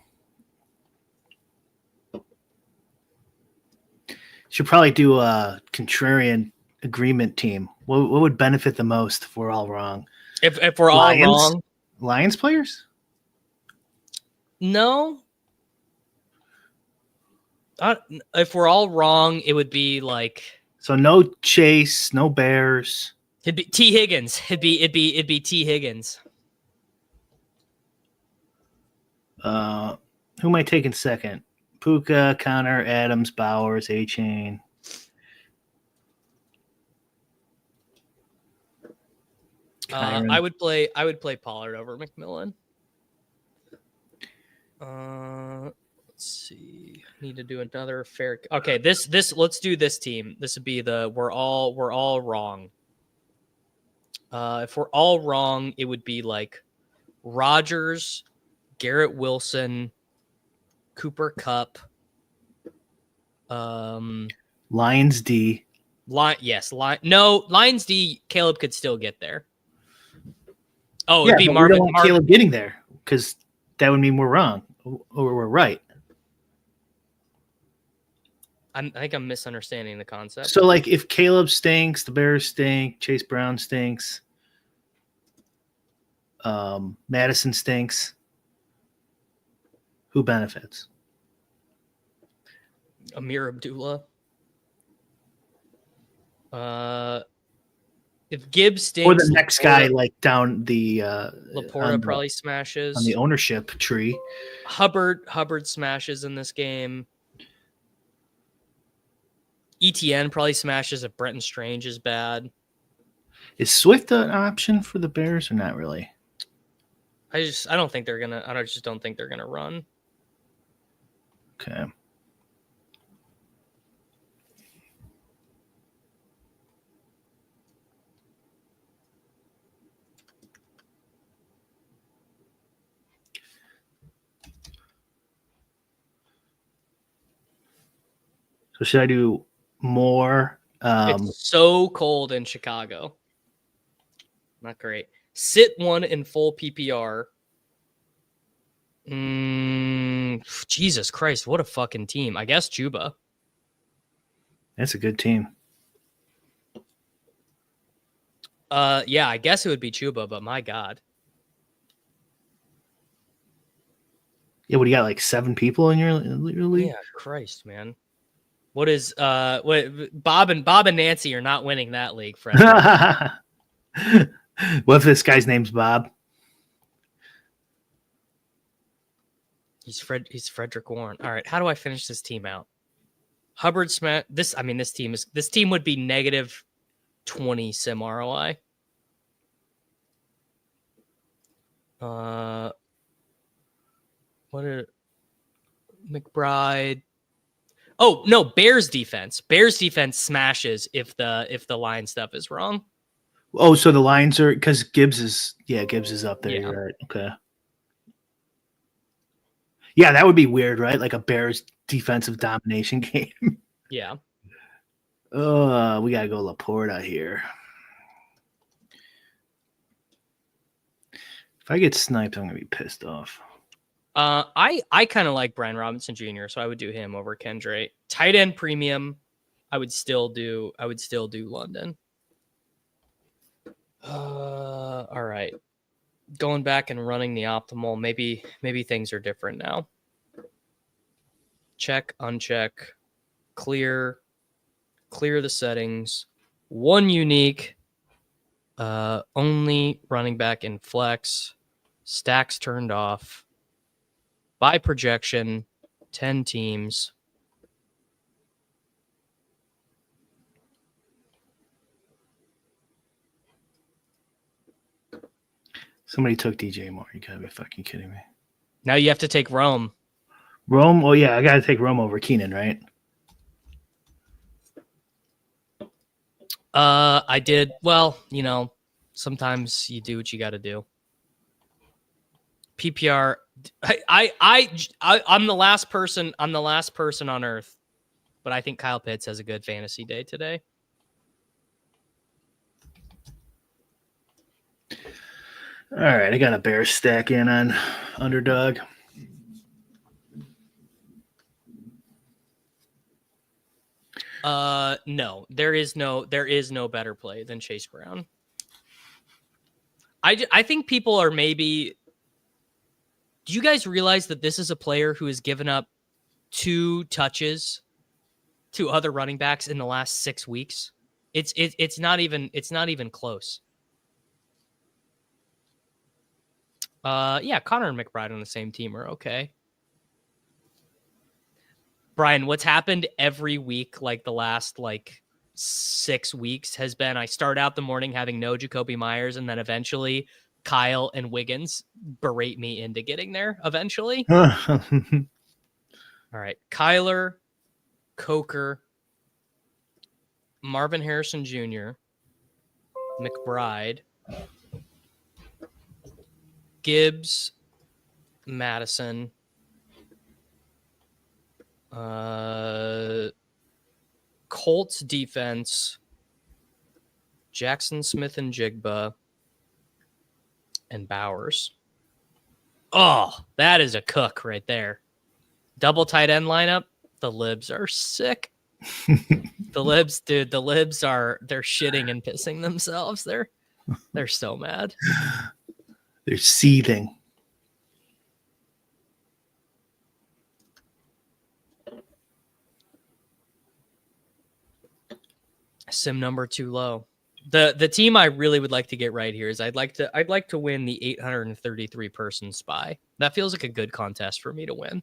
Should probably do a contrarian agreement team. What would benefit the most if we're all wrong? If we're all wrong, Lions players? No. If we're all wrong, it would be like. So no Chase, no Bears. It'd be T. Higgins. It'd be T. Higgins. Who am I taking second? Puka, Connor, Adams, Bowers, A-Chain. I would play Pollard over McMillan. Let's see. Need to do another fair. Okay, this let's do this team. This would be the we're all wrong. If we're all wrong, it would be like Rodgers, Garrett Wilson, Cooper Kupp, Lions D. Lions D. Caleb could still get there. Oh, yeah, it'd be but Marvin. We don't want Caleb getting there because that would mean we're wrong or we're right. I think I'm misunderstanding the concept. So, like, if Caleb stinks, the Bears stink, Chase Brown stinks, Madison stinks, who benefits? Amir Abdullah. If Gibbs stinks, or the next guy, like down the Laporta probably smashes on the ownership tree. Hubbard smashes in this game. ETN probably smashes if Brenton Strange is bad. Is Swift an option for the Bears or not really? I just don't think they're gonna run. Okay. So should I do more? It's so cold in Chicago. Not great. Sit one in full PPR. Jesus Christ, what a fucking team. I guess Juba. That's a good team. Yeah, I guess it would be Chuba, but my God. Yeah, what do you got? Like 7 people in your league? Yeah, Christ, man. What is Bob and Nancy are not winning that league, friend. What if this guy's name's Bob? He's Frederick Warren. All right, how do I finish this team out? Hubbard Smith. This team would be negative 20 sim ROI. McBride? Oh no, Bears defense. Bears defense smashes if the line stuff is wrong. Oh, so the Lions are because Gibbs is up there. Yeah. You're right. Okay. Yeah, that would be weird, right? Like a Bears defensive domination game. Yeah. We gotta go Laporta here. If I get sniped, I'm gonna be pissed off. I kind of like Brian Robinson Jr., so I would do him over Kendre. Tight end premium, I would still do London. All right. Going back and running the optimal, maybe things are different now. Check, uncheck, clear the settings. One unique, only running back in flex, stacks turned off. By projection, 10 teams. Somebody took DJ Moore. You gotta be fucking kidding me. Now you have to take Rome. Rome? Oh, yeah, I gotta take Rome over Keenan, right? I did. Well, sometimes you do what you got to do. PPR. I'm the last person. I'm the last person on earth, but I think Kyle Pitts has a good fantasy day today. All right, I got a bear stack in on underdog. No, there is no better play than Chase Brown. I think people are maybe. Do you guys realize that this is a player who has given up 2 touches to other running backs in the last 6 weeks? It's not even close. Yeah, Connor and McBride on the same team are okay. Brian, what's happened every week, like the last 6 weeks, has been I start out the morning having no Jacoby Myers, and then eventually Kyle and Wiggins berate me into getting there eventually. All right. Kyler, Coker, Marvin Harrison Jr., McBride, Gibbs, Madison, Colts defense, Jackson Smith and Jigba, and Bowers. Oh, that is a cook right there. Double tight end lineup. The libs are sick. The libs, dude, they're shitting and pissing themselves. They're so mad. They're seething. Sim number too low. The team I really would like to get right here is I'd like to win the 833 person spy. That feels like a good contest for me to win.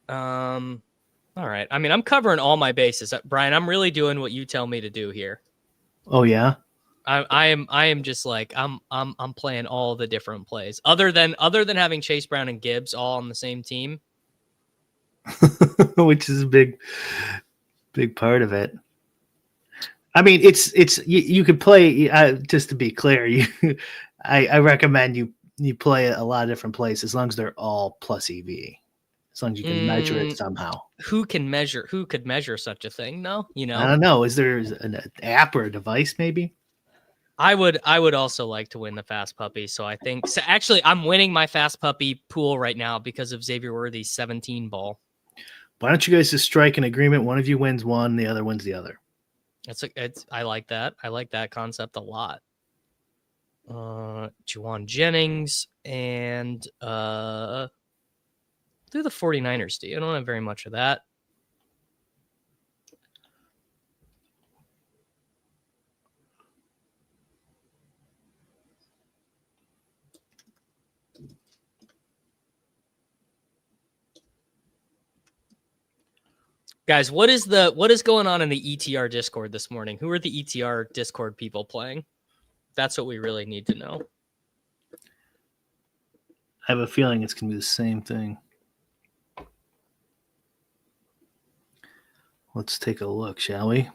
All right. I mean, I'm covering all my bases. Brian, I'm really doing what you tell me to do here. Oh yeah. I am just like I'm playing all the different plays other than having Chase Brown and Gibbs all on the same team, which is a big part of it. I mean, it's you could play. Just to be clear, I recommend you play a lot of different plays as long as they're all plus EV. As long as you can measure it somehow. Who could measure such a thing? No, I don't know. Is there an app or a device maybe? I would also like to win the Fast Puppy. So I think actually I'm winning my Fast Puppy pool right now because of Xavier Worthy's 17 ball. Why don't you guys just strike an agreement? One of you wins one, the other wins the other. I like that. I like that concept a lot. Juwan Jennings and do the 49ers. I don't have very much of that. Guys, what is going on in the ETR Discord this morning? Who are the ETR Discord people playing? That's what we really need to know. I have a feeling it's going to be the same thing. Let's take a look, shall we?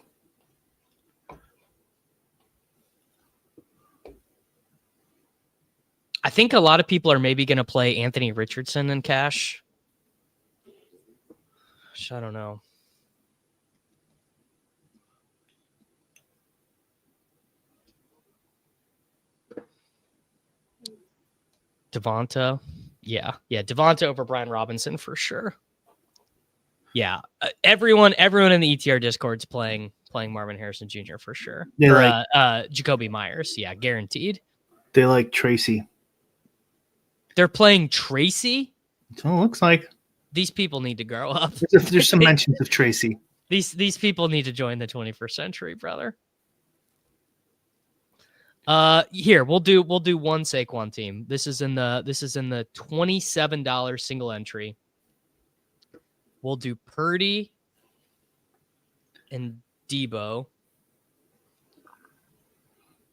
I think a lot of people are maybe going to play Anthony Richardson in cash. I don't know. Devonta. Yeah. Devonta over Brian Robinson for sure. Yeah. Everyone in the ETR Discord's playing Marvin Harrison Jr. for sure. Jacoby Myers. Yeah, guaranteed. They like Tracy. They're playing Tracy? So it looks like. These people need to grow up. There's some mentions of Tracy. These people need to join the 21st century, brother. Here we'll do one Saquon team. This is in the $27 single entry. We'll do Purdy and Debo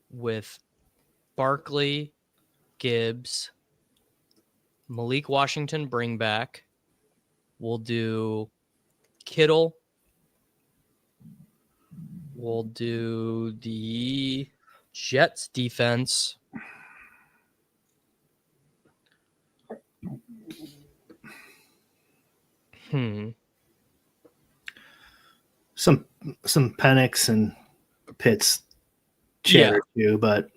with Barkley, Gibbs, Malik Washington bring back. We'll do Kittle. We'll do the Jets defense. Some Penix and Pitts chatter too, but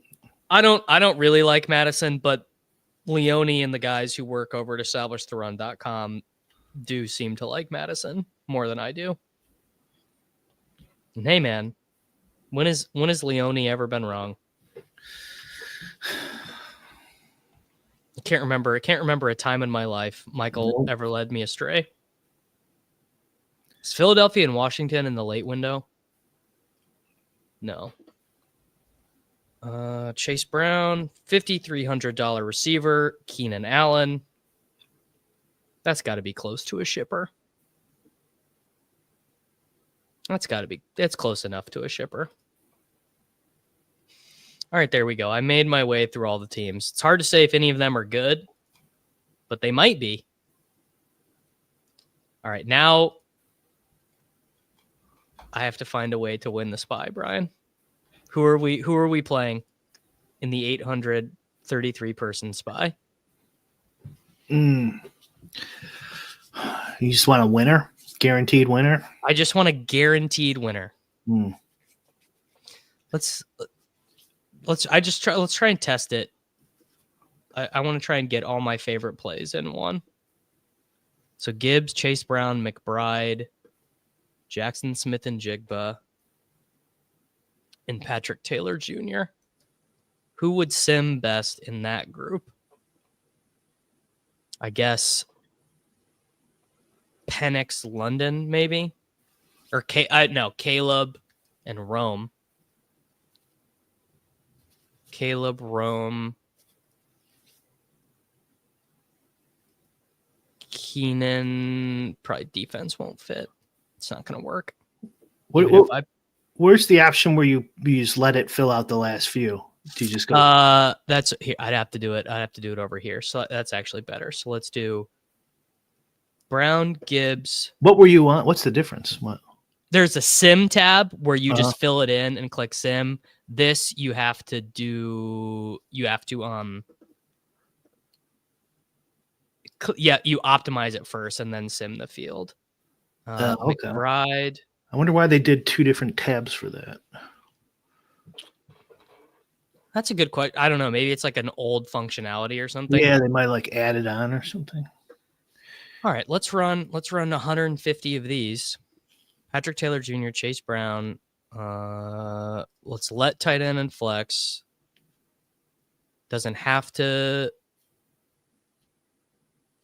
I don't really like Madison, but Leone and the guys who work over at establishtheRun.com do seem to like Madison more than I do. And hey man, when has Leone ever been wrong? I can't remember a time in my life Michael ever led me astray. Is Philadelphia and Washington in the late window? No. Chase Brown, $5,300 receiver, Keenan Allen. That's got to be close to a shipper. That's close enough to a shipper. All right, there we go. I made my way through all the teams. It's hard to say if any of them are good, but they might be. All right, now I have to find a way to win the SPY, Brian. Who are we playing in the 833 person SPY? You just want a winner? Guaranteed winner? I just want a guaranteed winner. Let's try and test it. I want to try and get all my favorite plays in one. So Gibbs, Chase Brown, McBride, Jackson Smith and Jigba, and Patrick Taylor Jr. Who would sim best in that group? I guess Penix London, maybe? Or Caleb and Rome. Caleb, Rome, Keenan. Probably defense won't fit. It's not going to work. Where's the option where you just let it fill out the last few? Do you just go? That's here. I'd have to do it over here. So that's actually better. So let's do Brown, Gibbs. What were you on? What's the difference? What? There's a sim tab where you just fill it in and click sim. This you have to you optimize it first and then sim the field. Okay. McBride. I wonder why they did two different tabs for that. That's a good question. I don't know. Maybe it's like an old functionality or something. Yeah, they might like add it on or something. All right, let's run 150 of these. Patrick Taylor Jr., Chase Brown. Let's let tight end and flex. Doesn't have to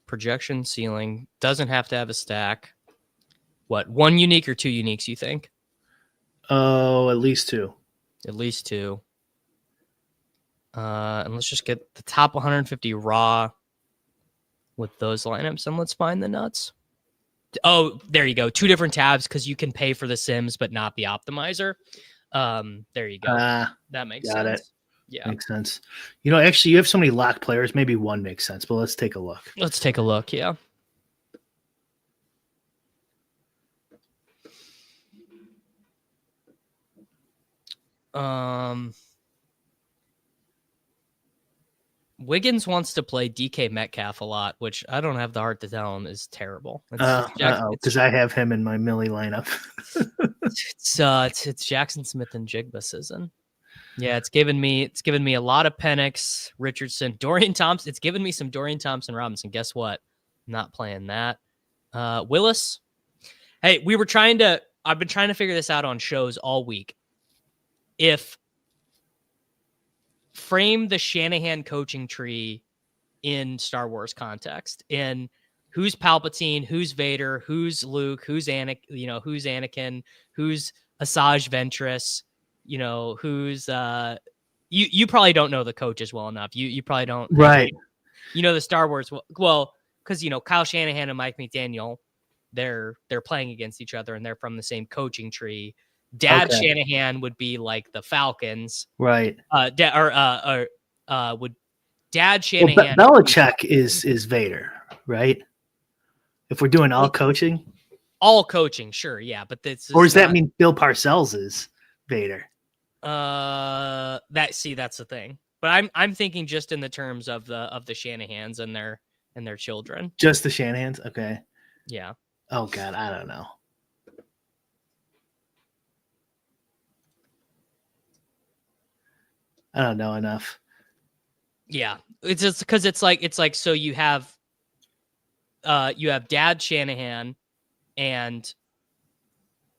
projection ceiling. Doesn't have to have a stack. What, one unique or two uniques, you think? Oh, at least two. At least two. And let's just get the top 150 raw with those lineups, and let's find the nuts. Oh, there you go. Two different tabs because you can pay for the sims but not the optimizer. There you go. That makes sense. Got it. Yeah, makes sense. You know, actually, you have so many locked players. Maybe one makes sense, but let's take a look. Let's take a look. Yeah. Wiggins wants to play DK Metcalf a lot, which I don't have the heart to tell him is terrible. Because I have him in my Millie lineup. It's Jackson Smith and Jigba season. Yeah, it's given me a lot of Penix, Richardson, Dorian Thompson. It's given me some Dorian Thompson Robinson. Guess what? I'm not playing that. Willis. Hey, I've been trying to figure this out on shows all week. If frame the Shanahan coaching tree in Star Wars context, in who's Palpatine, who's Vader, who's Luke, who's Anakin, who's Asajj Ventress, who's you probably don't know the coaches well enough. You probably don't, right? The Star Wars well because Kyle Shanahan and Mike McDaniel, they're playing against each other and they're from the same coaching tree. Dad Shanahan would be like the Falcons, right? Would Dad Shanahan? Well, Belichick is Vader, right? If we're doing all coaching, sure, yeah, but this or does that mean Bill Parcells is Vader? That's the thing. But I'm thinking just in the terms of the Shanahans and their children. Just the Shanahans, okay. Yeah. Oh God, I don't know. I don't know enough. Yeah, it's just because it's like so you have Dad Shanahan and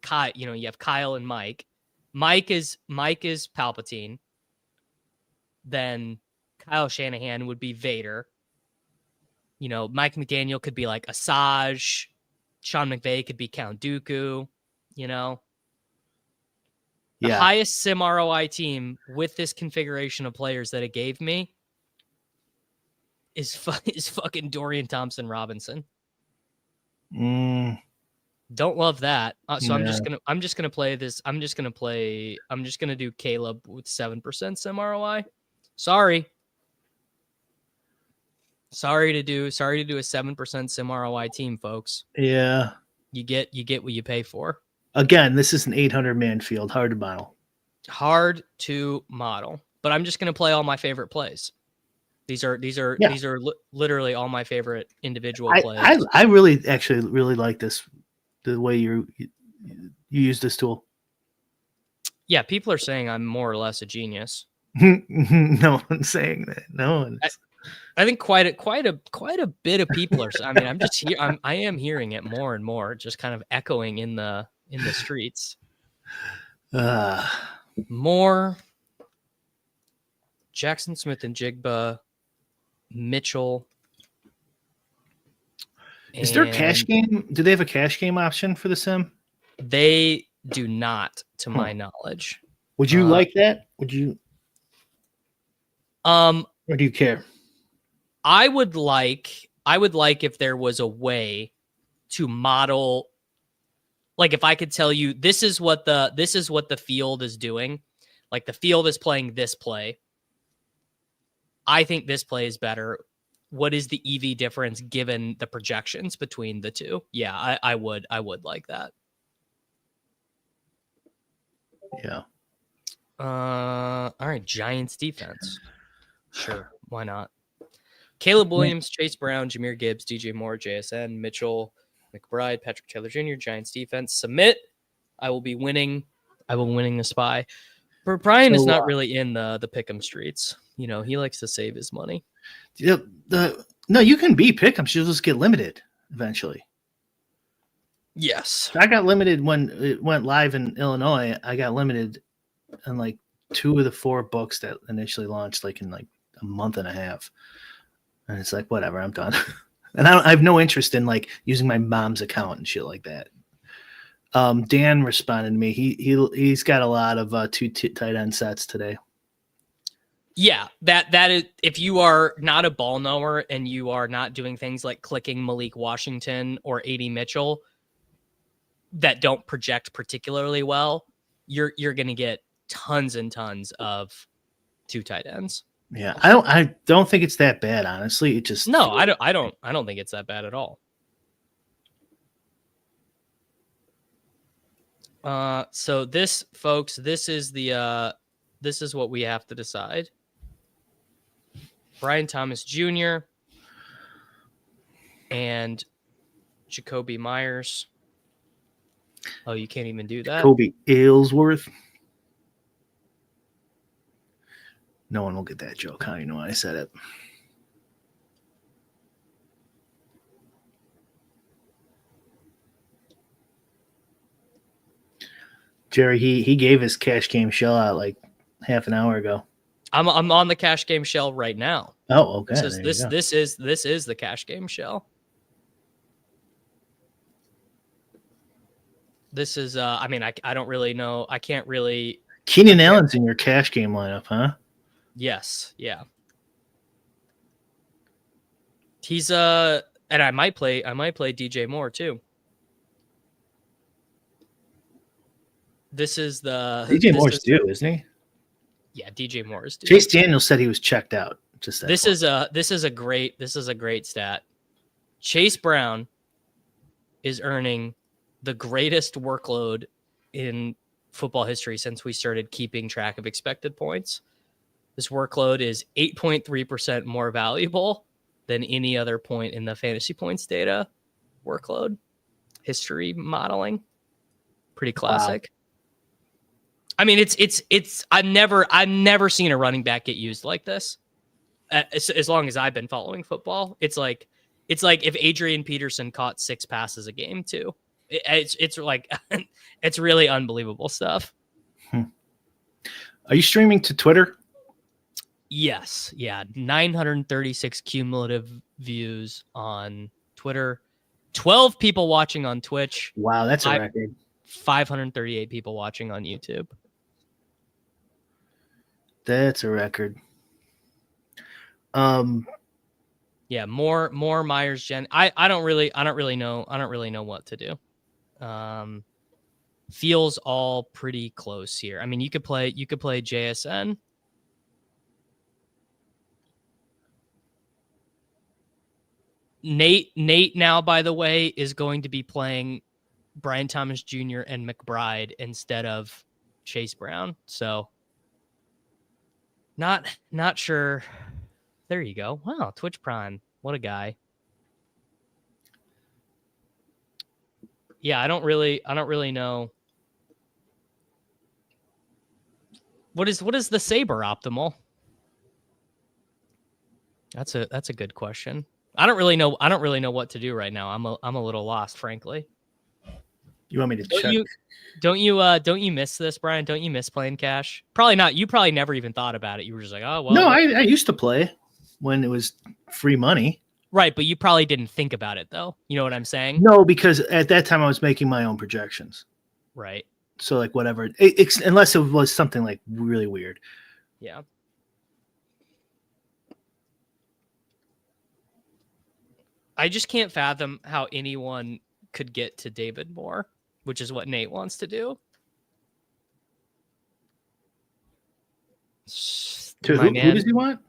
Kyle. You have Kyle and Mike. Mike is Palpatine. Then Kyle Shanahan would be Vader. Mike McDaniel could be like Asajj. Sean McVay could be Count Dooku. The highest sim ROI team with this configuration of players that it gave me is fucking Dorian Thompson Robinson. Don't love that. So I'm just gonna play this. I'm just gonna do Caleb with 7% sim ROI. Sorry to do a 7% sim ROI team, folks. Yeah. You get what you pay for. Again, this is an 800-man field. Hard to model. But I'm just going to play all my favorite plays. These are literally all my favorite individual plays. I really like this, the way you use this tool. Yeah, people are saying I'm more or less a genius. No one's saying that. No one. I think quite a bit of people are. I mean, I am hearing it more and more, just kind of echoing in the streets. More Jackson Smith and Jigba, Mitchell. Is there a cash game? Do they have a cash game option for the sim? They do not, to my knowledge. Would you like that? Would you? Or do you care? I would like if there was a way to model, like if I could tell you this is what the field is doing, like the field is playing this play. I think this play is better. What is the EV difference given the projections between the two? Yeah, I would like that. Yeah. All right, Giants defense. Sure, why not? Caleb Williams, Chase Brown, Jahmyr Gibbs, DJ Moore, JSN, Mitchell, McBride, Patrick Taylor Jr., Giants defense. Submit. I will be winning. I will be winning the spy. But Brian is not really in the pick'em streets. He likes to save his money. Yeah, no, you can be pick'em. She'll just get limited eventually. Yes. I got limited when it went live in Illinois. I got limited on like 2 of the 4 books that initially launched in a month and a half. And it's like, whatever, I'm done. And I have no interest in using my mom's account and shit like that. Dan responded to me. He's got a lot of 2 tight end sets today. Yeah, that is, if you are not a ball knower and you are not doing things like clicking Malik Washington or AD Mitchell that don't project particularly well, you're going to get tons and tons of 2 tight ends. Yeah, I don't think it's that bad, honestly. It just I don't think it's that bad at all. So this, folks, this is what we have to decide. Brian Thomas Jr. and Jacoby Myers. Oh, you can't even do that. Kobe Aylesworth. No one will get that joke. How you know I said it? Jerry, he gave his cash game shell out like half an hour ago. I'm on the cash game shell right now. Oh, okay. This is the cash game shell. This is I mean, I don't really know. I can't really. Keenan Allen's in your cash game lineup, huh? Yes, yeah. He's and I might play DJ Moore too. This is the DJ Moore's due, isn't he? Yeah, DJ Moore is due. Chase Daniels said he was checked out. Just this is a great stat. Chase Brown is earning the greatest workload in football history since we started keeping track of expected points. This workload is 8.3% more valuable than any other point in the fantasy points data workload history modeling. Pretty classic. Wow. I mean, it's I've never seen a running back get used like this. As long as I've been following football, it's like if Adrian Peterson caught 6 passes a game too. It's like it's really unbelievable stuff. Are you streaming to Twitter? Yes. Yeah. 936 cumulative views on Twitter. 12 people watching on Twitch. Wow, that's a record. 538 people watching on YouTube. That's a record. Yeah, more Myers Jen. I don't really know what to do. Feels all pretty close here. I mean, you could play JSN. Nate now, by the way, is going to be playing Brian Thomas Jr. and McBride instead of Chase Brown. So not sure. There you go. Wow, Twitch Prime. What a guy. Yeah, I don't really know. What is the Saber optimal? That's a good question. I don't really know what to do right now. I'm a little lost, frankly. You want me to check? Don't you miss this, Brian? Don't you miss playing cash? Probably not. You probably never even thought about it. You were just like, oh well. No, I used to play when it was free money. Right, but you probably didn't think about it though. You know what I'm saying? No, because at that time I was making my own projections. Right. So like whatever, unless it was something like really weird. Yeah. I just can't fathom how anyone could get to David Moore, which is what Nate wants to do. Who does he want?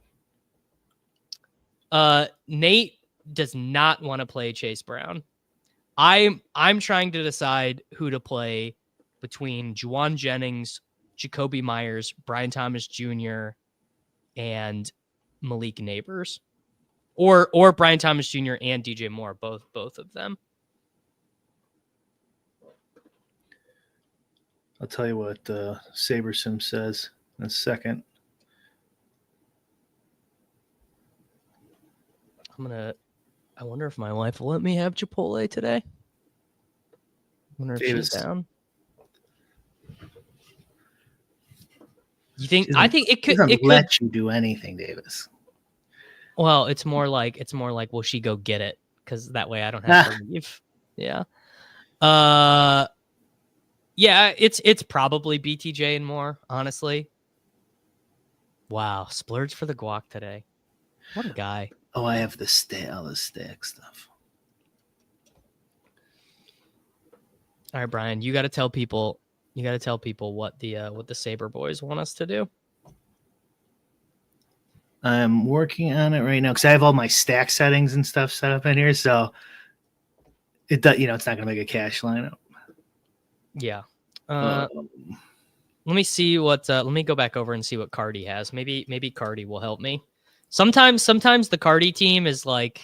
Nate does not want to play Chase Brown. I'm trying to decide who to play between Juwan Jennings, Jacoby Myers, Brian Thomas Jr., and Malik Neighbors. Or Brian Thomas Jr. and DJ Moore, both of them. I'll tell you what SaberSim says in a second. I wonder if my wife will let me have Chipotle today. I wonder if she's down. You think? I think it could. It let you do anything, Davis. Well, it's more like will she go get it? Because that way I don't have to leave. Yeah. Yeah, it's probably BTJ and more, honestly. Wow, splurge for the guac today. What a guy. Oh, I have all the stack stuff. All right, Brian, you got to tell people what the Saber boys want us to do. I'm working on it right now because I have all my stack settings and stuff set up in here, so it's not going to make a cash lineup. Yeah. Let me see what. Let me go back over and see what Cardi has. Maybe Cardi will help me. Sometimes the Cardi team is like,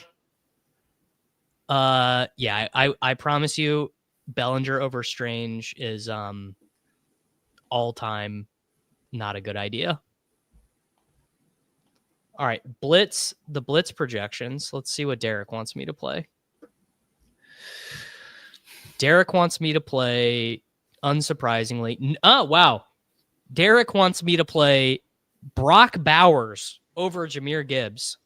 yeah, I promise you, Bellinger over Strange is all time not a good idea. All right, the blitz projections. Let's see what Derek wants me to play. Derek wants me to play, unsurprisingly. Oh, wow. Derek wants me to play Brock Bowers over Jahmyr Gibbs.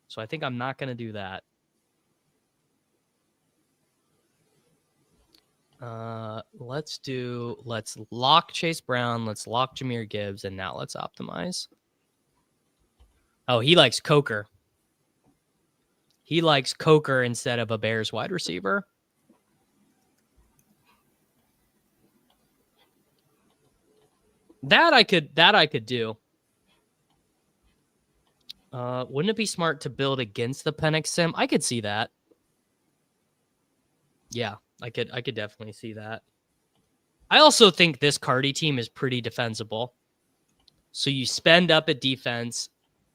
So I think I'm not going to do that. Let's lock Chase Brown. Let's lock Jahmyr Gibbs. And now let's optimize. Oh, he likes Coker. He likes Coker instead of a Bears wide receiver. That I could do. Wouldn't it be smart to build against the Penix sim? I could see that. Yeah, I could definitely see that. I also think this Cardi team is pretty defensible. So you spend up at defense,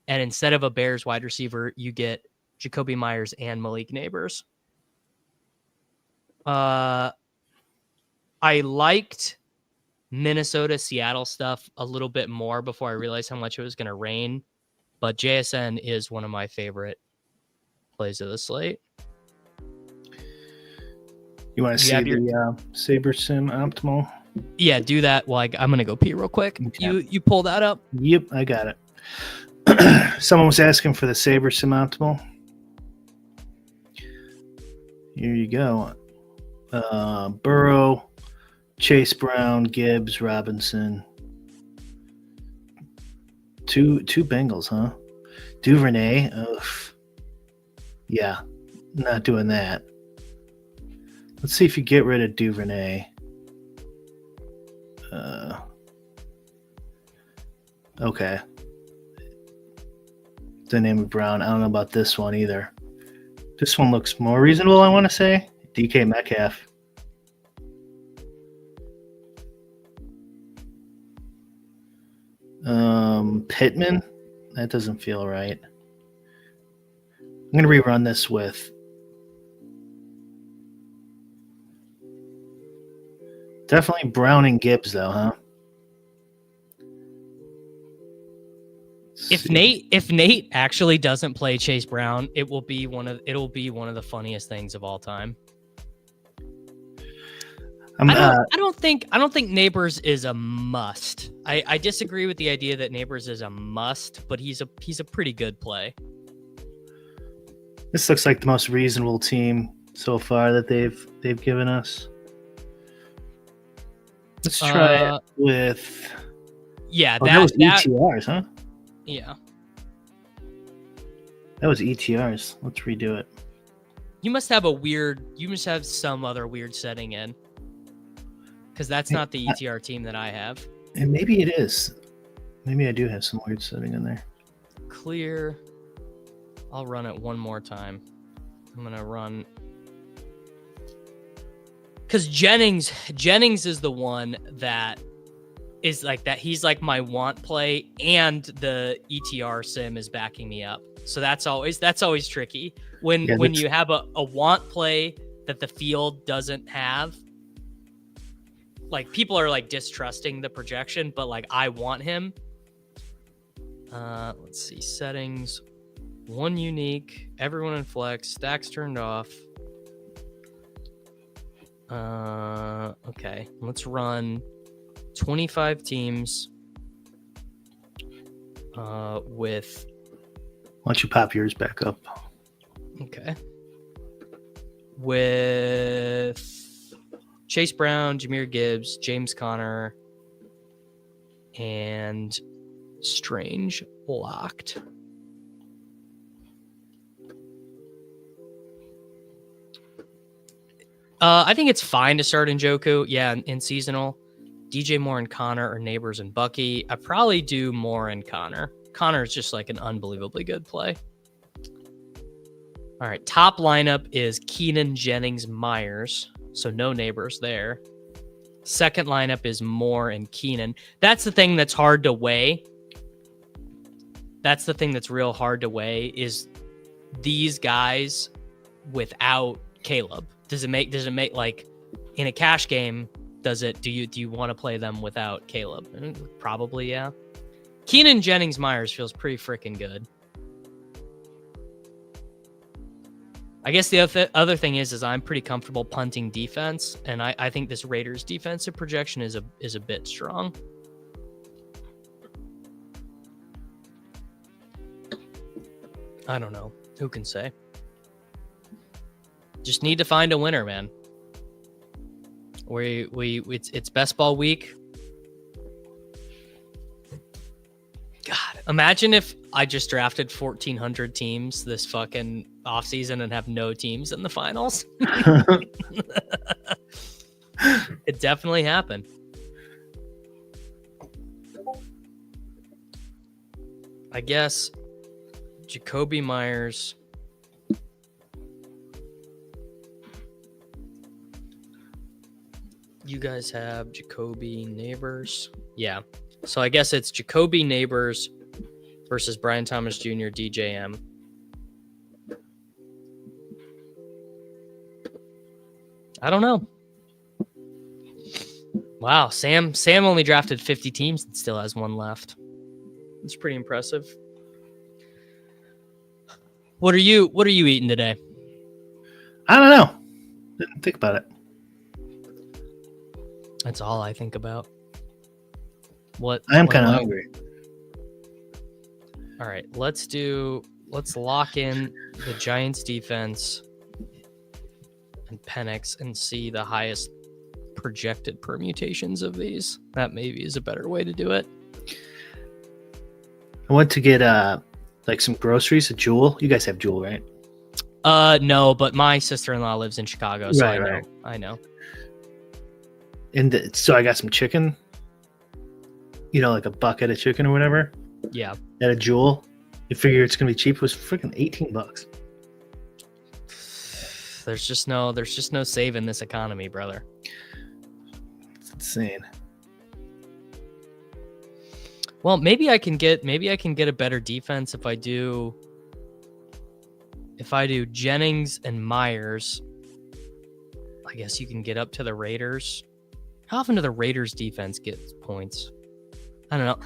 and instead of a Bears wide receiver, you get Jacoby Myers and Malik Neighbors. I liked Minnesota Seattle stuff a little bit more before I realized how much it was going to rain, but JSN is one of my favorite plays of the slate. You want to see the Saber Sim Optimal? Yeah, do that. Well, I'm going to go pee real quick. Okay. You pull that up? Yep, I got it. Someone was asking for the Saber Sim Optimal. Here you go. Burrow, Chase Brown, Gibbs, Robinson. Two Bengals, huh? Duvernay. Ugh. Yeah, not doing that. Let's see if you get rid of Duvernay. Okay. Dynamic Brown. I don't know about this one either. This one looks more reasonable, I want to say. DK Metcalf. Pittman. That doesn't feel right. I'm going to rerun this with definitely Brown and Gibbs, though, huh? If Nate actually doesn't play Chase Brown, it'll be one of the funniest things of all time. I don't think Neighbors is a must. I disagree with the idea that Neighbors is a must, but he's a pretty good play. This looks like the most reasonable team so far that they've given us. Let's try it with. Yeah, that was ETRs, huh? Yeah. That was ETRs. Let's redo it. You must have some other weird setting in. Because that's not the ETR team that I have. And maybe it is. Maybe I do have some weird setting in there. Clear. I'll run it one more time. I'm going to run. Because Jennings is the one that is like that. He's like my want play, and the ETR sim is backing me up. So that's always tricky. When you have a want play that the field doesn't have. Like, people are like distrusting the projection, but like I want him. Let's see, settings, one unique, everyone in flex, stacks turned off. Okay, let's run 25 teams. With. Why don't you pop yours back up? Okay. With Chase Brown, Jahmyr Gibbs, James Conner, and Strange locked. I think it's fine to start Njoku. Yeah, in seasonal. DJ Moore and Connor are Neighbors and Bucky. I probably do Moore and Connor. Connor is just like an unbelievably good play. All right, top lineup is Keenan, Jennings, Myers. So no Neighbors there. Second lineup is Moore and Keenan. That's the thing that's hard to weigh. that's the thing that's real hard to weigh is these guys without Caleb. Does it make like in a cash game? Do you want to play them without Caleb? Probably, yeah. Keenan Jennings Myers feels pretty freaking good. I guess the other thing is I'm pretty comfortable punting defense, and I think this Raiders defensive projection is a bit strong. I don't know. Who can say? Just need to find a winner, man. It's best ball week. God, imagine if I just drafted 1,400 teams this fucking offseason and have no teams in the finals. It definitely happened. I guess Jacoby Myers. You guys have Jacoby Neighbors. Yeah. So I guess it's Jacoby Neighbors versus Brian Thomas Jr., DJM. I don't know. Wow, Sam only drafted 50 teams and still has one left. It's pretty impressive. What are you eating today? I don't know. Didn't think about it. That's all I think about. I am kind of hungry. All right, let's lock in the Giants defense and Penix and see the highest projected permutations of these. That maybe is a better way to do it. I went to get like some groceries at Jewel. You guys have Jewel, right? No, but my sister-in-law lives in Chicago, so right. I know. And so I got some chicken. You know, like a bucket of chicken or whatever. Yeah. At a Jewel. You figure it's gonna be cheap. It was freaking $18. There's just no save in this economy, brother. It's insane. Well, maybe I can get a better defense if I do Jennings and Myers. I guess you can get up to the Raiders. How often do the Raiders defense get points? I don't know.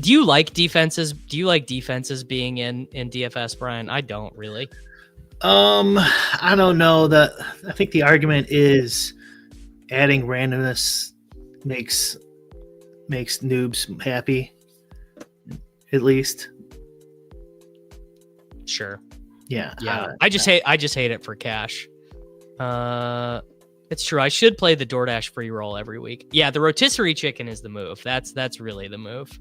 Do you like defenses? Do you like defenses being in DFS, Brian? I don't really. I don't know. I think the argument is adding randomness makes noobs happy. At least. Sure. Yeah. I just hate it for cash. It's true. I should play the DoorDash free roll every week. Yeah, the rotisserie chicken is the move. That's really the move.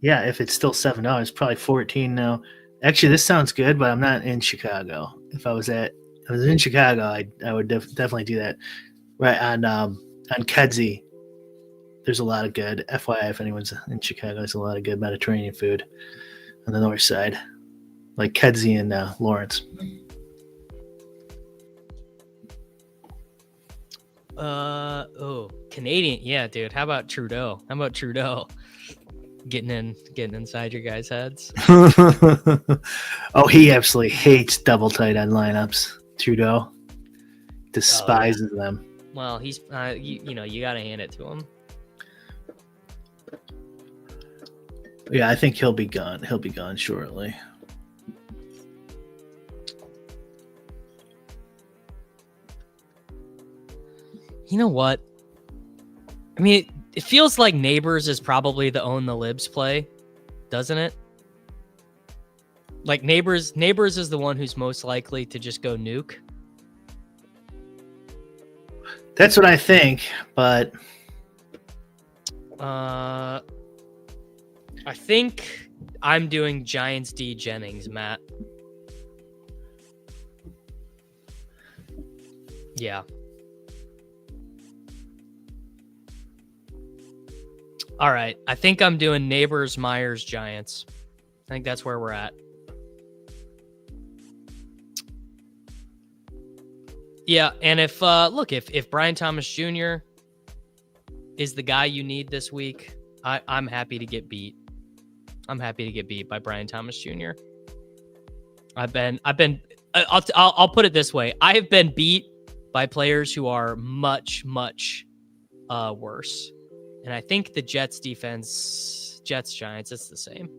Yeah, if it's still $7, probably 14 now. Actually, this sounds good, but I'm not in Chicago. If I was in Chicago, I would definitely do that. Right on Kedzie, there's a lot of good. FYI, if anyone's in Chicago, there's a lot of good Mediterranean food on the north side, like Kedzie and Lawrence. Canadian. Yeah, dude. How about Trudeau? Getting inside your guys' heads. Oh, he absolutely hates double tight end lineups. Trudeau despises them. Well, he's you got to hand it to him. Yeah, I think he'll be gone. He'll be gone shortly. You know what? I mean, it feels like Neighbors is probably the own the libs play, doesn't it? Like Neighbors is the one who's most likely to just go nuke. That's what I think, but I think I'm doing Giants D Jennings, Matt. Yeah. All right. I think I'm doing Neighbors, Myers, Giants. I think that's where we're at. Yeah, and if Brian Thomas Jr. is the guy you need this week, I'm happy to get beat. I'm happy to get beat by Brian Thomas Jr. I'll put it this way. I have been beat by players who are much, much worse. And I think the Jets defense, Jets Giants, it's the same.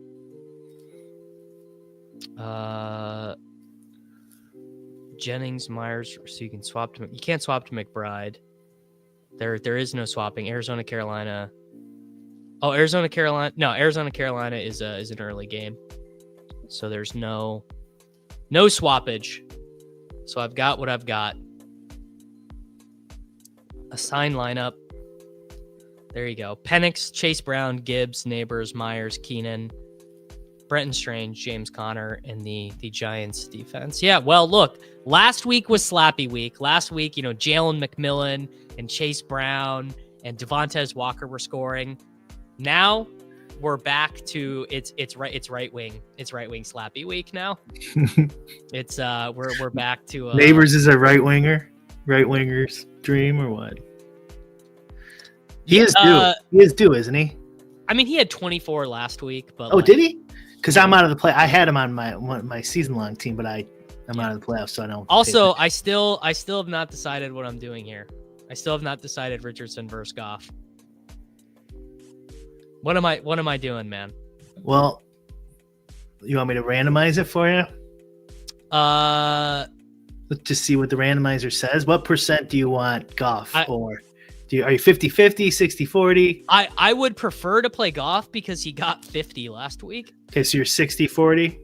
Jennings, Myers, so you can swap to, you can't swap to McBride. There is no swapping. Arizona, Carolina. Oh, Arizona, Carolina. No, Arizona, Carolina is an early game. So there's no swappage. So I've got what I've got. Assign lineup. There you go. Penix, Chase Brown, Gibbs, Neighbors, Myers, Keenan, Brenton Strange, James Conner, and the Giants defense. Yeah, well, look, last week was Slappy week. Last week, Jalen McMillan and Chase Brown and Devontae Walker were scoring. Now we're back to it's right wing Slappy week now. It's we're back to Neighbors is a right winger's dream or what? He is due, isn't he? I mean, he had 24 last week, but did he? Because I'm out of the play. I had him on my season long team, but I'm out of the playoffs, so I don't. Also, I still have not decided what I'm doing here. I still have not decided Richardson versus Goff. What am I doing, man? Well, you want me to randomize it for you? Let's just see what the randomizer says. What percent do you want Goff or? Are you 50-50, 60-40? I would prefer to play Goff because he got 50 last week. Okay, so you're 60-40?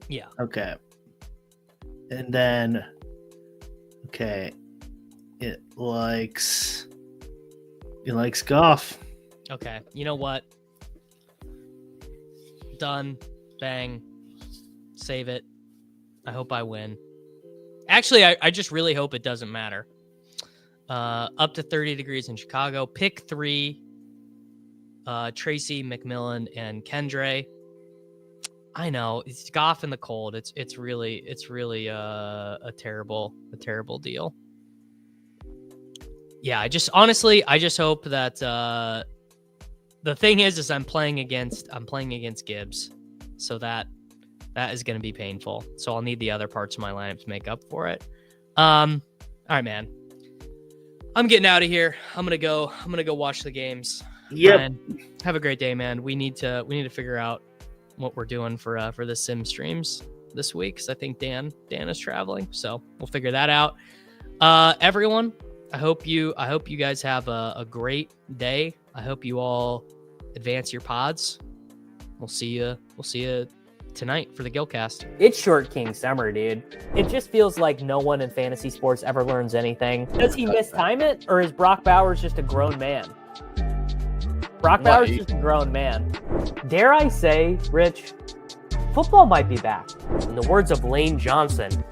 Yeah. Okay. And then, okay, it likes Goff. Okay, you know what? Done. Bang. Save it. I hope I win. Actually, I just really hope it doesn't matter. Up to 30 degrees in Chicago. Pick 3. Tracy, McMillan, and Kendre. I know it's Goff in the cold. It's really a terrible deal. Yeah, I just hope that the thing is I'm playing against Gibbs, so that is going to be painful. So I'll need the other parts of my lineup to make up for it. All right, man. I'm getting out of here. I'm gonna go watch the games. Yeah. Have a great day, man. We need to figure out what we're doing for the sim streams this week, because I think Dan is traveling, so we'll figure that out. Everyone, I hope you guys have a great day. I hope you all advance your pods. We'll see you tonight for the Gilcast. It's Short King Summer, dude. It just feels like no one in fantasy sports ever learns anything. Does he mistime it, or is Brock Bowers just a grown man? Brock Bowers is just a grown man. Dare I say, Rich, football might be back. In the words of Lane Johnson,